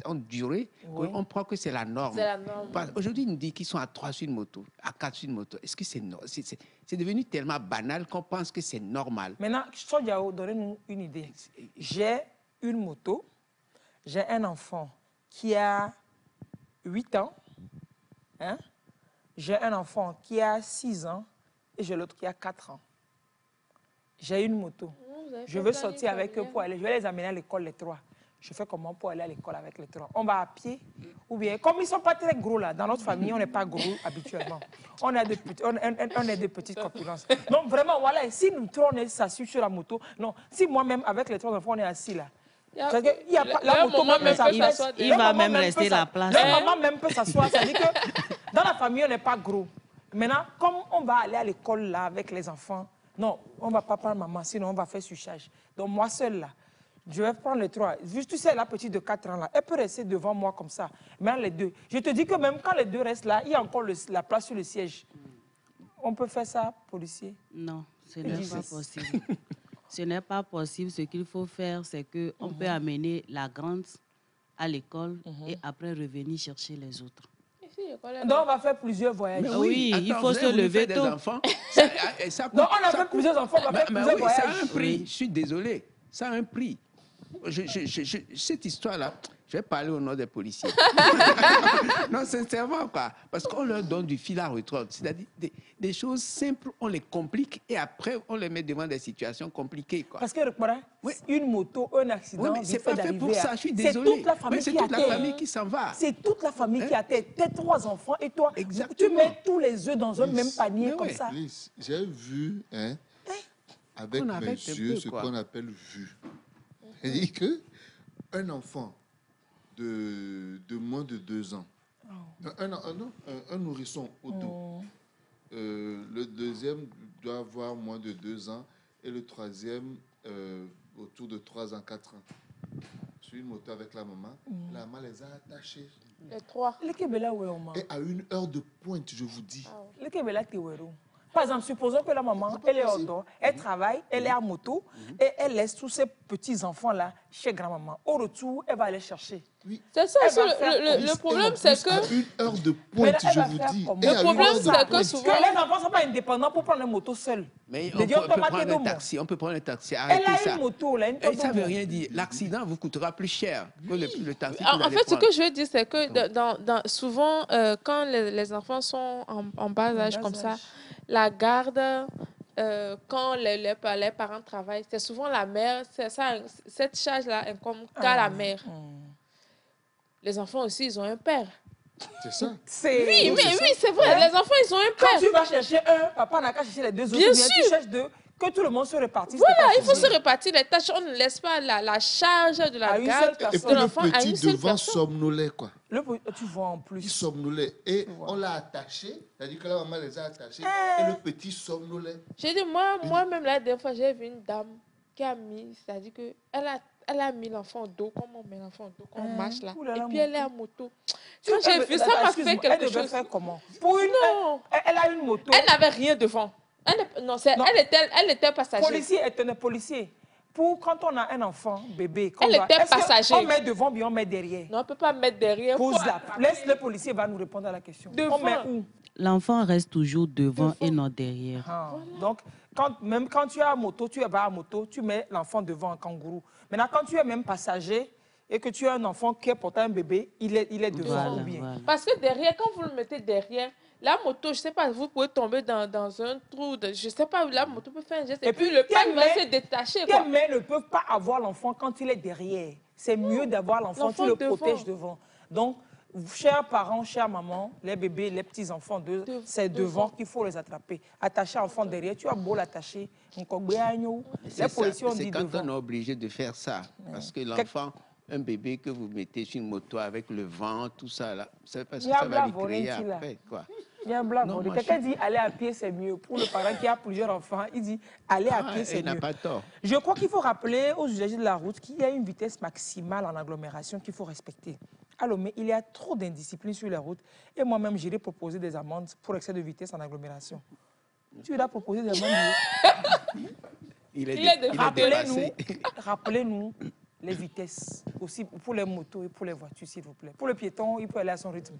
ont duré. Oui. On croit que c'est la norme. C'est la norme. Aujourd'hui, ils nous disent qu'ils sont à 3 sur une moto, à 4 sur une moto. Est-ce que c'est devenu tellement banal qu'on pense que c'est normal? Maintenant, Sodiao, donnez-nous une idée. J'ai une moto, j'ai un enfant qui a 8 ans, hein? J'ai un enfant qui a 6 ans et j'ai l'autre qui a 4 ans. J'ai une moto. Je veux sortir avec eux pour aller. Je vais les amener à l'école, les 3. Je fais comment pour aller à l'école avec les 3? On va à pied ou bien, comme ils ne sont pas très gros là, dans notre famille, on n'est pas gros habituellement. On est des petites corpulences. Donc vraiment, voilà, si nous 3, on est assis sur la moto, non, si moi-même, avec les 3 enfants, on est assis là. La moto il va même laisser la place. La maman même peut s'asseoir. C'est-à-dire que dans la famille, on n'est pas gros. Maintenant, comme on va aller à l'école là avec les enfants, non, on ne va pas prendre maman, sinon on va faire surcharge. Donc moi seule là, je vais prendre les 3. Juste, tu sais, la petite de 4 ans là, elle peut rester devant moi comme ça. Mais les 2, je te dis que même quand les 2 restent là, il y a encore la place sur le siège. On peut faire ça, policier? Non, ce n'est pas possible. Ce n'est pas possible. Ce qu'il faut faire, c'est qu'on peut amener la grande à l'école et après revenir chercher les autres. Donc, on va faire plusieurs voyages. Mais oui, il faut se lever tôt. Donc, on a fait plusieurs enfants, on va faire plusieurs voyages. Ça a un prix, je suis désolé. Ça a un prix. Cette histoire-là, je vais parler au nom des policiers. Non, sincèrement, quoi. Parce qu'on leur donne du fil à retordre. C'est-à-dire des choses simples, on les complique et après, on les met devant des situations compliquées, quoi. Parce que, une moto, un accident, oui, c'est pas fait pour ça, je suis désolé. C'est toute la famille qui toute la famille qui s'en va. C'est toute la famille qui a tes 3 enfants et toi, tu mets tous les œufs dans un même panier comme ça. J'ai vu, avec mes yeux, ce qu'on appelle vue. C'est-à-dire qu'un enfant de moins de 2 ans, un nourrisson au dos, le deuxième doit avoir moins de 2 ans et le troisième autour de 3 ans, 4 ans. Sur une moto avec la maman les a attachés. Les 3. Et à 1 heure de pointe, je vous dis. Par exemple, supposons que la maman, elle est au dos, elle travaille, elle est à moto et elle laisse tous ces petits-enfants-là chez grand-maman. Au retour, elle va les chercher. Oui. C'est ça, le problème, c'est que... À 1 heure de pointe, je vous dis. Le problème, c'est que souvent... les enfants ne sont pas indépendants pour prendre une moto seule. Mais on peut prendre un taxi, arrêtez ça. Elle a une moto, là, ça ne veut rien dire. L'accident vous coûtera plus cher que le taxi. En fait, ce que je veux dire, c'est que souvent, quand les enfants sont en bas âge comme ça, la garde, quand les parents travaillent, c'est souvent la mère, cette charge-là incombe qu'à la mère. Les enfants aussi, ils ont un père. C'est ça. Oui, c'est vrai. Les enfants, ils ont un père. Quand tu vas chercher un, papa n'a qu'à chercher les 2 autres. Bien sûr. Tu cherches 2, que tout le monde se répartisse. Voilà, il faut se répartir les tâches. On ne laisse pas la charge de la garde de l'enfant à une seule devant somnolait, quoi. Tu vois en plus. Il somnolait. Et on l'a attaché, c'est-à-dire que la maman les a attachés, et le petit somnolait. J'ai dit, moi-même, la dernière fois, j'ai vu une dame qui a mis, c'est-à-dire qu'elle a mis l'enfant au dos, comme on met l'enfant au dos, quand on marche là. Et puis elle est en moto. Quand j'ai vu, ça m'a fait quelque chose. Elle devait faire comment? Non. Elle a une moto. Elle n'avait rien devant. Elle était passager. Policier. Quand on a un enfant, bébé, elle était passager. On met devant, bien on met derrière. Non, on ne peut pas mettre derrière. Pose-la. Laisse le policier va nous répondre à la question. Devant. On met où? L'enfant reste toujours devant et non derrière. Voilà. Donc, quand tu es à moto, tu mets l'enfant devant en kangourou. Maintenant, quand tu es même passager, et que tu as un enfant qui est portant un bébé, il est devant ou bien. Voilà. Parce que derrière, quand vous le mettez derrière, la moto, je ne sais pas, vous pouvez tomber dans un trou, je ne sais pas, la moto peut faire un geste, et puis le pack va se détacher. Tes mains ne peuvent pas avoir l'enfant quand il est derrière. C'est mieux d'avoir l'enfant, tu le protèges devant. Donc, chers parents, chères mamans, les bébés, les petits-enfants, c'est devant qu'il faut les attraper. Attacher l'enfant derrière, tu as beau l'attacher. Les policiers ont dit c'est quand devant. on est obligé de faire ça, parce que l'enfant, un bébé que vous mettez sur une moto avec le vent, tout ça, là, c'est parce que ça va lui créer après, quoi. Quelqu'un dit aller à pied, c'est mieux. Pour le parent qui a plusieurs enfants, il dit aller à pied, c'est mieux. Il n'a pas tort. Je crois qu'il faut rappeler aux usagers de la route qu'il y a une vitesse maximale en agglomération qu'il faut respecter. Alors, mais il y a trop d'indiscipline sur la route. Et moi-même, j'irai proposer des amendes pour excès de vitesse en agglomération. Tu iras proposer des amendes. Rappelez-nous les vitesses, aussi pour les motos et pour les voitures, s'il vous plaît. Pour le piéton, il peut aller à son rythme.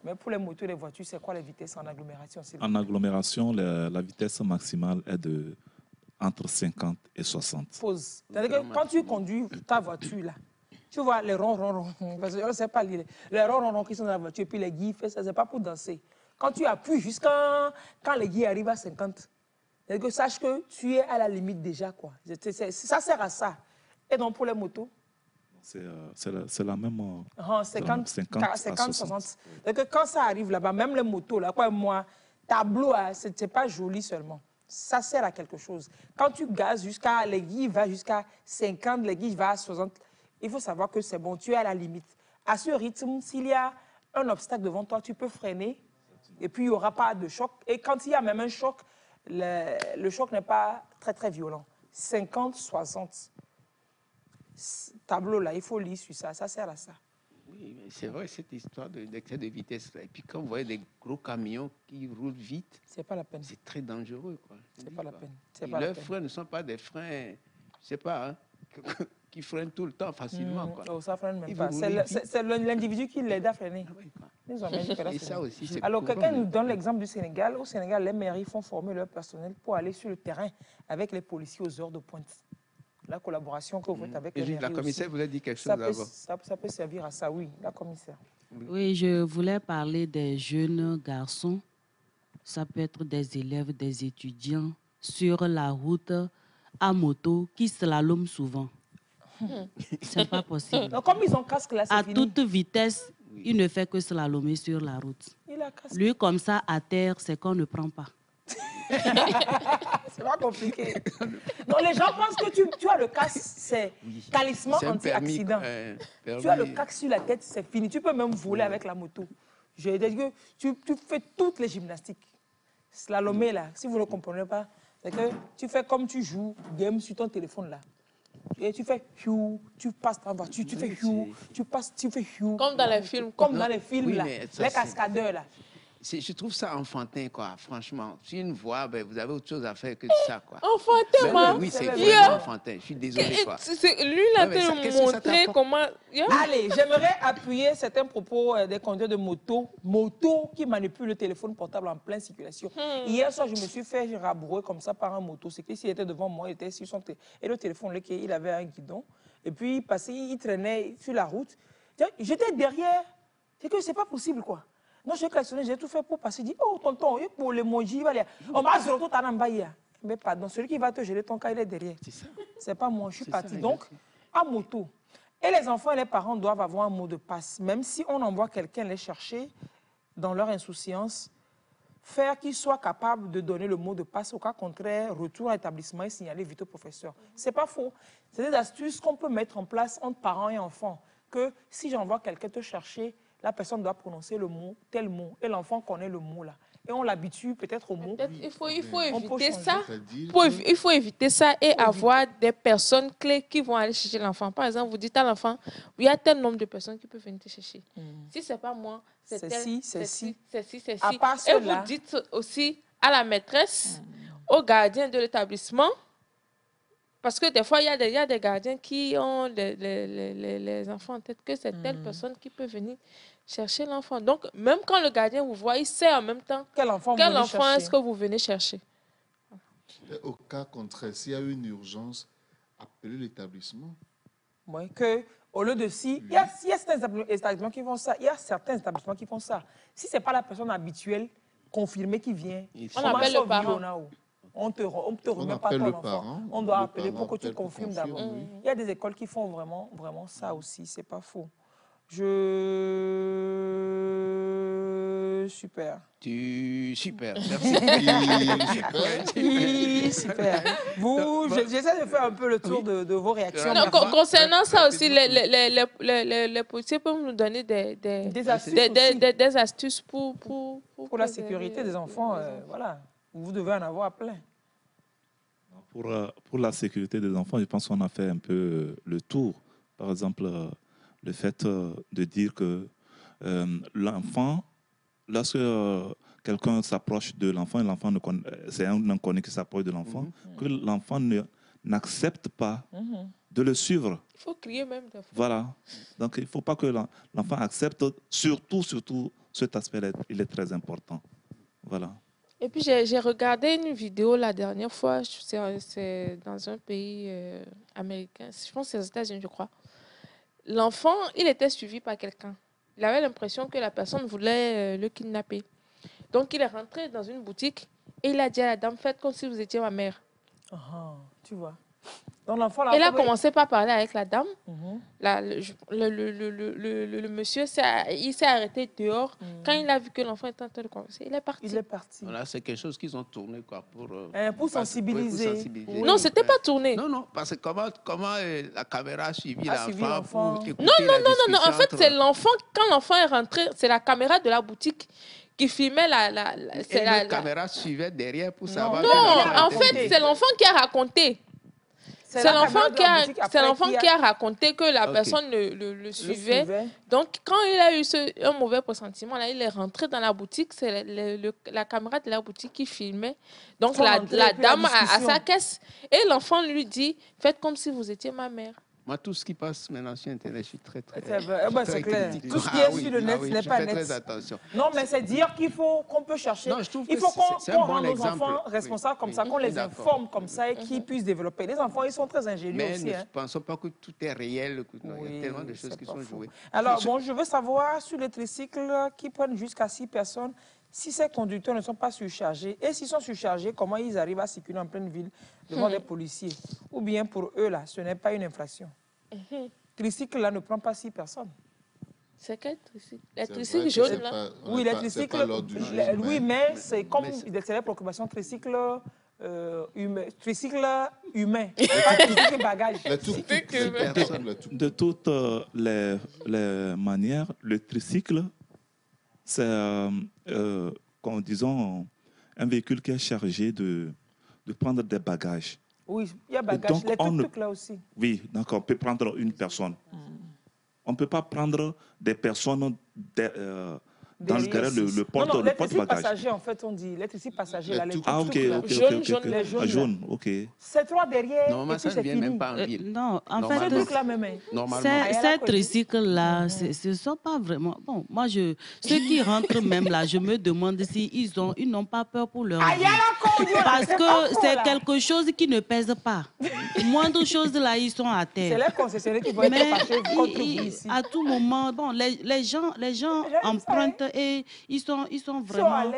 Mais pour les motos et les voitures, c'est quoi les vitesses en agglomération? En agglomération, la vitesse maximale est entre 50 et 60. Pause. C'est-à-dire que quand tu conduis ta voiture, là, tu vois les ronds, parce qu'on ne sait pas lire. Les ronds qui sont dans la voiture, puis les guilles, ça, c'est pas pour danser. Quand tu appuies jusqu'à quand les guilles arrivent à 50, c'est-à-dire que sache que tu es à la limite déjà, quoi. Ça sert à ça. Et donc pour les motos? C'est la même... 50, 60. Donc quand ça arrive là-bas, même les motos, là, quoi, moi, tableau, c'est pas joli seulement. Ça sert à quelque chose. Quand tu gazes jusqu'à... Les guilles vont jusqu'à 50, les guilles vont à 60. Il faut savoir que c'est bon, tu es à la limite. À ce rythme, s'il y a un obstacle devant toi, tu peux freiner et puis il n'y aura pas de choc. Et quand il y a même un choc, le choc n'est pas très, très violent. 50, 60. Tableau là, il faut lire sur ça, ça sert à ça. Oui, c'est vrai cette histoire d'excès de vitesse. Et puis quand vous voyez des gros camions qui roulent vite, c'est pas la peine. C'est très dangereux, quoi. C'est pas la peine. Leurs freins ne sont pas des freins, je sais pas, hein, qui freinent tout le temps facilement, quoi. Oh, ça freine même pas. C'est l'individu qui l'aide à freiner. Ils ont Et ça aussi, c'est alors, quelqu'un nous donne l'exemple du Sénégal. Au Sénégal, les mairies font former leur personnel pour aller sur le terrain avec les policiers aux heures de pointe. La collaboration que vous faites avec les mairies. La commissaire vous a dit quelque chose avant. Ça peut servir à ça, oui, la commissaire. Oui, je voulais parler des jeunes garçons. Ça peut être des élèves, des étudiants sur la route à moto qui slaloment souvent. C'est pas possible. Donc, comme ils ont casque là, c'est à fini. toute vitesse, il ne fait que slalomer sur la route. Lui, comme ça, à terre, c'est qu'on ne prend pas. C'est pas compliqué. Donc, les gens pensent que tu as le casque, c'est talisman anti-accident. Tu as le casque sur la tête, c'est fini. Tu peux même voler avec la moto. Je dis que tu fais toutes les gymnastiques. Slalomer, là, si vous ne comprenez pas, c'est que tu fais comme tu joues game sur ton téléphone, là. Et tu fais hue, tu passes ta voiture, tu fais hue, tu fais hue. Comme dans les films. Comme dans les films, là. Les cascadeurs, là. Je trouve ça enfantin, quoi, franchement. Sur une voie, ben, vous avez autre chose à faire que ça, quoi. Enfantin, moi. Oui, c'est vraiment enfantin. Je suis désolé, quoi. Lui, il a te montré comment... Allez, j'aimerais appuyer certains propos des conducteurs de moto qui manipulent le téléphone portable en pleine circulation. Hier soir, je me suis fait rabrouer comme ça par un motocycliste. Il était devant moi, il était sur son téléphone. Et le téléphone, il avait un guidon. Et puis, il traînait sur la route. J'étais derrière. C'est que c'est pas possible, quoi. Non, j'ai klaxonné, j'ai tout fait pour passer. Il dit, oh, tonton, pour l'emoji, il va aller. On va se retrouver à Nambaïa. Mais pardon, celui qui va te gérer ton cas, il est derrière. C'est pas moi, je suis parti. Donc, à moto. Et les enfants et les parents doivent avoir un mot de passe. Même si on envoie quelqu'un les chercher dans leur insouciance, faire qu'ils soient capables de donner le mot de passe. Au cas contraire, retour à l'établissement et signaler vite au professeur. C'est pas faux. C'est des astuces qu'on peut mettre en place entre parents et enfants. Que si j'envoie quelqu'un te chercher, la personne doit prononcer le mot, tel mot, et l'enfant connaît le mot là. Et on l'habitue peut-être au mot. Il faut éviter ça. Il faut éviter ça et avoir des personnes clés qui vont aller chercher l'enfant. Par exemple, vous dites à l'enfant, il y a tel nombre de personnes qui peuvent venir te chercher. Si ce n'est pas moi, c'est ci. Et vous dites aussi à la maîtresse, au gardien de l'établissement, parce que des fois, il y a des gardiens qui ont les enfants en tête, que c'est telle personne qui peut venir chercher l'enfant. Donc, même quand le gardien vous voit, il sait en même temps quel enfant est-ce que vous venez chercher. Au cas contraire, s'il y a une urgence, appelez l'établissement. Ouais, que au lieu de il y a certains établissements qui font ça, il y a certains établissements qui font ça. Si ce n'est pas la personne habituelle, confirmée qui vient, on appelle le parent. On te remet pas ton enfant. On doit appeler pour que tu confirmes d'abord. Il y a des écoles qui font vraiment, vraiment ça aussi, c'est pas faux. Super. Super. Merci. Super. J'essaie de faire un peu le tour de vos réactions. Non, concernant ça aussi, les policiers peuvent nous donner des astuces pour la sécurité des enfants. Voilà. Vous devez en avoir plein. Pour la sécurité des enfants, je pense qu'on a fait un peu le tour. Par exemple, le fait de dire que l'enfant, lorsque quelqu'un s'approche de l'enfant, et l'enfant c'est un inconnu qui s'approche de l'enfant, que l'enfant n'accepte pas de le suivre. Il faut crier même. Voilà. Donc, il ne faut pas que l'enfant accepte, surtout cet aspect-là, il est très important. Voilà. Et puis, j'ai regardé une vidéo la dernière fois, c'est dans un pays américain, je pense que c'est aux États-Unis, je crois. L'enfant, il était suivi par quelqu'un. Il avait l'impression que la personne voulait le kidnapper. Donc, il est rentré dans une boutique et il a dit à la dame, faites comme si vous étiez ma mère. Tu vois. Donc, l'enfant, il a commencé par parler avec la dame. Le monsieur, il s'est arrêté dehors. Quand il a vu que l'enfant était en train de converser, il est parti. Voilà, c'est quelque chose qu'ils ont tourné quoi, pour sensibiliser. Oui. Non, ce n'était pas tourné. Non, parce que comment la caméra a suivi l'enfant pour écouter Non. En fait, c'est l'enfant, quand l'enfant est rentré, c'est la caméra de la boutique qui filmait la caméra suivait derrière pour savoir. Non, en fait, c'est l'enfant qui a raconté. C'est l'enfant qui a raconté que la personne le suivait. Donc, quand il a eu un mauvais pressentiment, là, il est rentré dans la boutique. C'est la caméra de la boutique qui filmait. Donc, la dame a sa caisse. Et l'enfant lui dit, faites comme si vous étiez ma mère. Moi, tout ce qui passe maintenant sur Internet, je suis très c'est clair. Tout ce qui est sur le net, ce n'est pas net. Très attention. Non, mais c'est dire qu'on peut chercher. Non, je trouve il faut qu'on rende nos exemple. enfants responsables comme ça, qu'on les informe comme ça et qu'ils puissent développer. Les enfants, ils sont très ingénieux aussi. Mais ne pensons pas que tout est réel. Il y a tellement de choses qui sont jouées. Alors, je veux savoir sur les tricycles qui prennent jusqu'à 6 personnes, si ces conducteurs ne sont pas surchargés. Et s'ils sont surchargés, comment ils arrivent à circuler en pleine ville devant des policiers? Ou bien pour eux, là, ce n'est pas une infraction. Tricycle, là, ne prend pas 6 personnes. C'est quel tricycle? Les tricycles jaunes, là? Oui, les tricycles. Oui, mais c'est comme c'est la préoccupation tricycle humain. Tricycle humain. Pas tricycle bagage. De toutes les manières, le tricycle, c'est, disons, un véhicule qui est chargé de prendre des bagages. Oui, il y a bagages. Les tuk-tuk là aussi. Oui, d'accord. On peut prendre une personne. On ne peut pas prendre des personnes dans le porte-bagages. Non, les tricycles passagers, en fait, on dit. Les tricycles passagers, là, les tuk-tuk. Les jaunes, ok. C'est 3 derrière. Normalement, ça ne vient même pas en ville. Non, en fait, ces tricycles-là, ce ne sont pas vraiment... Bon, moi, ceux qui rentrent même là, je me demande s'ils n'ont pas peur pour leur vie. Parce que c'est quelque chose qui ne pèse pas. Moindre chose, là, ils sont à terre. C'est les concessionnaires qui vont être fâchés contre vous ici. À tout moment, bon, les gens empruntent et ils sont vraiment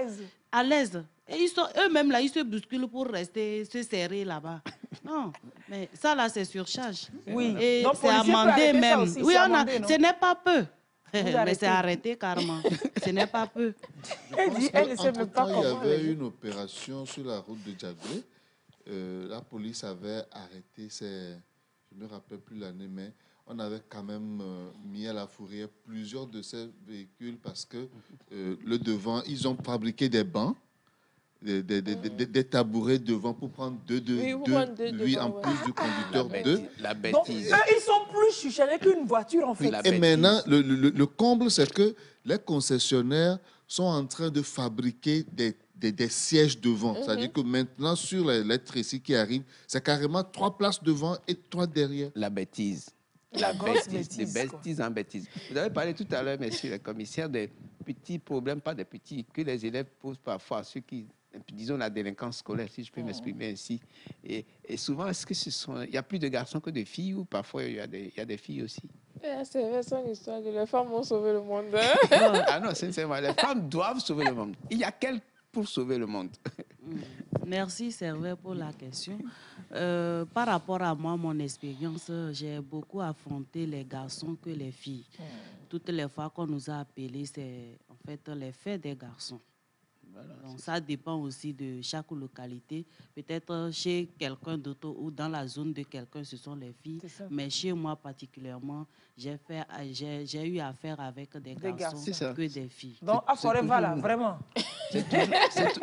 à l'aise. Et eux-mêmes, là, ils se bousculent pour se serrer là-bas. Non, mais ça, là, c'est surcharge. Oui. Et c'est amendé même. Oui, ce n'est pas peu. Mais c'est arrêté carrément. Ce n'est pas peu. Elle ne sait même pas comment. Il y avait une opération sur la route de Djaglé. La police avait arrêté, je ne me rappelle plus l'année, mais on avait quand même mis à la fourrière plusieurs de ces véhicules parce que le devant, ils ont fabriqué des bancs, des tabourets devant pour prendre deux en plus du conducteur. La bêtise. Donc, ils sont plus chuchés qu'une voiture, en fait. Et maintenant, le comble, c'est que les concessionnaires sont en train de fabriquer des sièges devant. C'est-à-dire que maintenant, sur les tricycles qui arrivent, c'est carrément 3 places devant et 3 derrière. La bêtise. La grosse bêtise. Des bêtises en bêtises. Vous avez parlé tout à l'heure, messieurs les commissaires, des petits problèmes, pas des petits, que les élèves posent parfois à ceux qui disons, la délinquance scolaire, si je peux m'exprimer ainsi. Et souvent, est-ce que il y a plus de garçons que de filles ou parfois il y a des filles aussi? C'est son histoire de les femmes ont sauvé le monde. Ah non, sincèrement, les femmes doivent sauver le monde. Il y a qu'elles pour sauver le monde. Merci, Servais, pour la question. Par rapport à moi, mon expérience, j'ai beaucoup affronté les garçons que les filles. Toutes les fois qu'on nous a appelés, c'est en fait les faits des garçons. Voilà, donc ça dépend aussi de chaque localité. Peut-être chez quelqu'un d'autre ou dans la zone de quelqu'un, ce sont les filles. Mais chez moi particulièrement, j'ai eu affaire avec des garçons que des filles. Donc à Forever, là, vraiment.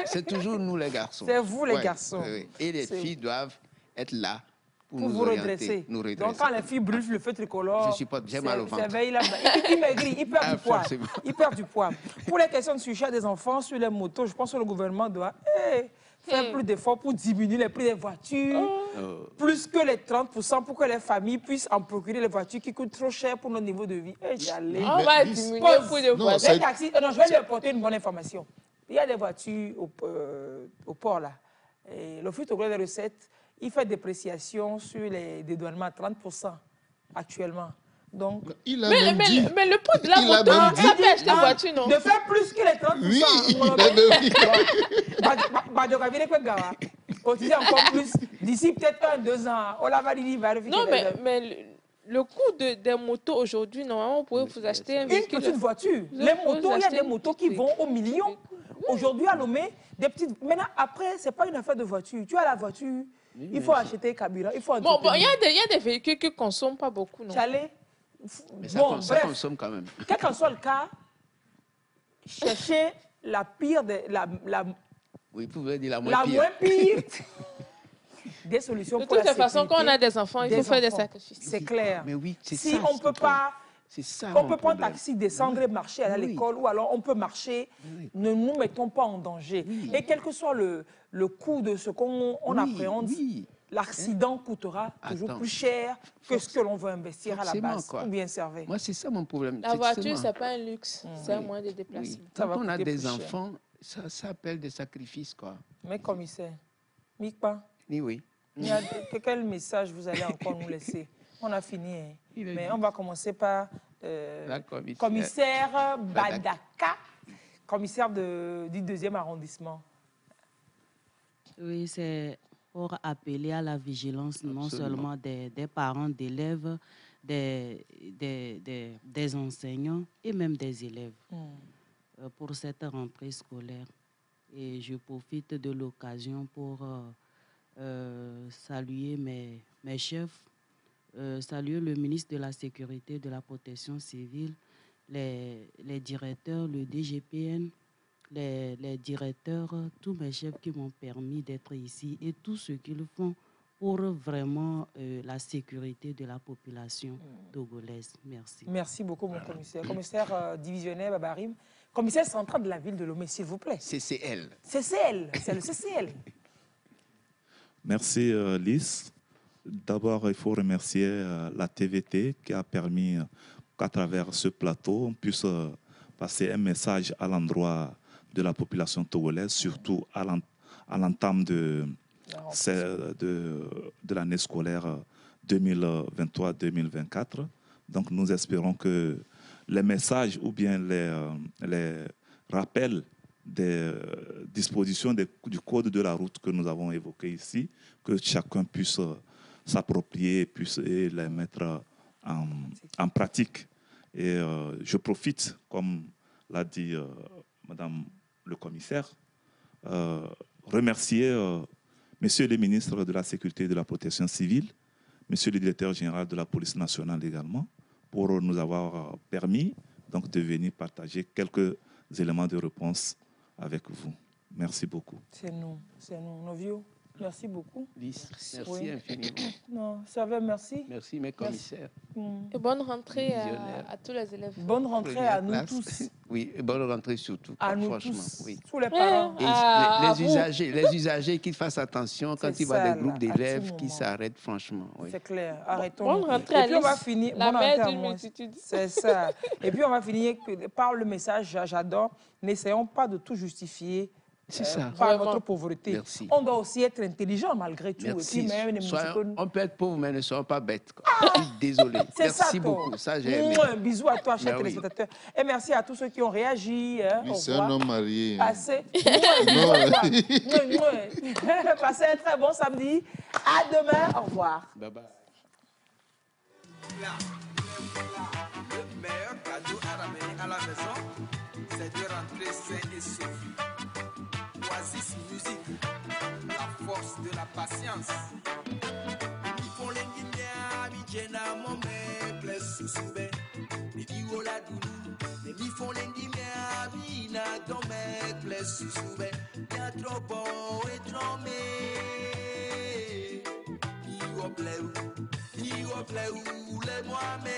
C'est toujours nous les garçons. C'est vous les garçons. Oui. Et les filles doivent être là pour nous vous orienter, nous redresser. Donc quand les filles brûlent le feu tricolore, j'ai mal au ventre. Il maigrit, il perd du poids. Il perd du poids. Pour les questions de sujet des enfants sur les motos, je pense que le gouvernement doit faire plus d'efforts pour diminuer les prix des voitures, plus que les 30% pour que les familles puissent en procurer les voitures qui coûtent trop cher pour notre niveau de vie. On va diminuer le prix des voitures. Les taxis, non, je vais lui apporter une bonne information. Il y a des voitures au port là. L'Office togolais des recettes, il fait dépréciation sur les dédouanements à 30% actuellement. Donc, mais le prix de la moto, ça peut acheter une voiture, non? De faire plus que les 30%. Oui, cotiser encore plus. D'ici peut-être 1-2 ans, on va vérifier. Non, mais le coût des motos aujourd'hui, normalement, vous pouvez vous acheter un véhicule. Une petite voiture. Les motos, il y a des motos qui vont au million. Aujourd'hui, à Lomé, des petites... Maintenant, après, ce n'est pas une affaire de voiture. Tu as la voiture, il faut acheter carburant, il faut... Bon, il y a des véhicules qui ne consomment pas beaucoup, non? Mais ça consomme quand même. Quel qu'en soit le cas, chercher la pire oui, vous pouvez dire la moins pire des solutions pour la sécurité. De toute façon, quand on a des enfants, il faut faire des sacrifices. C'est clair. Mais oui, c'est si ça. On ne peut pas... On peut prendre un taxi, descendre et marcher à l'école, ou alors on peut marcher. Ne nous mettons pas en danger. Et quel que soit le coût de ce qu'on appréhende, l'accident coûtera toujours plus cher que ce que l'on veut investir à la base ou bien servir. Moi, c'est ça mon problème. La voiture, ce n'est pas un luxe, c'est un moyen de déplacement. Quand on a des enfants, ça appelle des sacrifices, quoi. Mais commissaire, Mikpa, oui. Quel message vous allez encore nous laisser? On a fini, hein. Mais on va commencer par commissaire Badaka, commissaire du 2e arrondissement. Oui, c'est pour appeler à la vigilance non seulement des parents d'élèves, des enseignants et même des élèves pour cette rentrée scolaire. Et je profite de l'occasion pour saluer mes chefs, saluer le ministre de la Sécurité et de la Protection civile, les directeurs, le DGPN, les directeurs, tous mes chefs qui m'ont permis d'être ici et tous ceux qui le font pour vraiment la sécurité de la population togolaise. Merci. Merci beaucoup, mon commissaire. Commissaire divisionnaire Babarim, commissaire central de la ville de Lomé, s'il vous plaît. CCL. CCL, c'est le CCL. Merci, Lys. D'abord, il faut remercier la TVT qui a permis qu'à travers ce plateau, on puisse passer un message à l'endroit de la population togolaise, surtout à l'entame de l'année scolaire 2023-2024. Donc, nous espérons que les messages ou bien les rappels des dispositions du code de la route que nous avons évoqué ici, que chacun puisse s'approprier et les mettre en pratique. Et je profite, comme l'a dit Madame le commissaire, remercier Monsieur le ministre de la Sécurité et de la Protection civile, Monsieur le directeur général de la police nationale également, pour nous avoir permis donc, de venir partager quelques éléments de réponse avec vous. Merci beaucoup. C'est nous, nos vieux. Merci beaucoup. Merci infiniment. Non, ça va, merci. Merci, mes commissaires. Et bonne rentrée à tous les élèves. Bonne rentrée à nous tous. Oui, et bonne rentrée surtout. À nous franchement, tous. Oui. Tous les parents. Et les usagers qui fassent attention quand ils voient des groupes d'élèves qui s'arrêtent, franchement. Oui. C'est clair. Arrêtons. Bonne rentrée à puis on va finir. La mère d'une multitude. C'est ça. Et puis on va finir par le message, j'adore. N'essayons pas de tout justifier par notre pauvreté. Merci. On doit aussi être intelligent malgré tout. Merci. Et puis, même On peut être pauvre, mais ne soyons pas bêtes. Désolé. Merci beaucoup. Ça, j'ai aimé. Un bisou à toi, chers téléspectateurs. Et merci à tous ceux qui ont réagi. Oui, c'est un homme marié. Passez un très bon samedi. À demain. Au revoir. Bye bye. Le meilleur cadeau à ramener à la maison, c'est de rentrer sain et sauvé. Oasis Musique, la force de la patience. Il faut l'ingénieur, il gêne à mon mec, les sous-souvets. Il dit oh la doulou, mais il faut l'ingénieur, il n'a ton mec, les sous-souvets. Il y a trop bon et trop mais. Il va plaire où les moi-même.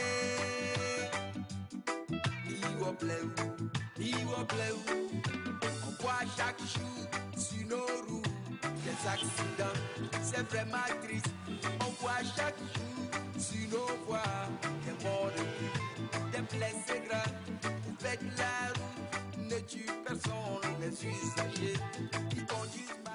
Il va plaire où. On voit chaque jour sur nos roues des accidents, c'est vraiment triste. On voit chaque jour sur nos voies des morts de vie, des blessés graves. Vous faites la route, ne tue personne, les usagers qui conduisent mal.